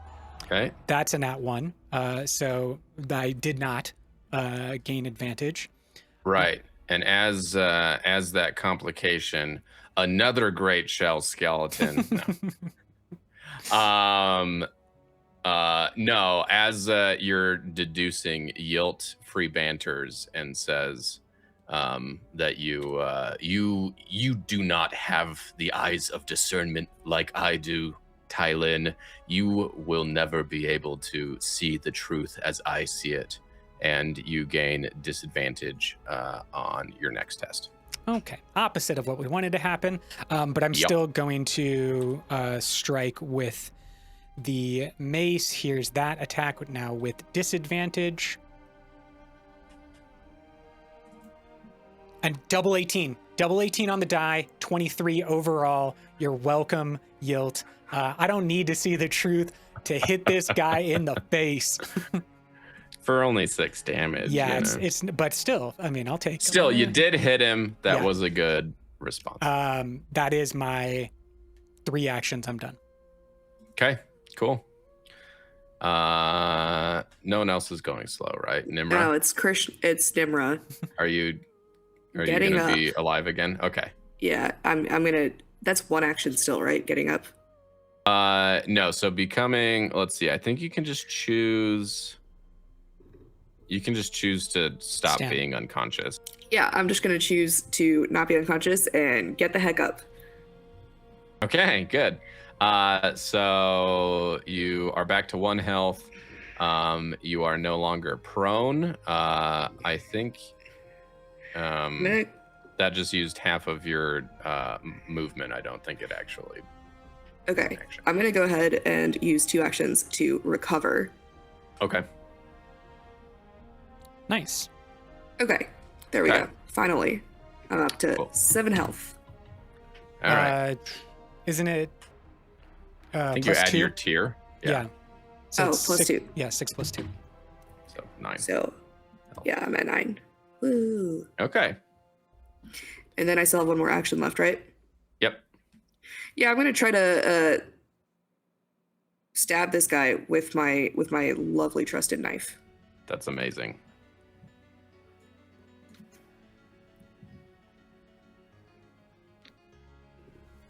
Speaker 1: Okay.
Speaker 2: That's a nat 1. So I did not gain advantage.
Speaker 1: Right. And as that complication, another great shell skeleton. No, as you're deducing, Yilt free banters and says that you do not have the eyes of discernment like I do, Tylin. You will never be able to see the truth as I see it, and you gain disadvantage on your next test.
Speaker 2: Okay, opposite of what we wanted to happen, but I'm still going to strike with the mace. Here's that attack now with disadvantage. And double 18 on the die, 23 overall. You're welcome, Yilt. I don't need to see the truth to hit this guy in the face.
Speaker 1: For only 6 damage.
Speaker 2: Yeah,
Speaker 1: you know.
Speaker 2: it's but still, I mean, I'll take.
Speaker 1: Still, you did hit him. That
Speaker 2: Yeah.
Speaker 1: was a good response.
Speaker 2: That is my 3 actions. I'm done.
Speaker 1: Okay, cool. No one else is going slow, right? Nmra?
Speaker 3: No, it's Nmra.
Speaker 1: Are you
Speaker 3: Getting
Speaker 1: gonna
Speaker 3: up.
Speaker 1: be alive again? Okay.
Speaker 3: Yeah, I'm gonna. That's 1 action still, right? Getting up.
Speaker 1: No, so becoming, let's see, I think you can just choose to stop
Speaker 2: Stand.
Speaker 1: being unconscious.
Speaker 3: Yeah, I'm just gonna choose to not be unconscious and get the heck up.
Speaker 1: Okay, good. So you are back to 1 health. You are no longer prone. I think
Speaker 3: I'm gonna
Speaker 1: that just used half of your movement. I don't think it actually.
Speaker 3: Okay, I'm gonna go ahead and use 2 actions to recover.
Speaker 1: Okay.
Speaker 2: Nice.
Speaker 3: Okay, there we
Speaker 1: Okay.
Speaker 3: go. Finally, I'm up to
Speaker 1: Cool.
Speaker 3: 7 health.
Speaker 1: All right.
Speaker 2: Isn't it?
Speaker 1: I think you
Speaker 2: plus
Speaker 1: add
Speaker 2: 2?
Speaker 1: your tier.
Speaker 2: Yeah. So it's
Speaker 3: plus 2.
Speaker 2: Yeah, 6 plus 2.
Speaker 1: So 9.
Speaker 3: So, yeah, I'm at 9. Woo.
Speaker 1: Okay.
Speaker 3: And then I still have 1 more action left, right?
Speaker 1: Yep.
Speaker 3: Yeah, I'm gonna try to stab this guy with my lovely trusted knife.
Speaker 1: That's amazing.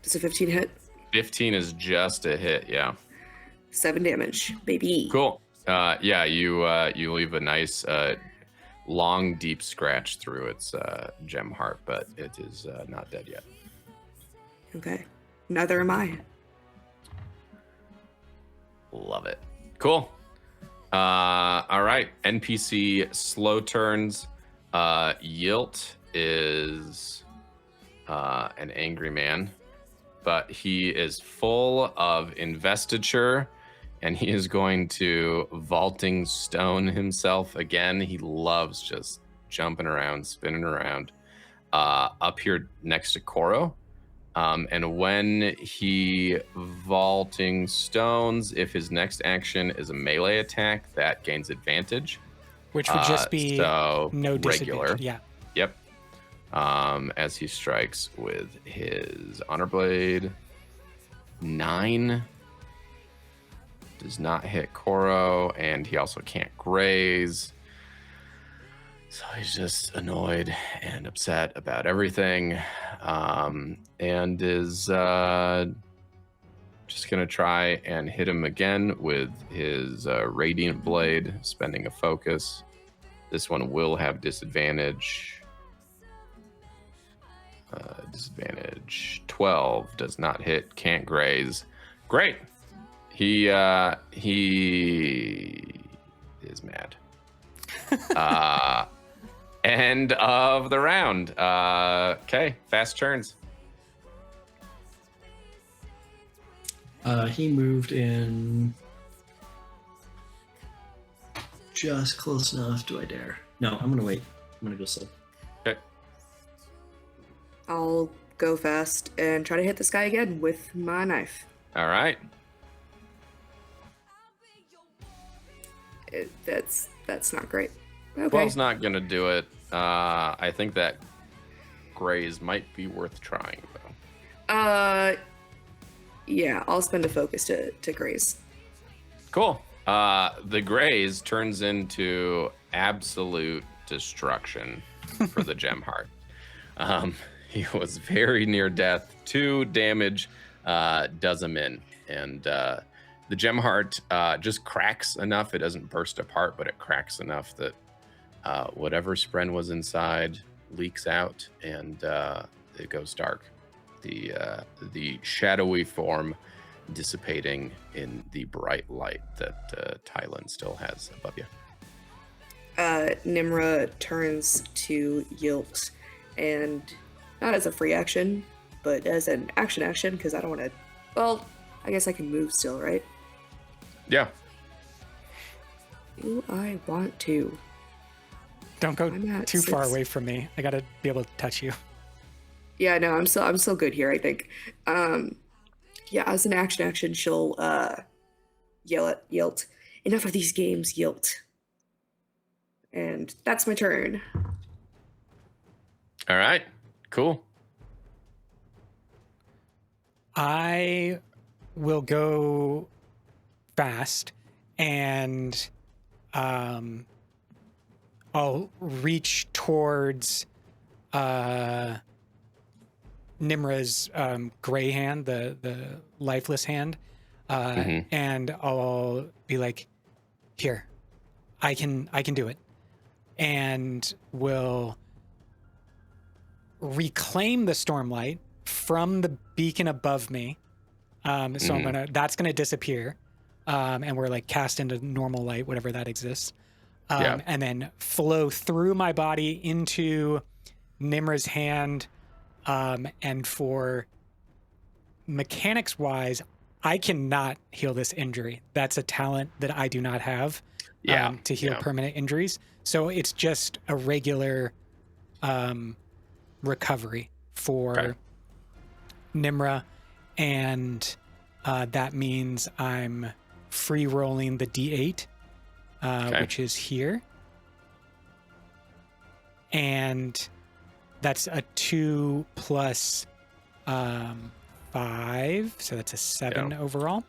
Speaker 3: Does a 15 hit?
Speaker 1: 15 is just a hit. Yeah.
Speaker 3: 7 damage, baby.
Speaker 1: Cool. Yeah, you leave a nice long, deep scratch through its gem heart, but it is not dead yet.
Speaker 3: Okay. Neither am I.
Speaker 1: Love it. Cool. All right. NPC slow turns. Yilt is an angry man, but he is full of investiture, and he is going to vaulting stone himself again. He loves just jumping around, spinning around, up here next to Koro. And when he vaulting stones, if his next action is a melee attack, that gains advantage.
Speaker 2: Which would just be
Speaker 1: so
Speaker 2: no
Speaker 1: regular.
Speaker 2: disadvantage. Yeah.
Speaker 1: Yep. As he strikes with his honor blade. 9 does not hit Koro, and he also can't graze. So he's just annoyed and upset about everything, and is just gonna try and hit him again with his radiant blade, spending a focus. This one will have disadvantage. Disadvantage 12 does not hit, can't graze. Great. He is mad. End of the round. Okay, fast turns.
Speaker 5: He moved in just close enough. Do I dare? No, I'm gonna wait. I'm gonna go slow.
Speaker 1: Okay.
Speaker 3: I'll go fast and try to hit this guy again with my knife.
Speaker 1: All right.
Speaker 3: That's not great. Okay.
Speaker 1: 12's not gonna do it. I think that graze might be worth trying though.
Speaker 3: Yeah, I'll spend a focus to graze.
Speaker 1: Cool. The graze turns into absolute destruction for the gem heart. He was very near death. 2 damage does him in, and the gem heart just cracks enough. It doesn't burst apart, but it cracks enough that whatever spren was inside leaks out, and it goes dark. The shadowy form dissipating in the bright light that Tylin still has above you.
Speaker 3: Nmra turns to Yilt, and not as a free action, but as an action, because I don't want to. Well, I guess I can move still, right?
Speaker 1: Yeah.
Speaker 3: Do I want to?
Speaker 2: Don't go
Speaker 3: I'm at
Speaker 2: too far
Speaker 3: 6.
Speaker 2: away from me. I gotta be able to touch you.
Speaker 3: Yeah, no, I'm still good here, I think. Yeah, as an action, she'll yell at Yilt. Enough of these games, Yilt. And that's my turn.
Speaker 1: All right, cool.
Speaker 2: I will go fast and I'll reach towards Nimra's gray hand, the lifeless hand, and I'll be like, "Here, I can do it," and will reclaim the stormlight from the beacon above me. So that's gonna disappear, and we're like cast into normal light, whatever that exists, and then flow through my body into Nimra's hand. And for mechanics wise, I cannot heal this injury. That's a talent that I do not have to heal permanent injuries. So it's just a regular recovery for Nmra. And that means I'm free rolling the D8, which is here. And that's a 2 plus 5, so that's a 7 overall.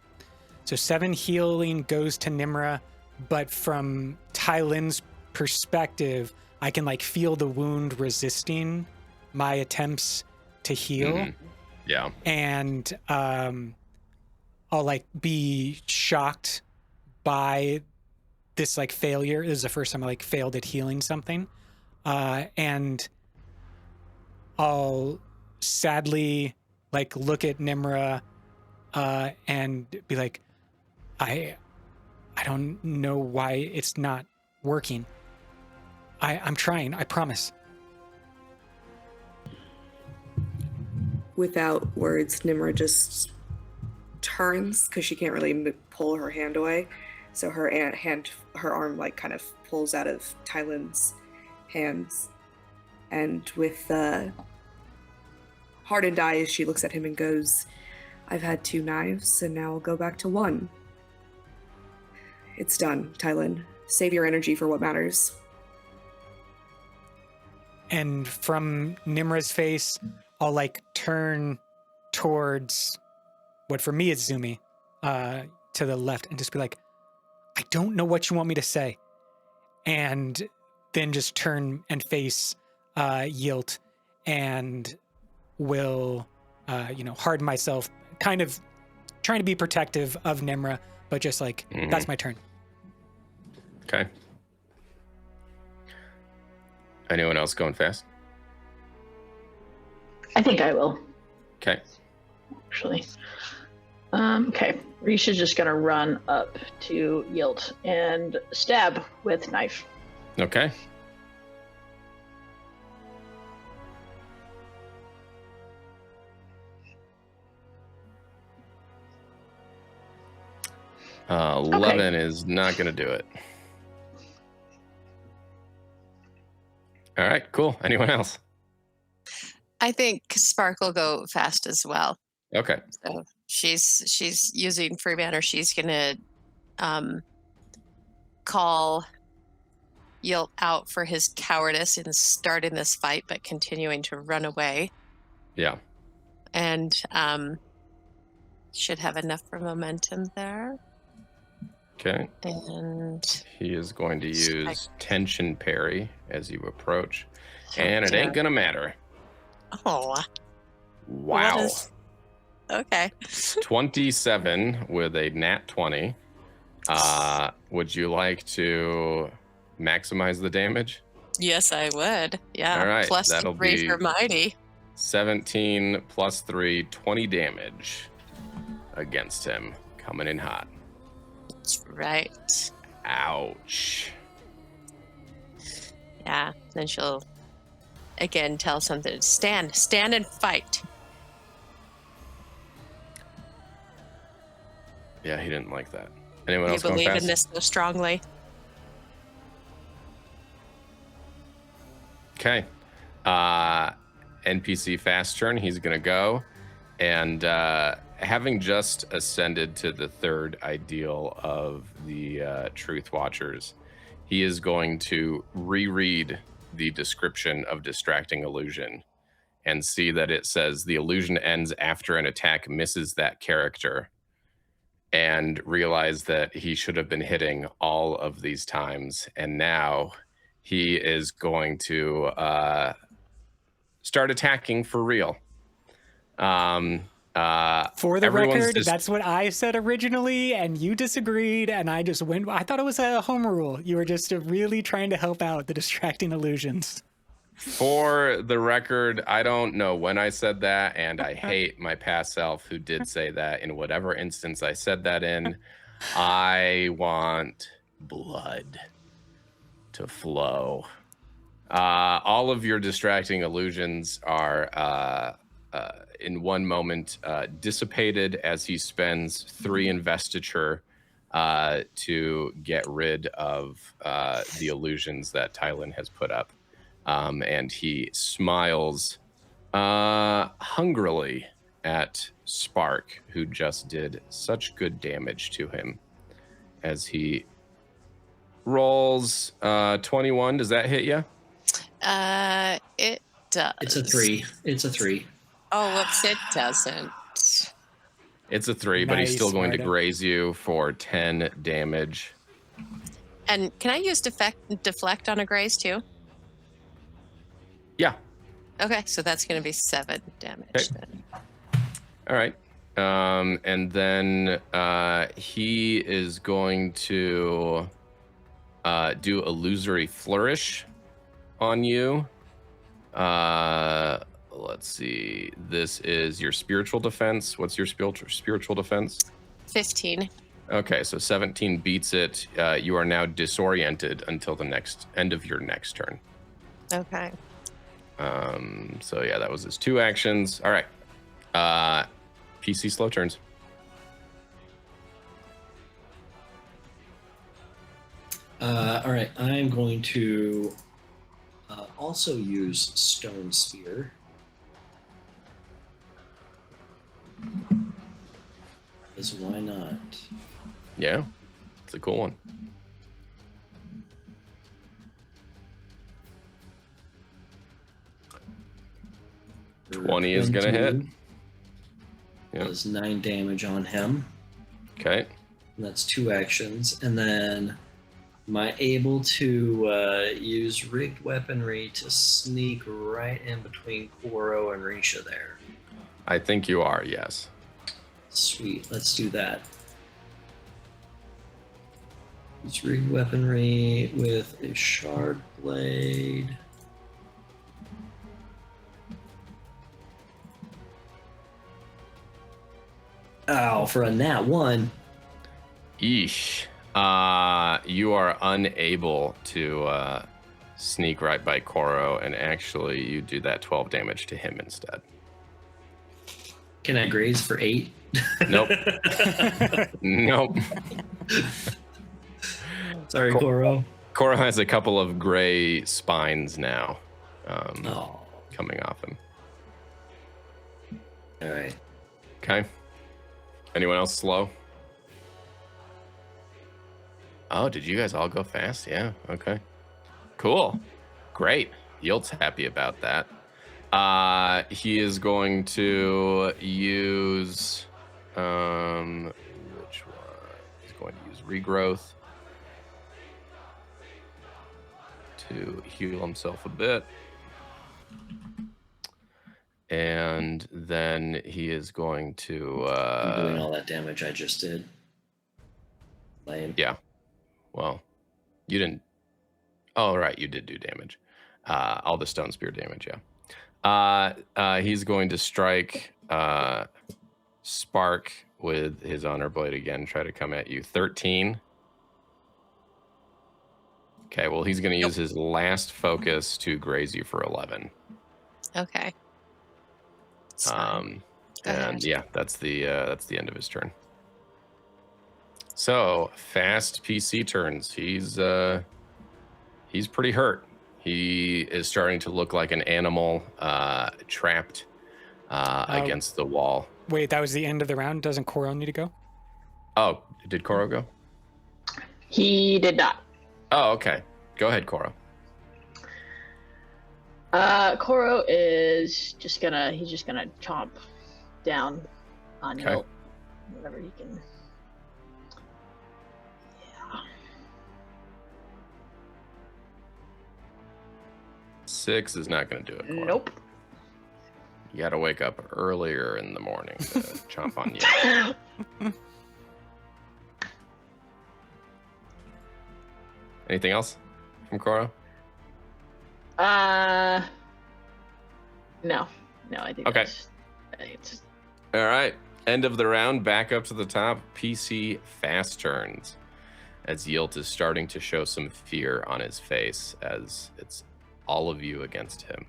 Speaker 2: So 7 healing goes to Nmra, but from Tylin's perspective, I can like feel the wound resisting my attempts to heal.
Speaker 1: Yeah.
Speaker 2: And I'll like be shocked by this like failure. This is the first time I like failed at healing something. And I'll sadly like look at Nmra and be like, I don't know why it's not working. I'm trying, I promise.
Speaker 3: Without words, Nmra just turns because she can't really pull her hand away. So her arm like kind of pulls out of Tylin's hands, and with hardened eyes, she looks at him and goes, "I've had 2 knives, and now I'll go back to 1. It's done, Tylin. Save your energy for what matters."
Speaker 2: And from Nimra's face, I'll like turn towards what for me is Zumi, to the left, and just be like, "I don't know what you want me to say." And then just turn and face Yilt, and will harden myself, kind of trying to be protective of Nmra, but just like that's my turn.
Speaker 1: Okay. Anyone else going fast?
Speaker 6: I think I will.
Speaker 1: Okay.
Speaker 6: Actually. Okay. Risha's just gonna run up to Yilt and stab with knife.
Speaker 1: Okay. Uh, 11 is not going to do it. All right, cool. Anyone else?
Speaker 4: I think Sparkle go fast as well.
Speaker 1: Okay.
Speaker 4: So she's using free banner. She's gonna call Yilt out for his cowardice in starting this fight, but continuing to run away.
Speaker 1: Yeah.
Speaker 4: And should have enough for momentum there.
Speaker 1: Okay.
Speaker 4: And
Speaker 1: he is going to use tension parry as you approach, and it ain't gonna matter.
Speaker 4: Oh.
Speaker 1: Wow.
Speaker 4: Okay.
Speaker 1: 27 with a nat 20. Would you like to maximize the damage?
Speaker 4: Yes, I would. Yeah.
Speaker 1: All right.
Speaker 4: Plus
Speaker 1: that'll
Speaker 4: 3
Speaker 1: be
Speaker 4: for mighty.
Speaker 1: 17 plus 3, 20 damage against him. Coming in hot.
Speaker 4: That's right.
Speaker 1: Ouch.
Speaker 4: Yeah. Then she'll again tell something. Stand and fight.
Speaker 1: Yeah, he didn't like that. Anyone else
Speaker 4: You
Speaker 1: going
Speaker 4: believe
Speaker 1: fast?
Speaker 4: in this so strongly?
Speaker 1: Okay. NPC fast turn. He's going to go. And having just ascended to the third ideal of the Truth Watchers, he is going to reread the description of Distracting Illusion and see that it says the illusion ends after an attack misses that character, and realize that he should have been hitting all of these times. And now he is going to start attacking for real.
Speaker 2: For the record, that's what I said originally, and you disagreed, and I just went. I thought it was a home rule. You were just really trying to help out the Distracting Illusions.
Speaker 1: For the record, I don't know when I said that, and I hate my past self who did say that in whatever instance I said that in. I want blood to flow. All of your Distracting Illusions are in one moment dissipated as he spends 3 investiture to get rid of the illusions that Tylin has put up. And he smiles hungrily at Spark, who just did such good damage to him, as he rolls 21. Does that hit you?
Speaker 4: It does.
Speaker 5: It's a 3. It's a 3.
Speaker 4: Oh, whoops, it doesn't.
Speaker 1: It's a 3, but he's still going to
Speaker 2: Vardah.
Speaker 1: graze you for 10 damage.
Speaker 4: And can I use deflect on a graze too?
Speaker 1: Yeah.
Speaker 4: Okay, so that's going to be 7 damage
Speaker 1: Okay.
Speaker 4: then.
Speaker 1: All right. And then he is going to do Illusory Flourish on you. Let's see. This is your spiritual defense. What's your spiritual defense?
Speaker 4: 15.
Speaker 1: Okay, so 17 beats it. You are now disoriented until the end of your next turn.
Speaker 4: Okay.
Speaker 1: So yeah, that was his 2 actions. All right. PC slow turns.
Speaker 5: All right, I'm going to also use Stone Spear. Because why not?
Speaker 1: Yeah, it's a cool one.
Speaker 5: For
Speaker 1: 20 is gonna hit.
Speaker 5: 22.
Speaker 1: Yeah.
Speaker 5: Does 9 damage on him.
Speaker 1: Okay.
Speaker 5: And that's 2 actions. And then am I able to use rigged weaponry to sneak right in between Koro and Risha there?
Speaker 1: I think you are, yes.
Speaker 5: Sweet, let's do that. Use rigged weaponry with a shard blade. Ow, for a nat 1.
Speaker 1: Yeesh. You are unable to sneak right by Koro, and actually you do that 12 damage to him instead.
Speaker 5: Can I graze for 8?
Speaker 1: Nope. Nope.
Speaker 5: Sorry, Koro.
Speaker 1: Koro has a couple of gray spines now
Speaker 5: Oh,
Speaker 1: coming off him.
Speaker 5: all right.
Speaker 1: Okay. Anyone else slow? Oh, did you guys all go fast? Yeah, okay. Cool. Great. Yilt's happy about that. He is going to use which one? He's going to use regrowth to heal himself a bit. And then he is going to
Speaker 5: I'm doing all that damage I just did. Lame.
Speaker 1: yeah. Well, you didn't. Oh, right, you did do damage. All the stone spear damage, yeah. He's going to strike Spark with his honor blade again, try to come at you. 13. Okay, well, he's going to use his last focus to graze you for 11.
Speaker 4: Okay. It's fine. Go
Speaker 1: And
Speaker 4: ahead.
Speaker 1: yeah, that's the end of his turn. So fast PC turns. He's pretty hurt. He is starting to look like an animal trapped against the wall.
Speaker 2: Wait, that was the end of the round. Doesn't Koro need to go?
Speaker 1: Oh, did Koro go?
Speaker 6: He did not.
Speaker 1: Oh, okay. Go ahead, Koro.
Speaker 6: Koro is just gonna chomp down on Yilt. Whatever he can. Yeah.
Speaker 1: 6 is not going to do it, Koro.
Speaker 6: Nope.
Speaker 1: You got to wake up earlier in the morning to chomp on you. Anything else from Koro?
Speaker 6: No, I think
Speaker 1: Okay.
Speaker 6: I think it's
Speaker 1: All right. End of the round. Back up to the top. PC fast turns. As Yilt is starting to show some fear on his face as it's all of you against him.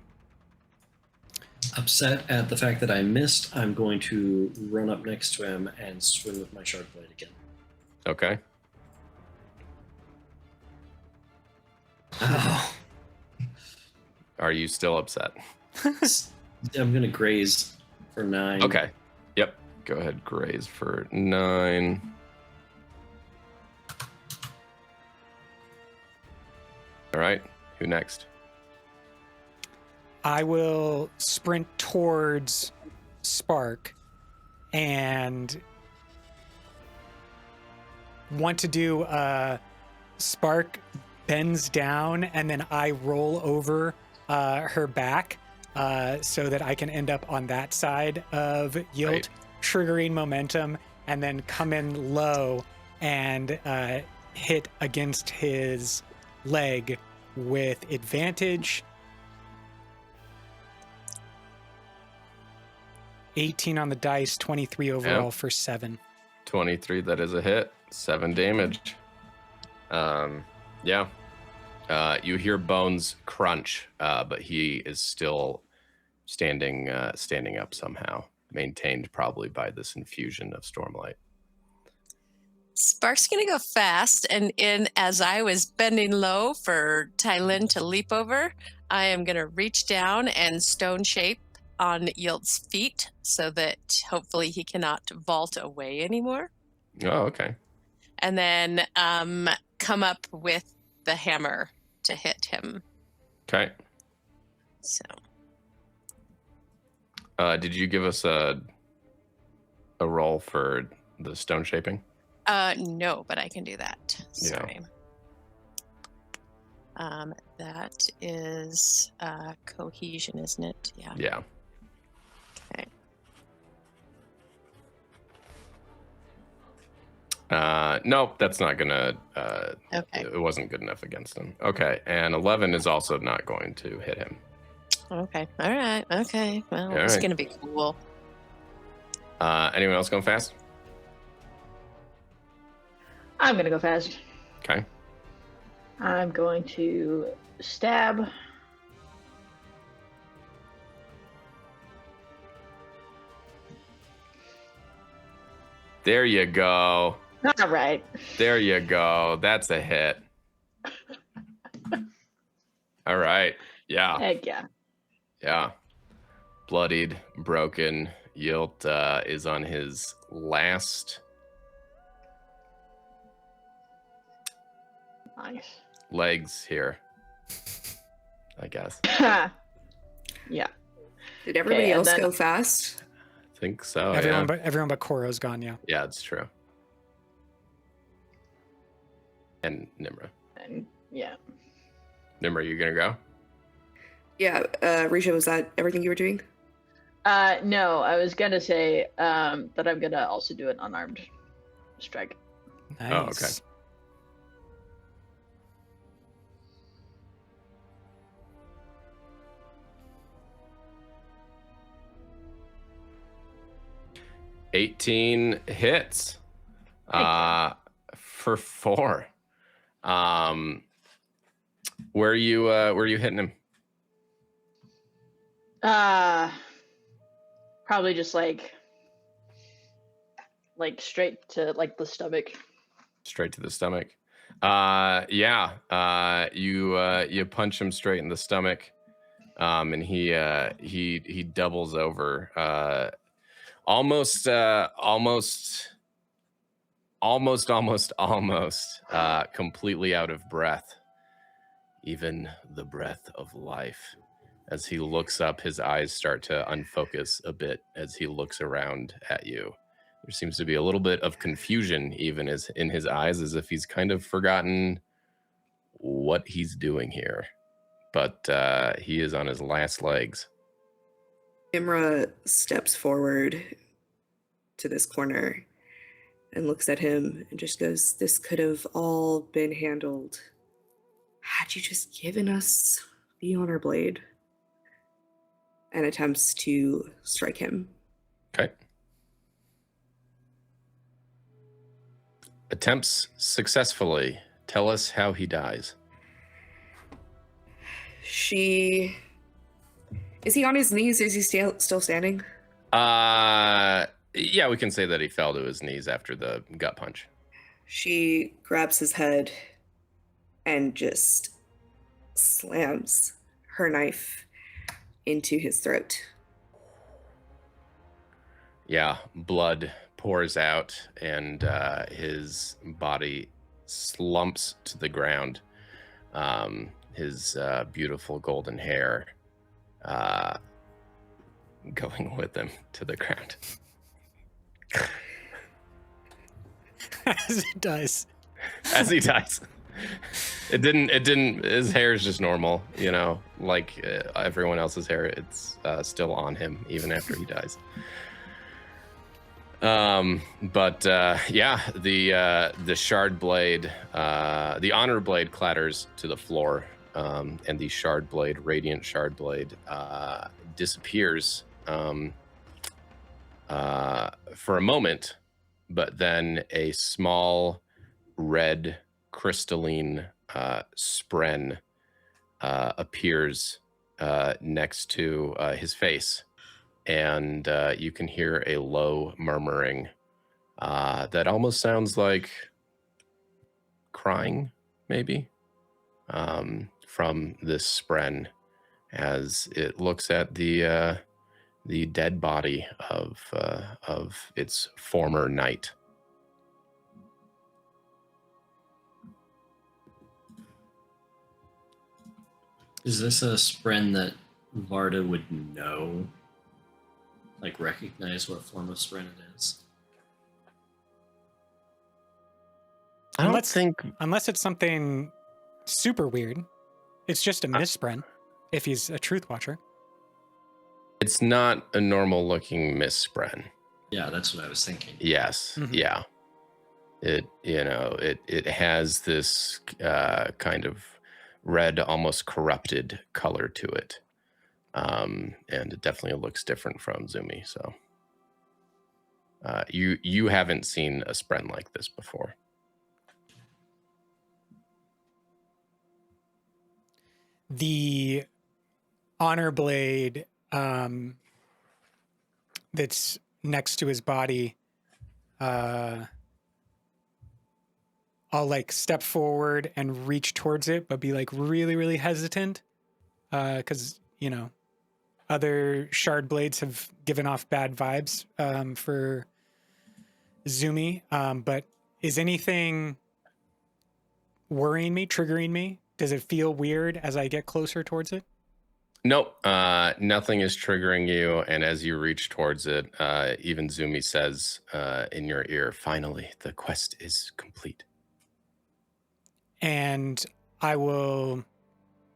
Speaker 5: Upset at the fact that I missed, I'm going to run up next to him and swing with my sharp blade again.
Speaker 1: Okay.
Speaker 5: Oh.
Speaker 1: Are you still upset?
Speaker 5: I'm going to graze for 9.
Speaker 1: Okay. Yep. Go ahead. Graze for 9. All right. Who next?
Speaker 2: I will sprint towards Spark and want to do Spark bends down and then I roll over her back so that I can end up on that side of Yilt,
Speaker 1: Right.
Speaker 2: triggering momentum and then come in low and hit against his leg with advantage. 18 on the dice, 23 overall for 7.
Speaker 1: 23. That is a hit. 7 damage. Yeah. You hear bones crunch, but he is still standing up somehow, maintained probably by this infusion of Stormlight.
Speaker 4: Spark's gonna go fast, and as I was bending low for Tylin to leap over, I am gonna reach down and stone shape on Yilt's feet so that hopefully he cannot vault away anymore.
Speaker 1: Oh, okay.
Speaker 4: And then come up with the hammer to hit him.
Speaker 1: Okay.
Speaker 4: So
Speaker 1: Did you give us a roll for the stone shaping?
Speaker 4: no, but I can do that.
Speaker 1: Yeah.
Speaker 4: Sorry. That is cohesion, isn't it? Yeah.
Speaker 1: Yeah.
Speaker 4: Okay.
Speaker 1: Nope, that's not gonna.
Speaker 4: Okay.
Speaker 1: It wasn't good enough against him. Okay, and 11 is also not going to hit him.
Speaker 4: Okay. All right. Okay. Well,
Speaker 1: All
Speaker 4: it's
Speaker 1: right.
Speaker 4: gonna be cool.
Speaker 1: Anyone else going fast?
Speaker 6: I'm gonna go fast.
Speaker 1: Okay.
Speaker 6: I'm going to stab.
Speaker 1: There you go.
Speaker 6: All right.
Speaker 1: There you go. That's a hit. All right. Yeah.
Speaker 6: Heck yeah.
Speaker 1: Yeah. Bloodied, broken. Yilt is on his last
Speaker 6: Nice.
Speaker 1: legs here, I guess.
Speaker 6: Yeah.
Speaker 3: Did everybody
Speaker 6: Okay, and
Speaker 3: else
Speaker 6: then-
Speaker 3: go fast?
Speaker 1: I think so.
Speaker 2: everyone
Speaker 1: Yeah.
Speaker 2: everyone but Koro's gone, yeah.
Speaker 1: Yeah, it's true. And Nmra.
Speaker 6: And yeah.
Speaker 1: Nmra, you gonna go?
Speaker 3: Yeah, Risha, was that everything you were doing?
Speaker 6: No, I was gonna say that I'm gonna also do an unarmed strike.
Speaker 2: Nice.
Speaker 1: Oh, okay. $18 hits. For 4. Where are you hitting him?
Speaker 6: Probably just like straight to like the stomach.
Speaker 1: Straight to the stomach. You punch him straight in the stomach, and he doubles over, almost, completely out of breath, even the breath of life. As he looks up, his eyes start to unfocus a bit as he looks around at you. There seems to be a little bit of confusion even as in his eyes, as if he's kind of forgotten what he's doing here. But he is on his last legs.
Speaker 3: Nmra steps forward to this corner and looks at him and just goes, "This could have all been handled had you just given us the honor blade," and attempts to strike him.
Speaker 1: Okay. Attempts successfully. Tell us how he dies.
Speaker 3: Is he on his knees? Is he still standing?
Speaker 1: Yeah, we can say that he fell to his knees after the gut punch.
Speaker 3: She grabs his head and just slams her knife into his throat.
Speaker 1: Yeah, blood pours out, and his body slumps to the ground. His beautiful golden hair going with him to the ground.
Speaker 2: As he dies.
Speaker 1: As he dies. It didn't, his hair is just normal, you know, like everyone else's hair. It's still on him even after he dies. Yeah, the shard blade, the honor blade clatters to the floor, and the shard blade, radiant shard blade, disappears for a moment, but then a small red crystalline spren appears next to his face. And you can hear a low murmuring that almost sounds like crying, maybe, from this spren as it looks at the dead body of its former knight.
Speaker 5: Is this a spren that Vardah would know? Like, recognize what form of spren it is?
Speaker 1: I don't think...
Speaker 2: Unless it's something super weird. It's just a misspren, if he's a truth watcher.
Speaker 1: It's not a normal looking misspren.
Speaker 5: Yeah, that's what I was thinking.
Speaker 1: Yes, yeah. It has this kind of red, almost corrupted color to it. And it definitely looks different from Zumi. So you haven't seen a spren like this before.
Speaker 2: The honor blade that's next to his body, I'll like step forward and reach towards it, but be like really, really hesitant, because other shard blades have given off bad vibes for Zumi. But is anything worrying me, triggering me? Does it feel weird as I get closer towards it?
Speaker 1: Nope, nothing is triggering you. And as you reach towards it, even Zumi says in your ear, "Finally, the quest is complete."
Speaker 2: And I will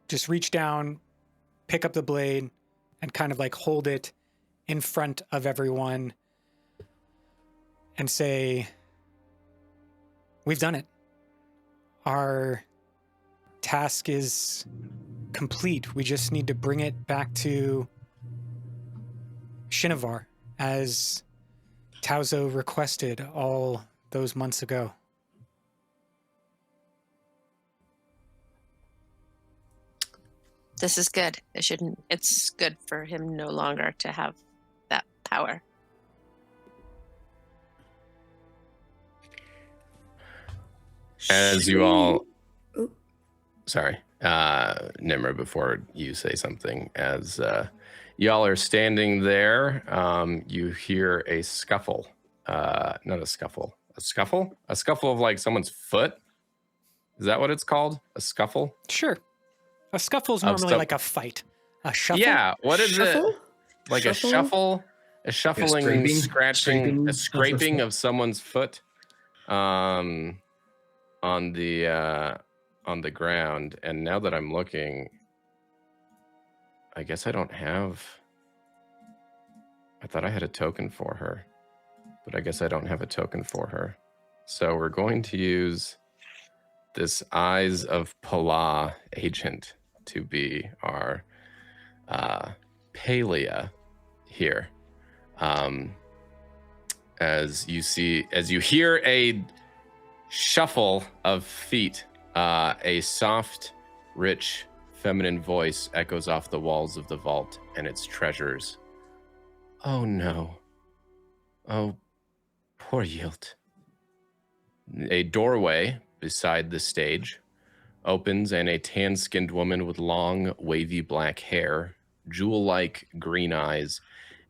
Speaker 2: just reach down, pick up the blade, and kind of like hold it in front of everyone and say, "We've done it. Our task is complete. We just need to bring it back to Shinovar as Tauzo requested all those months ago."
Speaker 4: This is good. It's good for him no longer to have that power.
Speaker 1: As you all,
Speaker 3: Oh.
Speaker 1: sorry, Nmra, before you say something, as y'all are standing there, you hear a scuffle. Not a scuffle. A scuffle? A scuffle of like someone's foot? Is that what it's called? A scuffle?
Speaker 2: Sure. A scuffle is normally like a fight. A shuffle?
Speaker 1: Yeah, what is
Speaker 3: Shuffle?
Speaker 1: it? Like
Speaker 3: Shuffle?
Speaker 1: a shuffle? A shuffling,
Speaker 5: scraping?
Speaker 1: scratching, a scraping
Speaker 5: Of
Speaker 1: of someone's foot on the ground. And now that I'm looking, I guess I don't have... I thought I had a token for her, but I guess I don't have a token for her. So we're going to use this Eyes of Paliah agent to be our Paliah here. As you hear a shuffle of feet, a soft, rich, feminine voice echoes off the walls of the vault and its treasures. Oh no. Oh, poor Yield. A doorway beside the stage opens, and a tan-skinned woman with long, wavy black hair, jewel-like green eyes,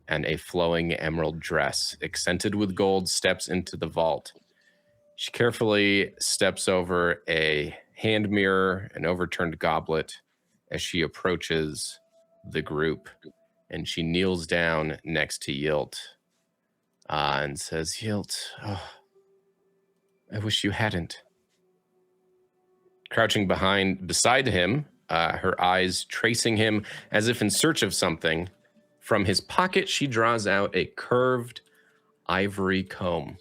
Speaker 1: and a flowing emerald dress, accented with gold, steps into the vault. She carefully steps over a hand mirror, an overturned goblet, as she approaches the group, and she kneels down next to Yilt and says, Yilt, oh, I wish you hadn't. Crouching beside him, her eyes tracing him as if in search of something, from his pocket she draws out a curved ivory comb.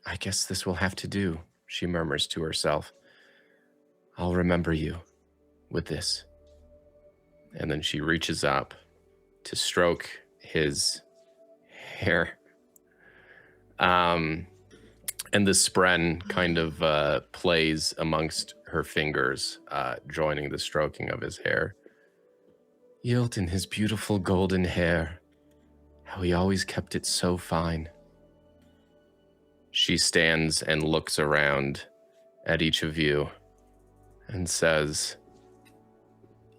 Speaker 1: I guess this will have to do, she murmurs to herself. I'll remember you with this. And then she reaches up to stroke his hair. And the spren kind of plays amongst her fingers, joining the stroking of his hair. Yield in his beautiful golden hair, how he always kept it so fine. She stands and looks around at each of you and says,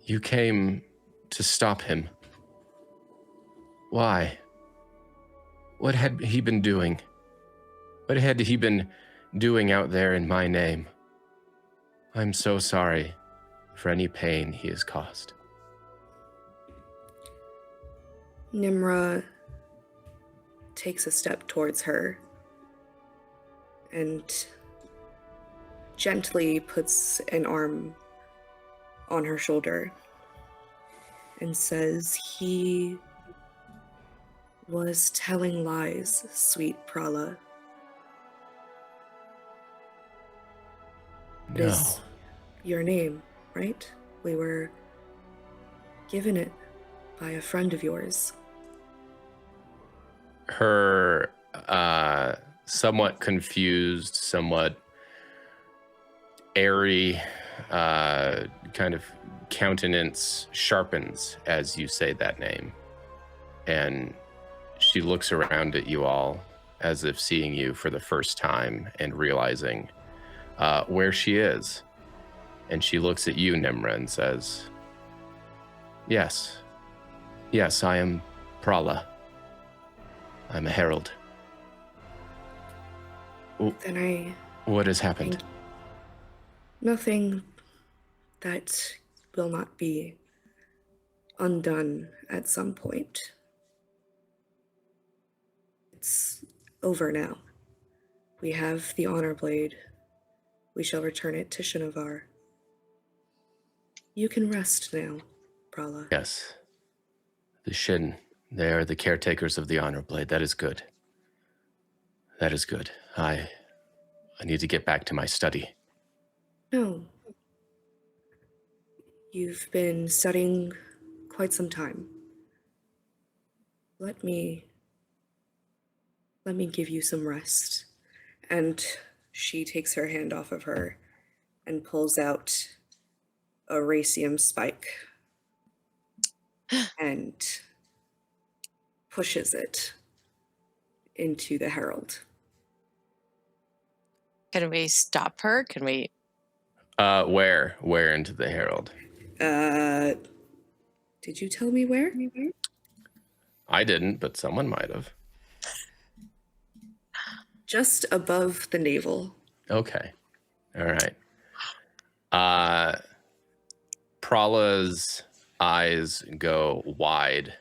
Speaker 1: you came to stop him. Why? What had he been doing? What had he been doing out there in my name? I'm so sorry for any pain he has caused.
Speaker 3: Nmra takes a step towards her and gently puts an arm on her shoulder and says, he was telling lies, sweet Prala. It
Speaker 1: No.
Speaker 3: is your name, right? We were given it by a friend of yours.
Speaker 1: Her somewhat confused, somewhat airy kind of countenance sharpens as you say that name. And she looks around at you all as if seeing you for the first time and realizing where she is. And she looks at you, Nmra, and says, yes, I am Prala. I'm a herald.
Speaker 3: Then
Speaker 1: What has happened?
Speaker 3: Nothing that will not be undone at some point. It's over now. We have the honor blade. We shall return it to Shinovar. You can rest now, Prala.
Speaker 1: Yes. The Shin, they are the caretakers of the honor blade. That is good. That is good. I need to get back to my study.
Speaker 3: No. You've been studying quite some time. Let me give you some rest. And she takes her hand off of her and pulls out a racium spike and pushes it into the herald.
Speaker 4: Can we stop her? Can we?
Speaker 1: Where into the Herald?
Speaker 3: Did you tell me where?
Speaker 1: I didn't, but someone might have.
Speaker 3: Just above the navel.
Speaker 1: Okay. All right. Prala's eyes go wide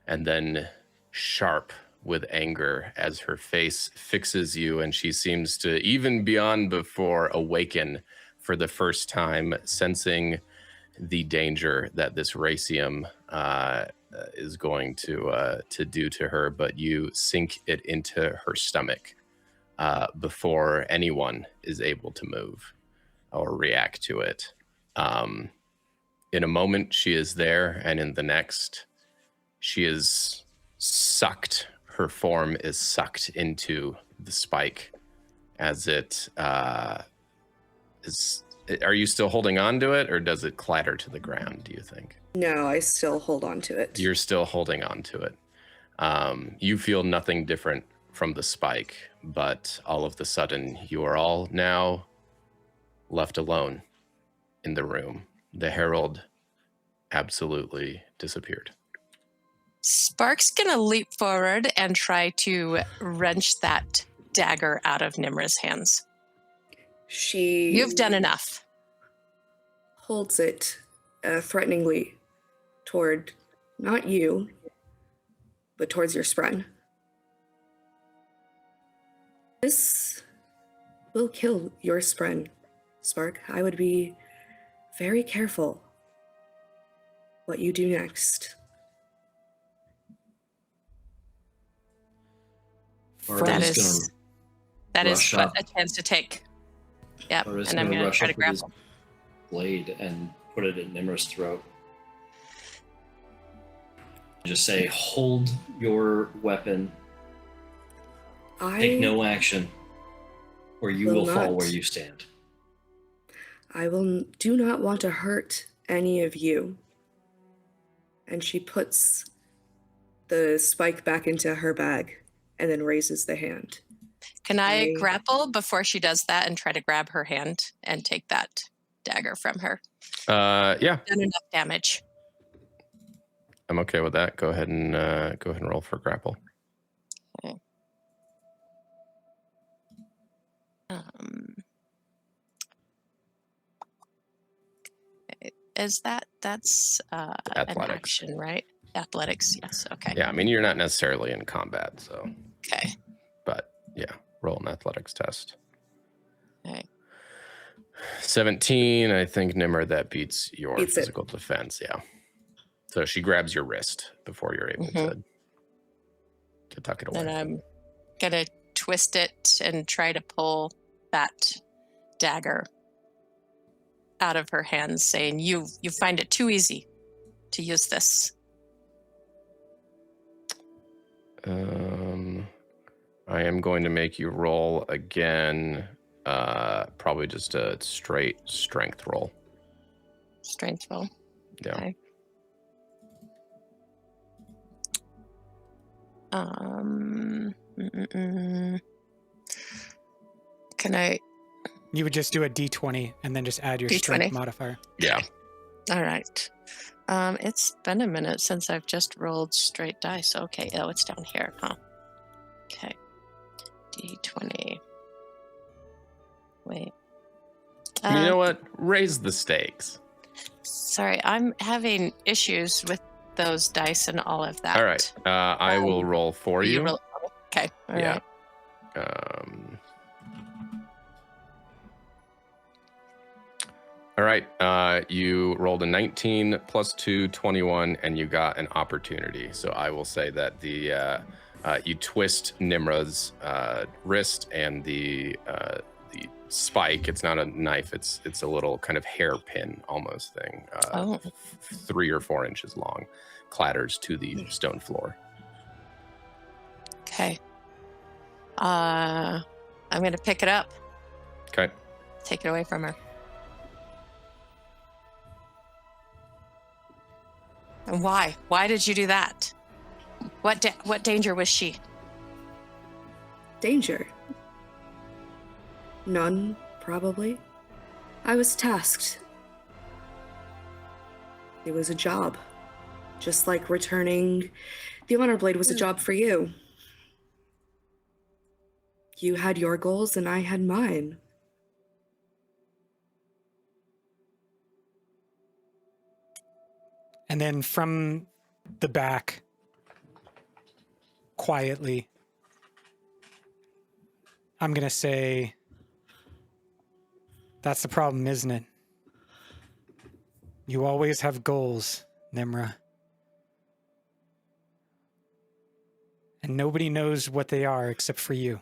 Speaker 1: and then sharp with anger as her face fixes you, and she seems to, even beyond before, awaken for the first time, sensing the danger that this racium is going to do to her, but you sink it into her stomach before anyone is able to move or react to it. In a moment, she is there, and in the next, she is sucked. Her form is sucked into the spike as it is. Are you still holding on to it, or does it clatter to the ground, do you think?
Speaker 3: No, I still hold on to it.
Speaker 1: You're still holding on to it. You feel nothing different from the spike, but all of the sudden, you are all now left alone in the room. The Herald absolutely disappeared.
Speaker 4: Spark's gonna leap forward and try to wrench that dagger out of Nmra's hands. You've done enough.
Speaker 3: Holds it threateningly toward not you, but towards your spren. This will kill your spren, Spark. I would be very careful what you do next.
Speaker 4: That is a chance to take. Yep, and I'm going to try to grapple.
Speaker 5: Blade and put it in Nmra's throat. Just say, hold your weapon. Take no action, or you will fall where you stand.
Speaker 3: I do not want to hurt any of you. And she puts the spike back into her bag and then raises the hand.
Speaker 4: Can I grapple before she does that and try to grab her hand and take that dagger from her?
Speaker 1: Yeah.
Speaker 4: Done enough damage.
Speaker 1: I'm okay with that. Go ahead and roll for grapple.
Speaker 4: Okay. Is that's
Speaker 1: athletics.
Speaker 4: an action, right? Athletics, yes. Okay.
Speaker 1: Yeah, I mean, you're not necessarily in combat, so.
Speaker 4: Okay.
Speaker 1: But yeah, roll an athletics test.
Speaker 4: Okay.
Speaker 1: 17, I think, Nmra, that beats your physical defense, yeah. So she grabs your wrist before you're able to tuck it away.
Speaker 4: And I'm gonna twist it and try to pull that dagger out of her hands, saying, you find it too easy to use this.
Speaker 1: I am going to make you roll again, probably just a straight strength roll.
Speaker 4: Strength roll.
Speaker 1: Yeah.
Speaker 4: Okay. Can I?
Speaker 2: You would just do a D20 and then just add your strength modifier.
Speaker 1: Yeah.
Speaker 4: All right. It's been a minute since I've just rolled straight dice. Okay. Oh, it's down here, huh? Okay. D20. Wait.
Speaker 1: You know what? Raise the stakes.
Speaker 4: Sorry, I'm having issues with those dice and all of that.
Speaker 1: All right. I will roll for you.
Speaker 4: Okay. All
Speaker 1: yeah.
Speaker 4: Right.
Speaker 1: All right. You rolled a 19 plus 2, 21, and you got an opportunity. So I will say that the you twist Nmra's wrist, and the spike, it's not a knife, it's a little kind of hairpin almost thing, 3 or 4 inches long, clatters to the stone floor.
Speaker 4: Okay. I'm going to pick it up.
Speaker 1: Okay.
Speaker 4: Take it away from her. And why? Why did you do that? What danger was she?
Speaker 3: Danger? None, probably. I was tasked. It was a job. Just like returning the Honor Blade was a job for you. You had your goals and I had mine.
Speaker 2: And then from the back, quietly, I'm going to say, that's the problem, isn't it? You always have goals, Nmra. And nobody knows what they are except for you.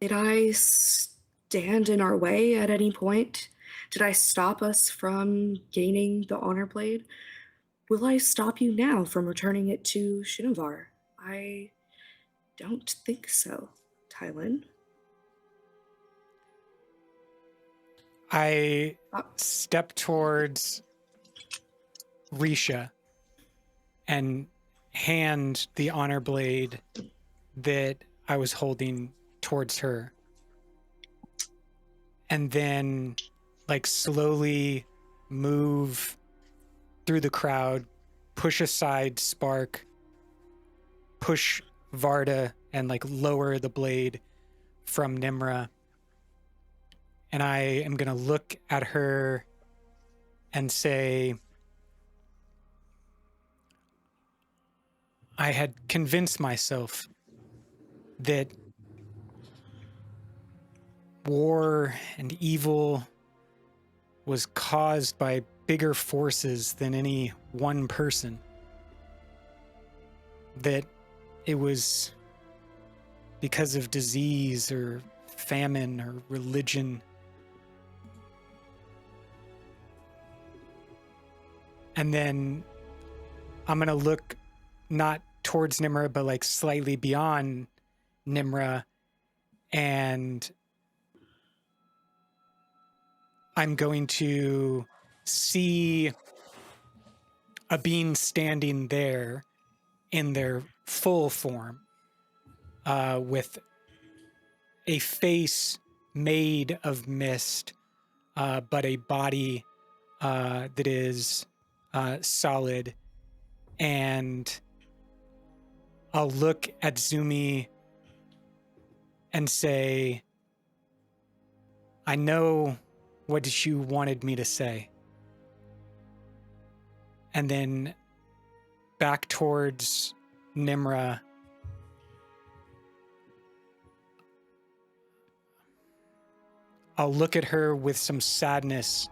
Speaker 3: Did I stand in our way at any point? Did I stop us from gaining the Honor Blade? Will I stop you now from returning it to Shinovar? I don't think so, Tylin.
Speaker 2: I step towards Risha and hand the Honor Blade that I was holding towards her. And then, like, slowly move through the crowd, push aside Spark, push Vardah, and, like, lower the blade from Nmra. And I am going to look at her and say, I had convinced myself that war and evil was caused by bigger forces than any one person. That it was because of disease or famine or religion. And then I'm going to look not towards Nmra, but like slightly beyond Nmra. And I'm going to see a being standing there in their full form, with a face made of mist, but a body that is solid. And I'll look at Zumi and say, I know what you wanted me to say. And then back towards Nmra, I'll look at her with some sadness,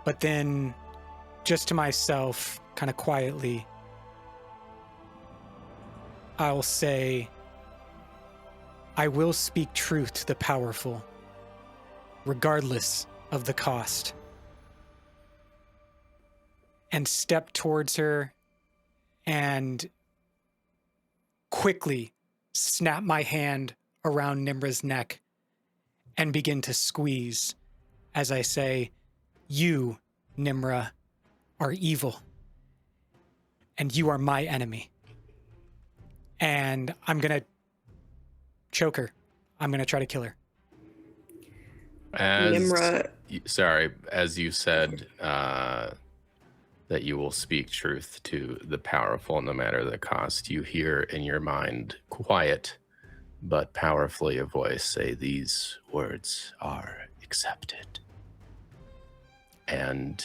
Speaker 2: but then just to myself, kind of quietly, I'll say, I will speak truth to the powerful, regardless of the cost. And step towards her and quickly snap my hand around Nimra's neck and begin to squeeze as I say, you, Nmra, are evil, and you are my enemy. And I'm going to choke her. I'm going to try to kill her.
Speaker 3: Nmra.
Speaker 1: Sorry, as you said, that you will speak truth to the powerful no matter the cost, you hear in your mind, quiet but powerfully, a voice say, these words are accepted. And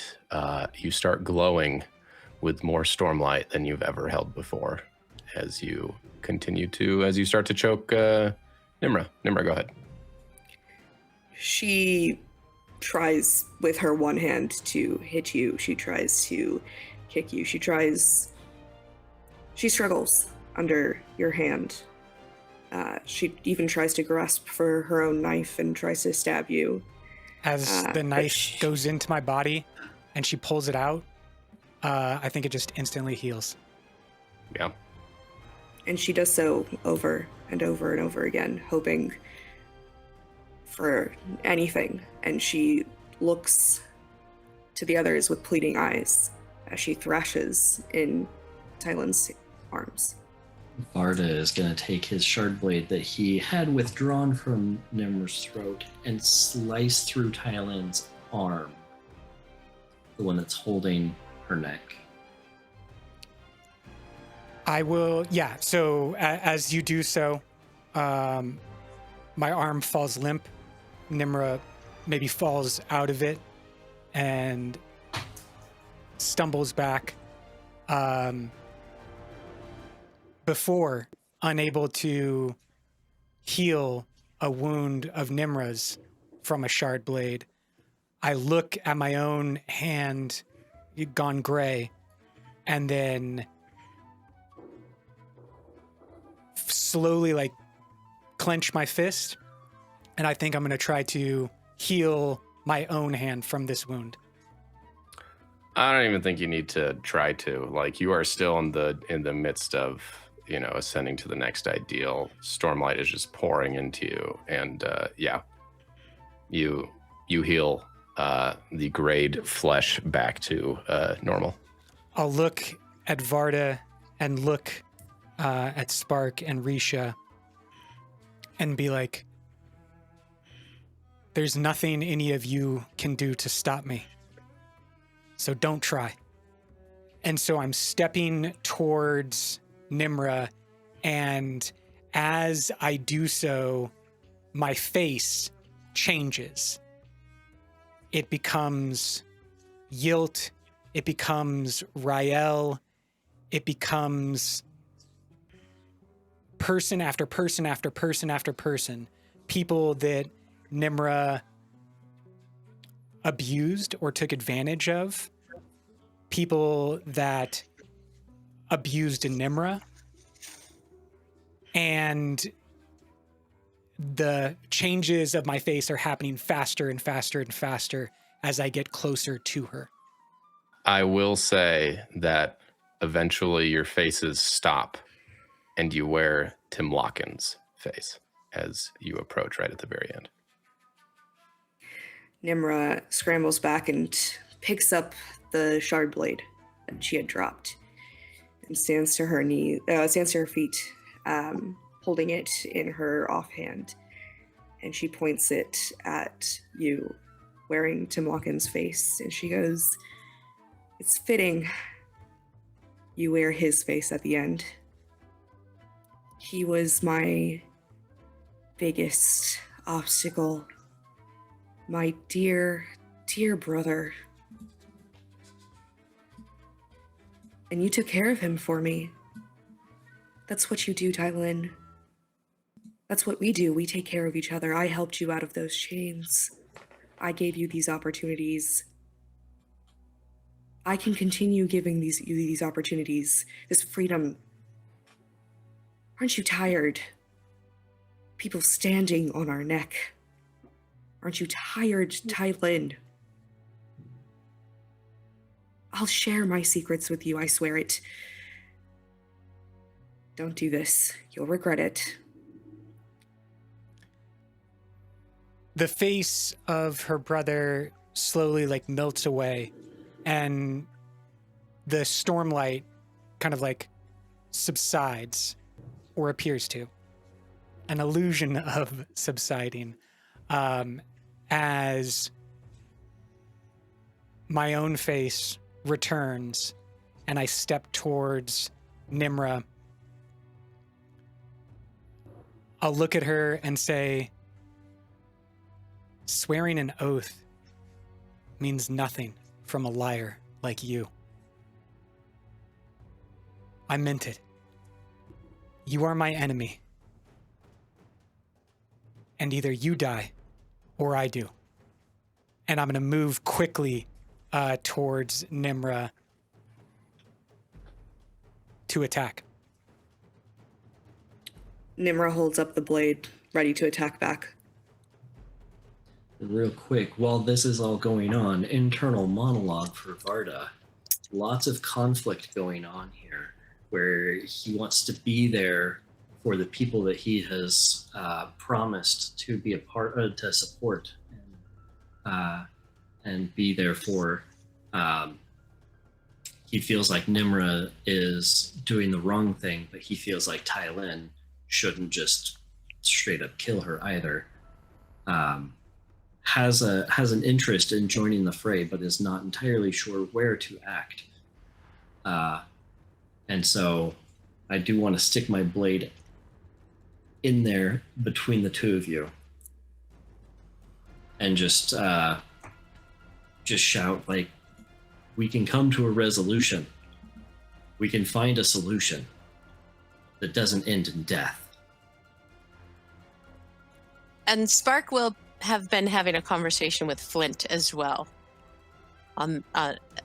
Speaker 1: you start glowing with more stormlight than you've ever held before as you start to choke Nmra. Nmra, go ahead.
Speaker 3: She tries with her one hand to hit you. She tries to kick you. She struggles under your hand. She even tries to grasp for her own knife and tries to stab you.
Speaker 2: As the knife goes into my body and she pulls it out, I think it just instantly heals.
Speaker 1: Yeah.
Speaker 3: And she does so over and over and over again, hoping for anything. And she looks to the others with pleading eyes as she thrashes in Tylin's arms.
Speaker 5: Vardah is going to take his shard blade that he had withdrawn from Nmra's throat and slice through Tylin's arm, the one that's holding her neck.
Speaker 2: I will, yeah. So as you do so, my arm falls limp. Nmra maybe falls out of it and stumbles back. Before unable to heal a wound of Nmra's from a shard blade, I look at my own hand gone gray and then slowly like clench my fist, and I think I'm going to try to heal my own hand from this wound.
Speaker 1: I don't even think you need to try to. Like, you are still in the midst of, you know, ascending to the next ideal. Stormlight is just pouring into you, and you heal the grayed flesh back to normal.
Speaker 2: I'll look at Vardah and look at Spark and Risha and be like, there's nothing any of you can do to stop me. So don't try. And so I'm stepping towards Nmra, and as I do so, my face changes. It becomes Yilt, it becomes Ryel, it becomes person after person after person after person. People that Nmra abused or took advantage of. People that abused Nmra. And the changes of my face are happening faster and faster and faster as I get closer to her.
Speaker 1: I will say that eventually your faces stop and you wear Tim Locken's face as you approach right at the very end.
Speaker 3: Nmra scrambles back and picks up the shard blade that she had dropped and stands to her feet, holding it in her offhand. And she points it at you, wearing Tim Locken's face, and she goes, "It's fitting you wear his face at the end. He was my biggest obstacle. My dear, dear brother. And you took care of him for me. That's what you do, Tylin. That's what we do. We take care of each other. I helped you out of those chains. I gave you these opportunities. I can continue giving you these opportunities, this freedom. Aren't you tired? People standing on our neck. Aren't you tired, Tylin? I'll share my secrets with you, I swear it. Don't do this. You'll regret it."
Speaker 2: The face of her brother slowly like melts away, and the stormlight kind of like subsides, or appears to. An illusion of subsiding, as my own face returns and I step towards Nmra. I'll look at her and say, swearing an oath means nothing from a liar like you. I meant it. You are my enemy. And either you die or I do. And I'm going to move quickly towards Nmra to attack.
Speaker 3: Nmra holds up the blade, ready to attack back.
Speaker 5: Real quick, while this is all going on, internal monologue for Vardah. Lots of conflict going on here, where he wants to be there for the people that he has promised to be a part of, to support, and be there for he feels like Nmra is doing the wrong thing, but he feels like Tylin shouldn't just straight up kill her either. Has an interest in joining the fray, but is not entirely sure where to act. And so I do want to stick my blade in there between the two of you and just shout, like, we can come to a resolution. We can find a solution that doesn't end in death.
Speaker 4: And Spark will have been having a conversation with Flint as well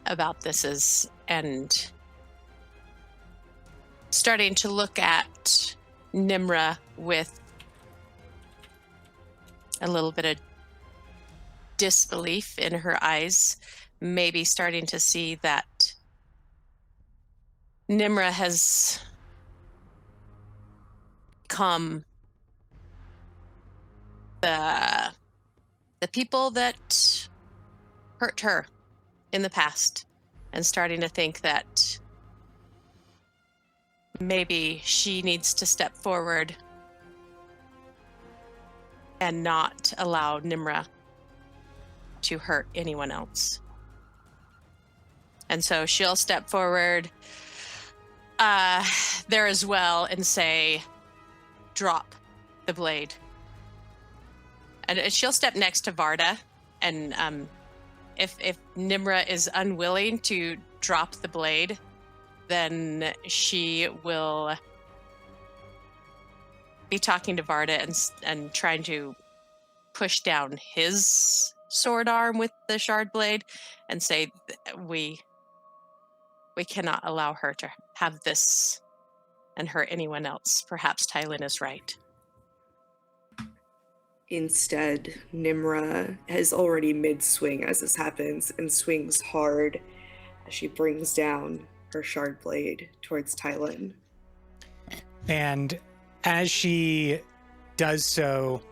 Speaker 4: about this and starting to look at Nmra with a little bit of disbelief in her eyes, maybe starting to see that Nmra has become the people that hurt her in the past, and starting to think that maybe she needs to step forward and not allow Nmra to hurt anyone else. And so she'll step forward there as well and say, drop the blade. And she'll step next to Vardah, and if Nmra is unwilling to drop the blade, then she will be talking to Vardah and trying to push down his sword arm with the shard blade and say, we cannot allow her to have this and hurt anyone else. Perhaps Tylin is right.
Speaker 3: Instead, Nmra is already mid-swing as this happens and swings hard as she brings down her shard blade towards Tylin.
Speaker 2: And as she does so,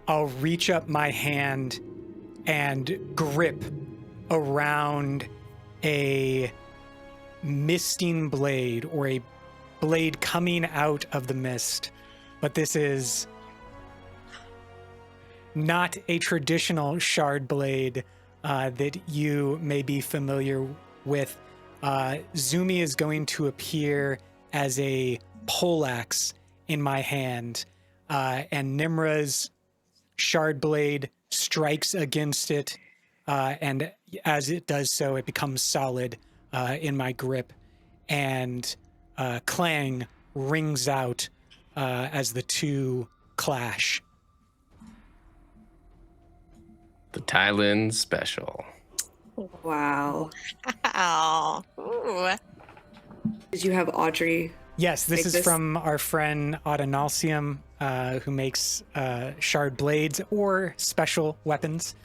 Speaker 2: I'll reach up my hand and grip around a misting blade, or a blade coming out of the mist. But this is not a traditional shard blade that you may be familiar with. Zumi is going to appear as a poleaxe in my hand, and Nimra's shard blade strikes against it, and as it does so, it becomes solid in my grip, and clang rings out as the two clash.
Speaker 1: The Tylin special.
Speaker 3: Wow.
Speaker 4: Wow. Ooh.
Speaker 3: Did you have Audrey?
Speaker 2: Yes, this is from our friend Autonalcium, who makes shard blades or special weapons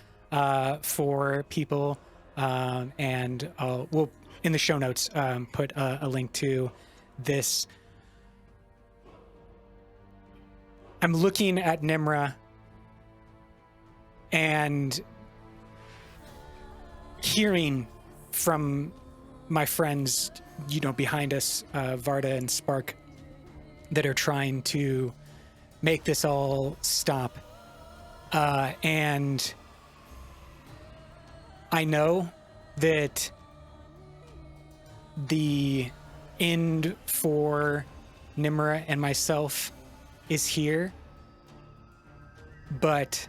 Speaker 2: for people. And we'll, in the show notes, put a link to this. I'm looking at Nmra and hearing from my friends, behind us, Vardah and Spark, that are trying to make this all stop. And I know that the end for Nmra and myself is here, but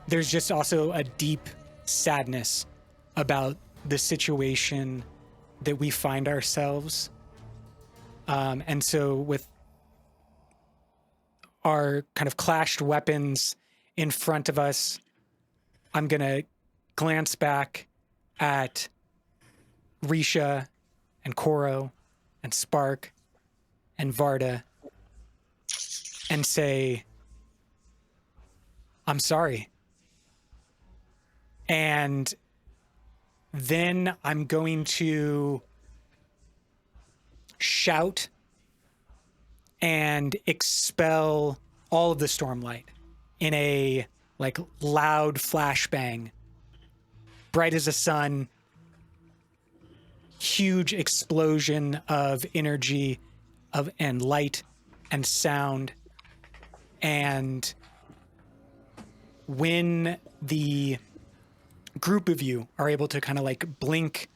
Speaker 2: there's just also a deep sadness about the situation that we find ourselves. And so with our kind of clashed weapons in front of us, I'm going to glance back at Risha and Koro and Spark and Vardah and say, I'm sorry. And then I'm going to shout and expel all of the stormlight in a loud flashbang, bright as the sun, huge explosion of energy and light and sound. And when the group of you are able to kind of like blink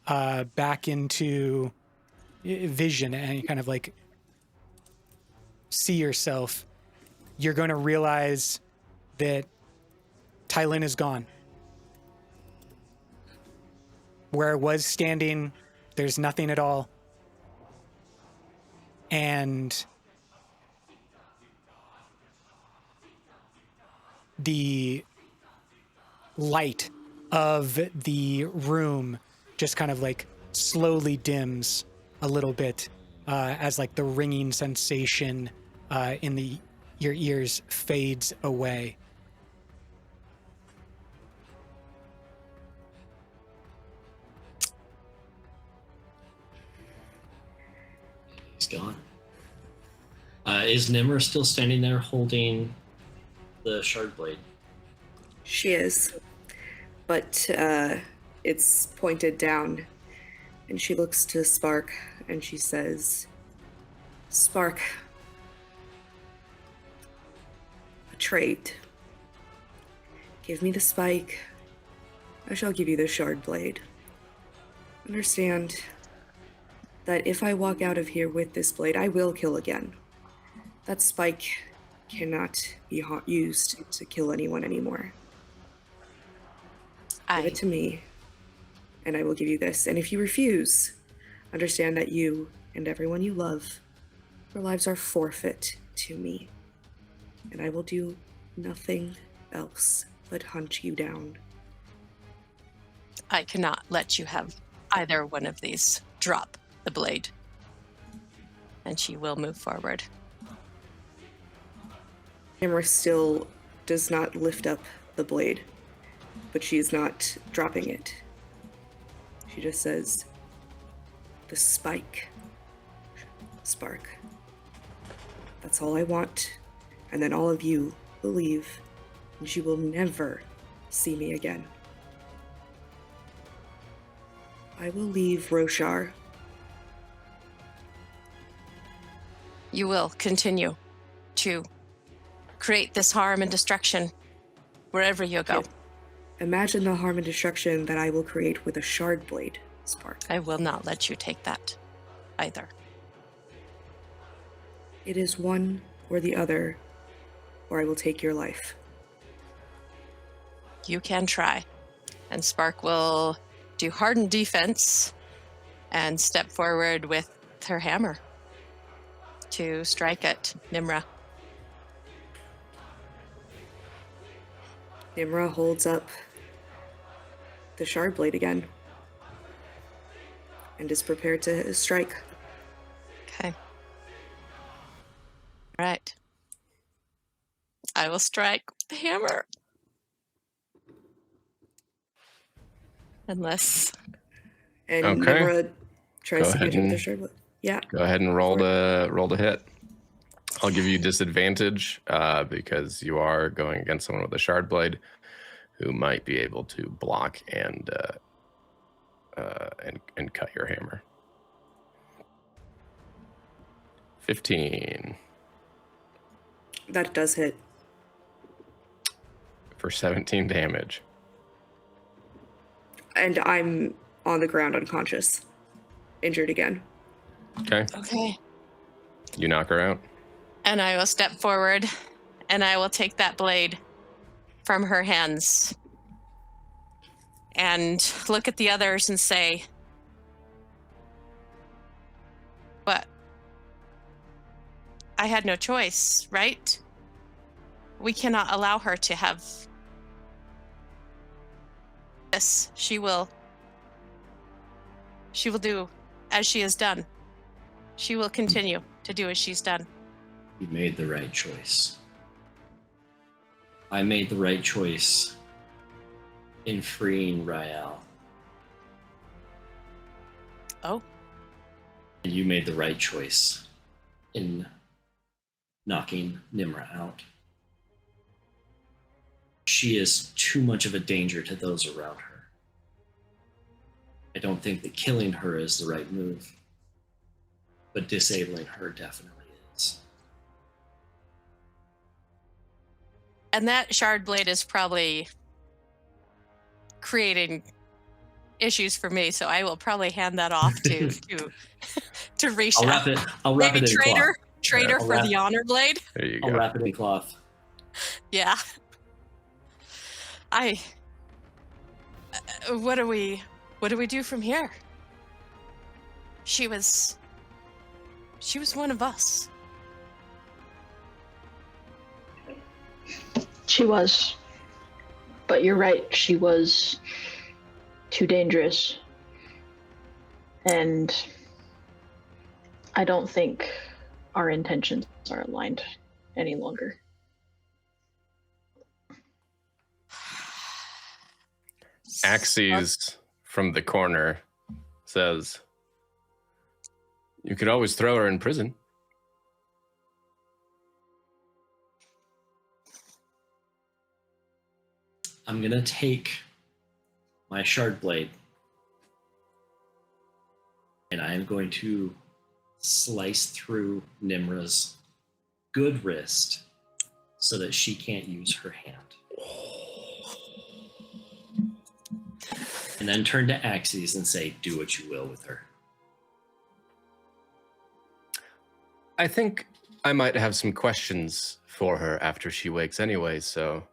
Speaker 2: back into vision and kind of like see yourself, you're going to realize that Tylin is gone. Where it was standing, there's nothing at all. And the light of the room just kind of like slowly dims a little bit as like the ringing sensation in your ears fades away.
Speaker 5: He's gone. Is Nmra still standing there holding the shard blade?
Speaker 3: She is, but it's pointed down, and she looks to Spark, and she says, Spark, a trade. Give me the spike. I shall give you the shard blade. Understand that if I walk out of here with this blade, I will kill again. That spike cannot be used to kill anyone anymore. Give it to me, and I will give you this. And if you refuse, understand that you and everyone you love, your lives are forfeit to me. And I will do nothing else but hunt you down.
Speaker 4: I cannot let you have either one of these. Drop the blade. And she will move forward.
Speaker 3: Nmra still does not lift up the blade, but she is not dropping it. She just says, the spike, Spark. That's all I want. And then all of you will leave, and you will never see me again. I will leave Roshar.
Speaker 4: You will continue to create this harm and destruction wherever you go.
Speaker 3: Imagine the harm and destruction that I will create with a shard blade, Spark.
Speaker 4: I will not let you take that either.
Speaker 3: It is one or the other, or I will take your life.
Speaker 4: You can try. And Spark will do hardened defense and step forward with her hammer to strike at Nmra.
Speaker 3: Nmra holds up the shard blade again and is prepared to strike.
Speaker 4: Okay. All right. I will strike with the hammer. Unless...
Speaker 3: And
Speaker 1: Okay.
Speaker 3: Nmra tries
Speaker 1: Go
Speaker 3: to catch
Speaker 1: ahead
Speaker 3: up with the
Speaker 1: and-
Speaker 3: shard blade. Yeah.
Speaker 1: Go ahead and roll to hit. I'll give you disadvantage because you are going against someone with a shard blade who might be able to block and cut your hammer. 15
Speaker 3: That does hit.
Speaker 1: for 17 damage.
Speaker 3: And I'm on the ground unconscious. Injured again.
Speaker 1: Okay.
Speaker 4: Okay.
Speaker 1: You knock her out.
Speaker 4: And I will step forward and I will take that blade from her hands and look at the others and say, "What? I had no choice, right? We cannot allow her to have this. She will do as she has done. She will continue to do as she's done."
Speaker 5: You made the right choice. I made the right choice in freeing Ryel.
Speaker 4: Oh,
Speaker 5: And you made the right choice in knocking Nmra out. She is too much of a danger to those around her. I don't think that killing her is the right move, but disabling her definitely is.
Speaker 4: And that shard blade is probably creating issues for me, so I will probably hand that off to Risha.
Speaker 5: I'll wrap
Speaker 4: Maybe
Speaker 5: it in cloth.
Speaker 4: traitor for the honor blade.
Speaker 1: There you
Speaker 5: I'll
Speaker 1: go.
Speaker 5: wrap it in cloth.
Speaker 4: Yeah. What do we do from here? She was one of us.
Speaker 6: She was. But you're right, she was too dangerous. And I don't think our intentions are aligned any longer.
Speaker 1: Axes from the corner says, "You could always throw her in prison."
Speaker 5: I'm gonna take my shard blade and I am going to slice through Nmra's good wrist so that she can't use her hand. And then turn to Axes and say, do what you will with her.
Speaker 1: I think I might have some questions for her after she wakes anyway, so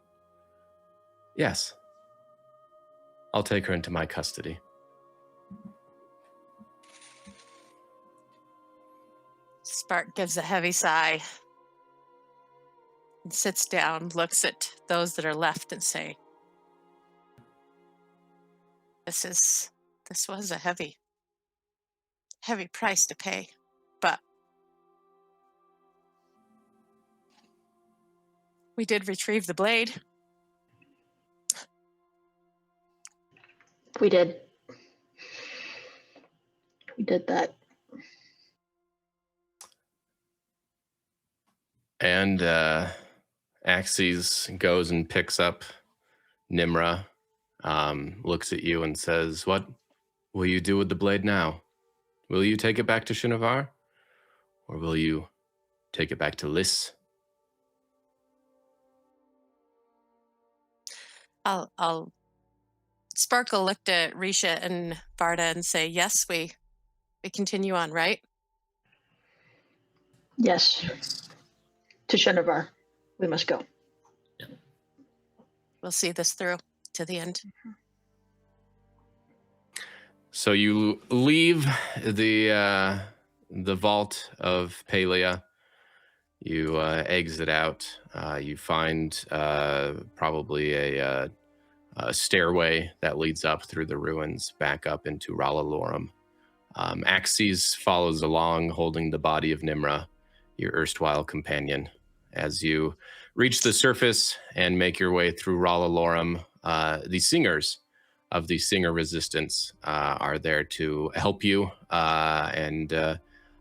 Speaker 1: yes. I'll take her into my custody.
Speaker 4: Spark gives a heavy sigh and sits down, looks at those that are left and say, this was a heavy price to pay, but we did retrieve the blade.
Speaker 6: We did that.
Speaker 1: And Axes goes and picks up Nmra, looks at you and says, "What will you do with the blade now? Will you take it back to Shinovar? Or will you take it back to Liss?"
Speaker 4: I'll Sparkle looked at Risha and Vardah and say, "Yes, we continue on, right?"
Speaker 6: Yes. To Shinovar. We must go.
Speaker 4: We'll see this through to the end.
Speaker 1: So you leave the vault of Paliah. You exit out. You find probably a stairway that leads up through the ruins back up into Rallalorum. Axes follows along, holding the body of Nmra, your erstwhile companion. As you reach the surface and make your way through Rallalorum, the singers of the Singer Resistance are there to help you. And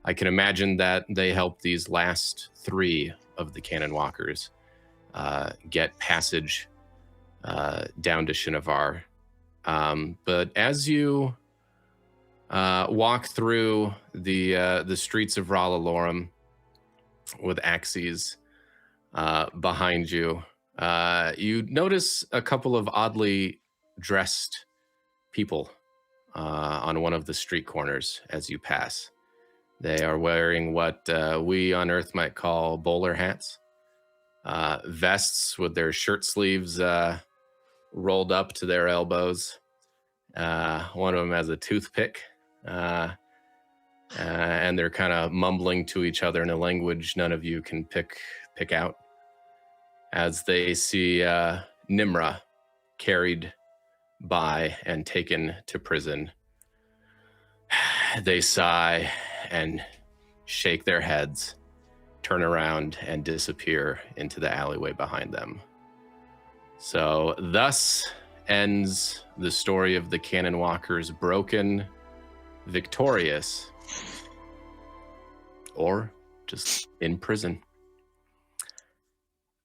Speaker 1: I can imagine that they help these last 3 of the Canonwalkers get passage down to Shinovar. But as you walk through the streets of Rallalorum with Axes behind you, you notice a couple of oddly dressed people on one of the street corners as you pass. They are wearing what we on Earth might call bowler hats, vests with their shirt sleeves rolled up to their elbows. One of them has a toothpick, and they're kind of mumbling to each other in a language none of you can pick out as they see Nmra carried by and taken to prison. They sigh and shake their heads, turn around, and disappear into the alleyway behind them. So thus ends the story of the Canonwalkers, broken, victorious, or just in prison.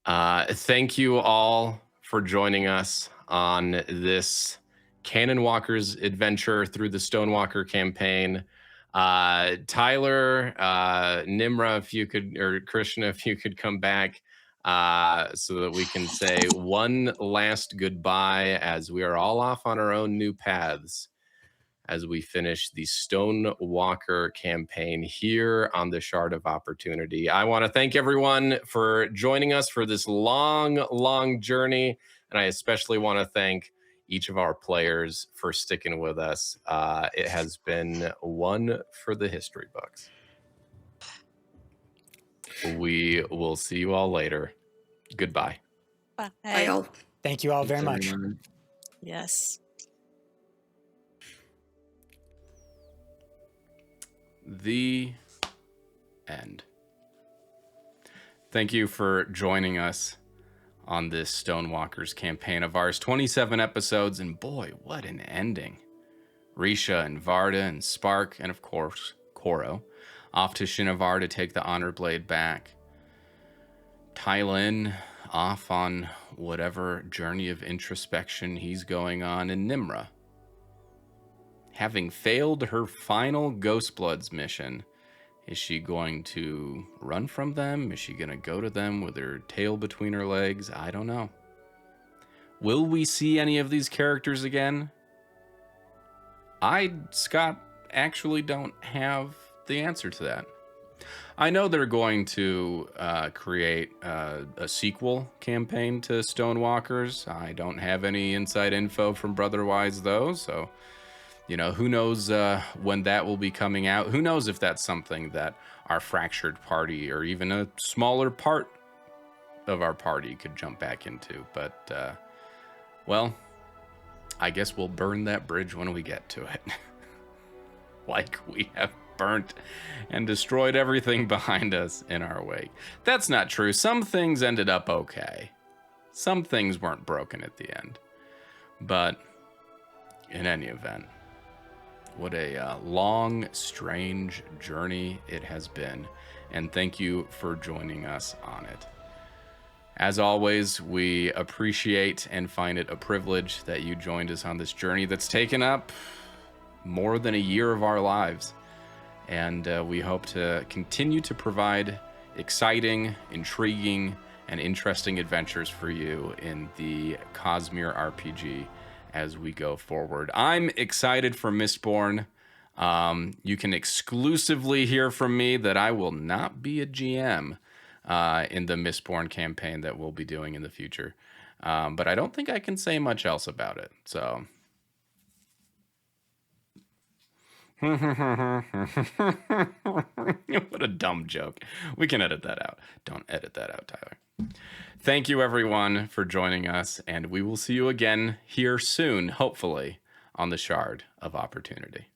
Speaker 1: Thank you all for joining us on this Canonwalkers adventure through the Stonewalker campaign. Tyler, Nmra, if you could, or Krishna, if you could come back so that we can say one last goodbye as we are all off on our own new paths as we finish the Stonewalker campaign here on the Shard of Opportunity. I want to thank everyone for joining us for this long, long journey. And I especially want to thank each of our players for sticking with us. It has been one for the history books. We will see you all later. Goodbye.
Speaker 4: Bye.
Speaker 3: Bye, all.
Speaker 2: Thank you all very
Speaker 5: Thanks,
Speaker 2: much.
Speaker 5: everyone.
Speaker 4: Yes.
Speaker 7: The end. Thank you for joining us on this Stonewalkers campaign of ours. 27 episodes, and boy, what an ending. Risha and Vardah and Spark, and of course, Koro, off to Shinovar to take the Honor Blade back. Tylin off on whatever journey of introspection he's going on, and Nmra, having failed her final Ghostbloods mission, is she going to run from them? Is she going to go to them with her tail between her legs? I don't know. Will we see any of these characters again? I, Scott, actually don't have the answer to that. I know they're going to create a sequel campaign to Stonewalkers. I don't have any inside info from Brotherwise, though, so... You know, who knows when that will be coming out? Who knows if that's something that our fractured party or even a smaller part of our party could jump back into. But, well, I guess we'll burn that bridge when we get to it. Like we have burnt and destroyed everything behind us in our wake. That's not true. Some things ended up okay. Some things weren't broken at the end. But in any event, what a long, strange journey it has been, and thank you for joining us on it. As always, we appreciate and find it a privilege that you joined us on this journey that's taken up more than a year of our lives, and we hope to continue to provide exciting, intriguing, and interesting adventures for you in the CosmereRPG as we go forward. I'm excited for Mistborn. You can exclusively hear from me that I will not be a GM in the Mistborn campaign that we'll be doing in the future. But I don't think I can say much else about it. So. What a dumb joke. We can edit that out. Don't edit that out, Tyler. Thank you, everyone, for joining us, and we will see you again here soon, hopefully, on the Shard of Opportunity.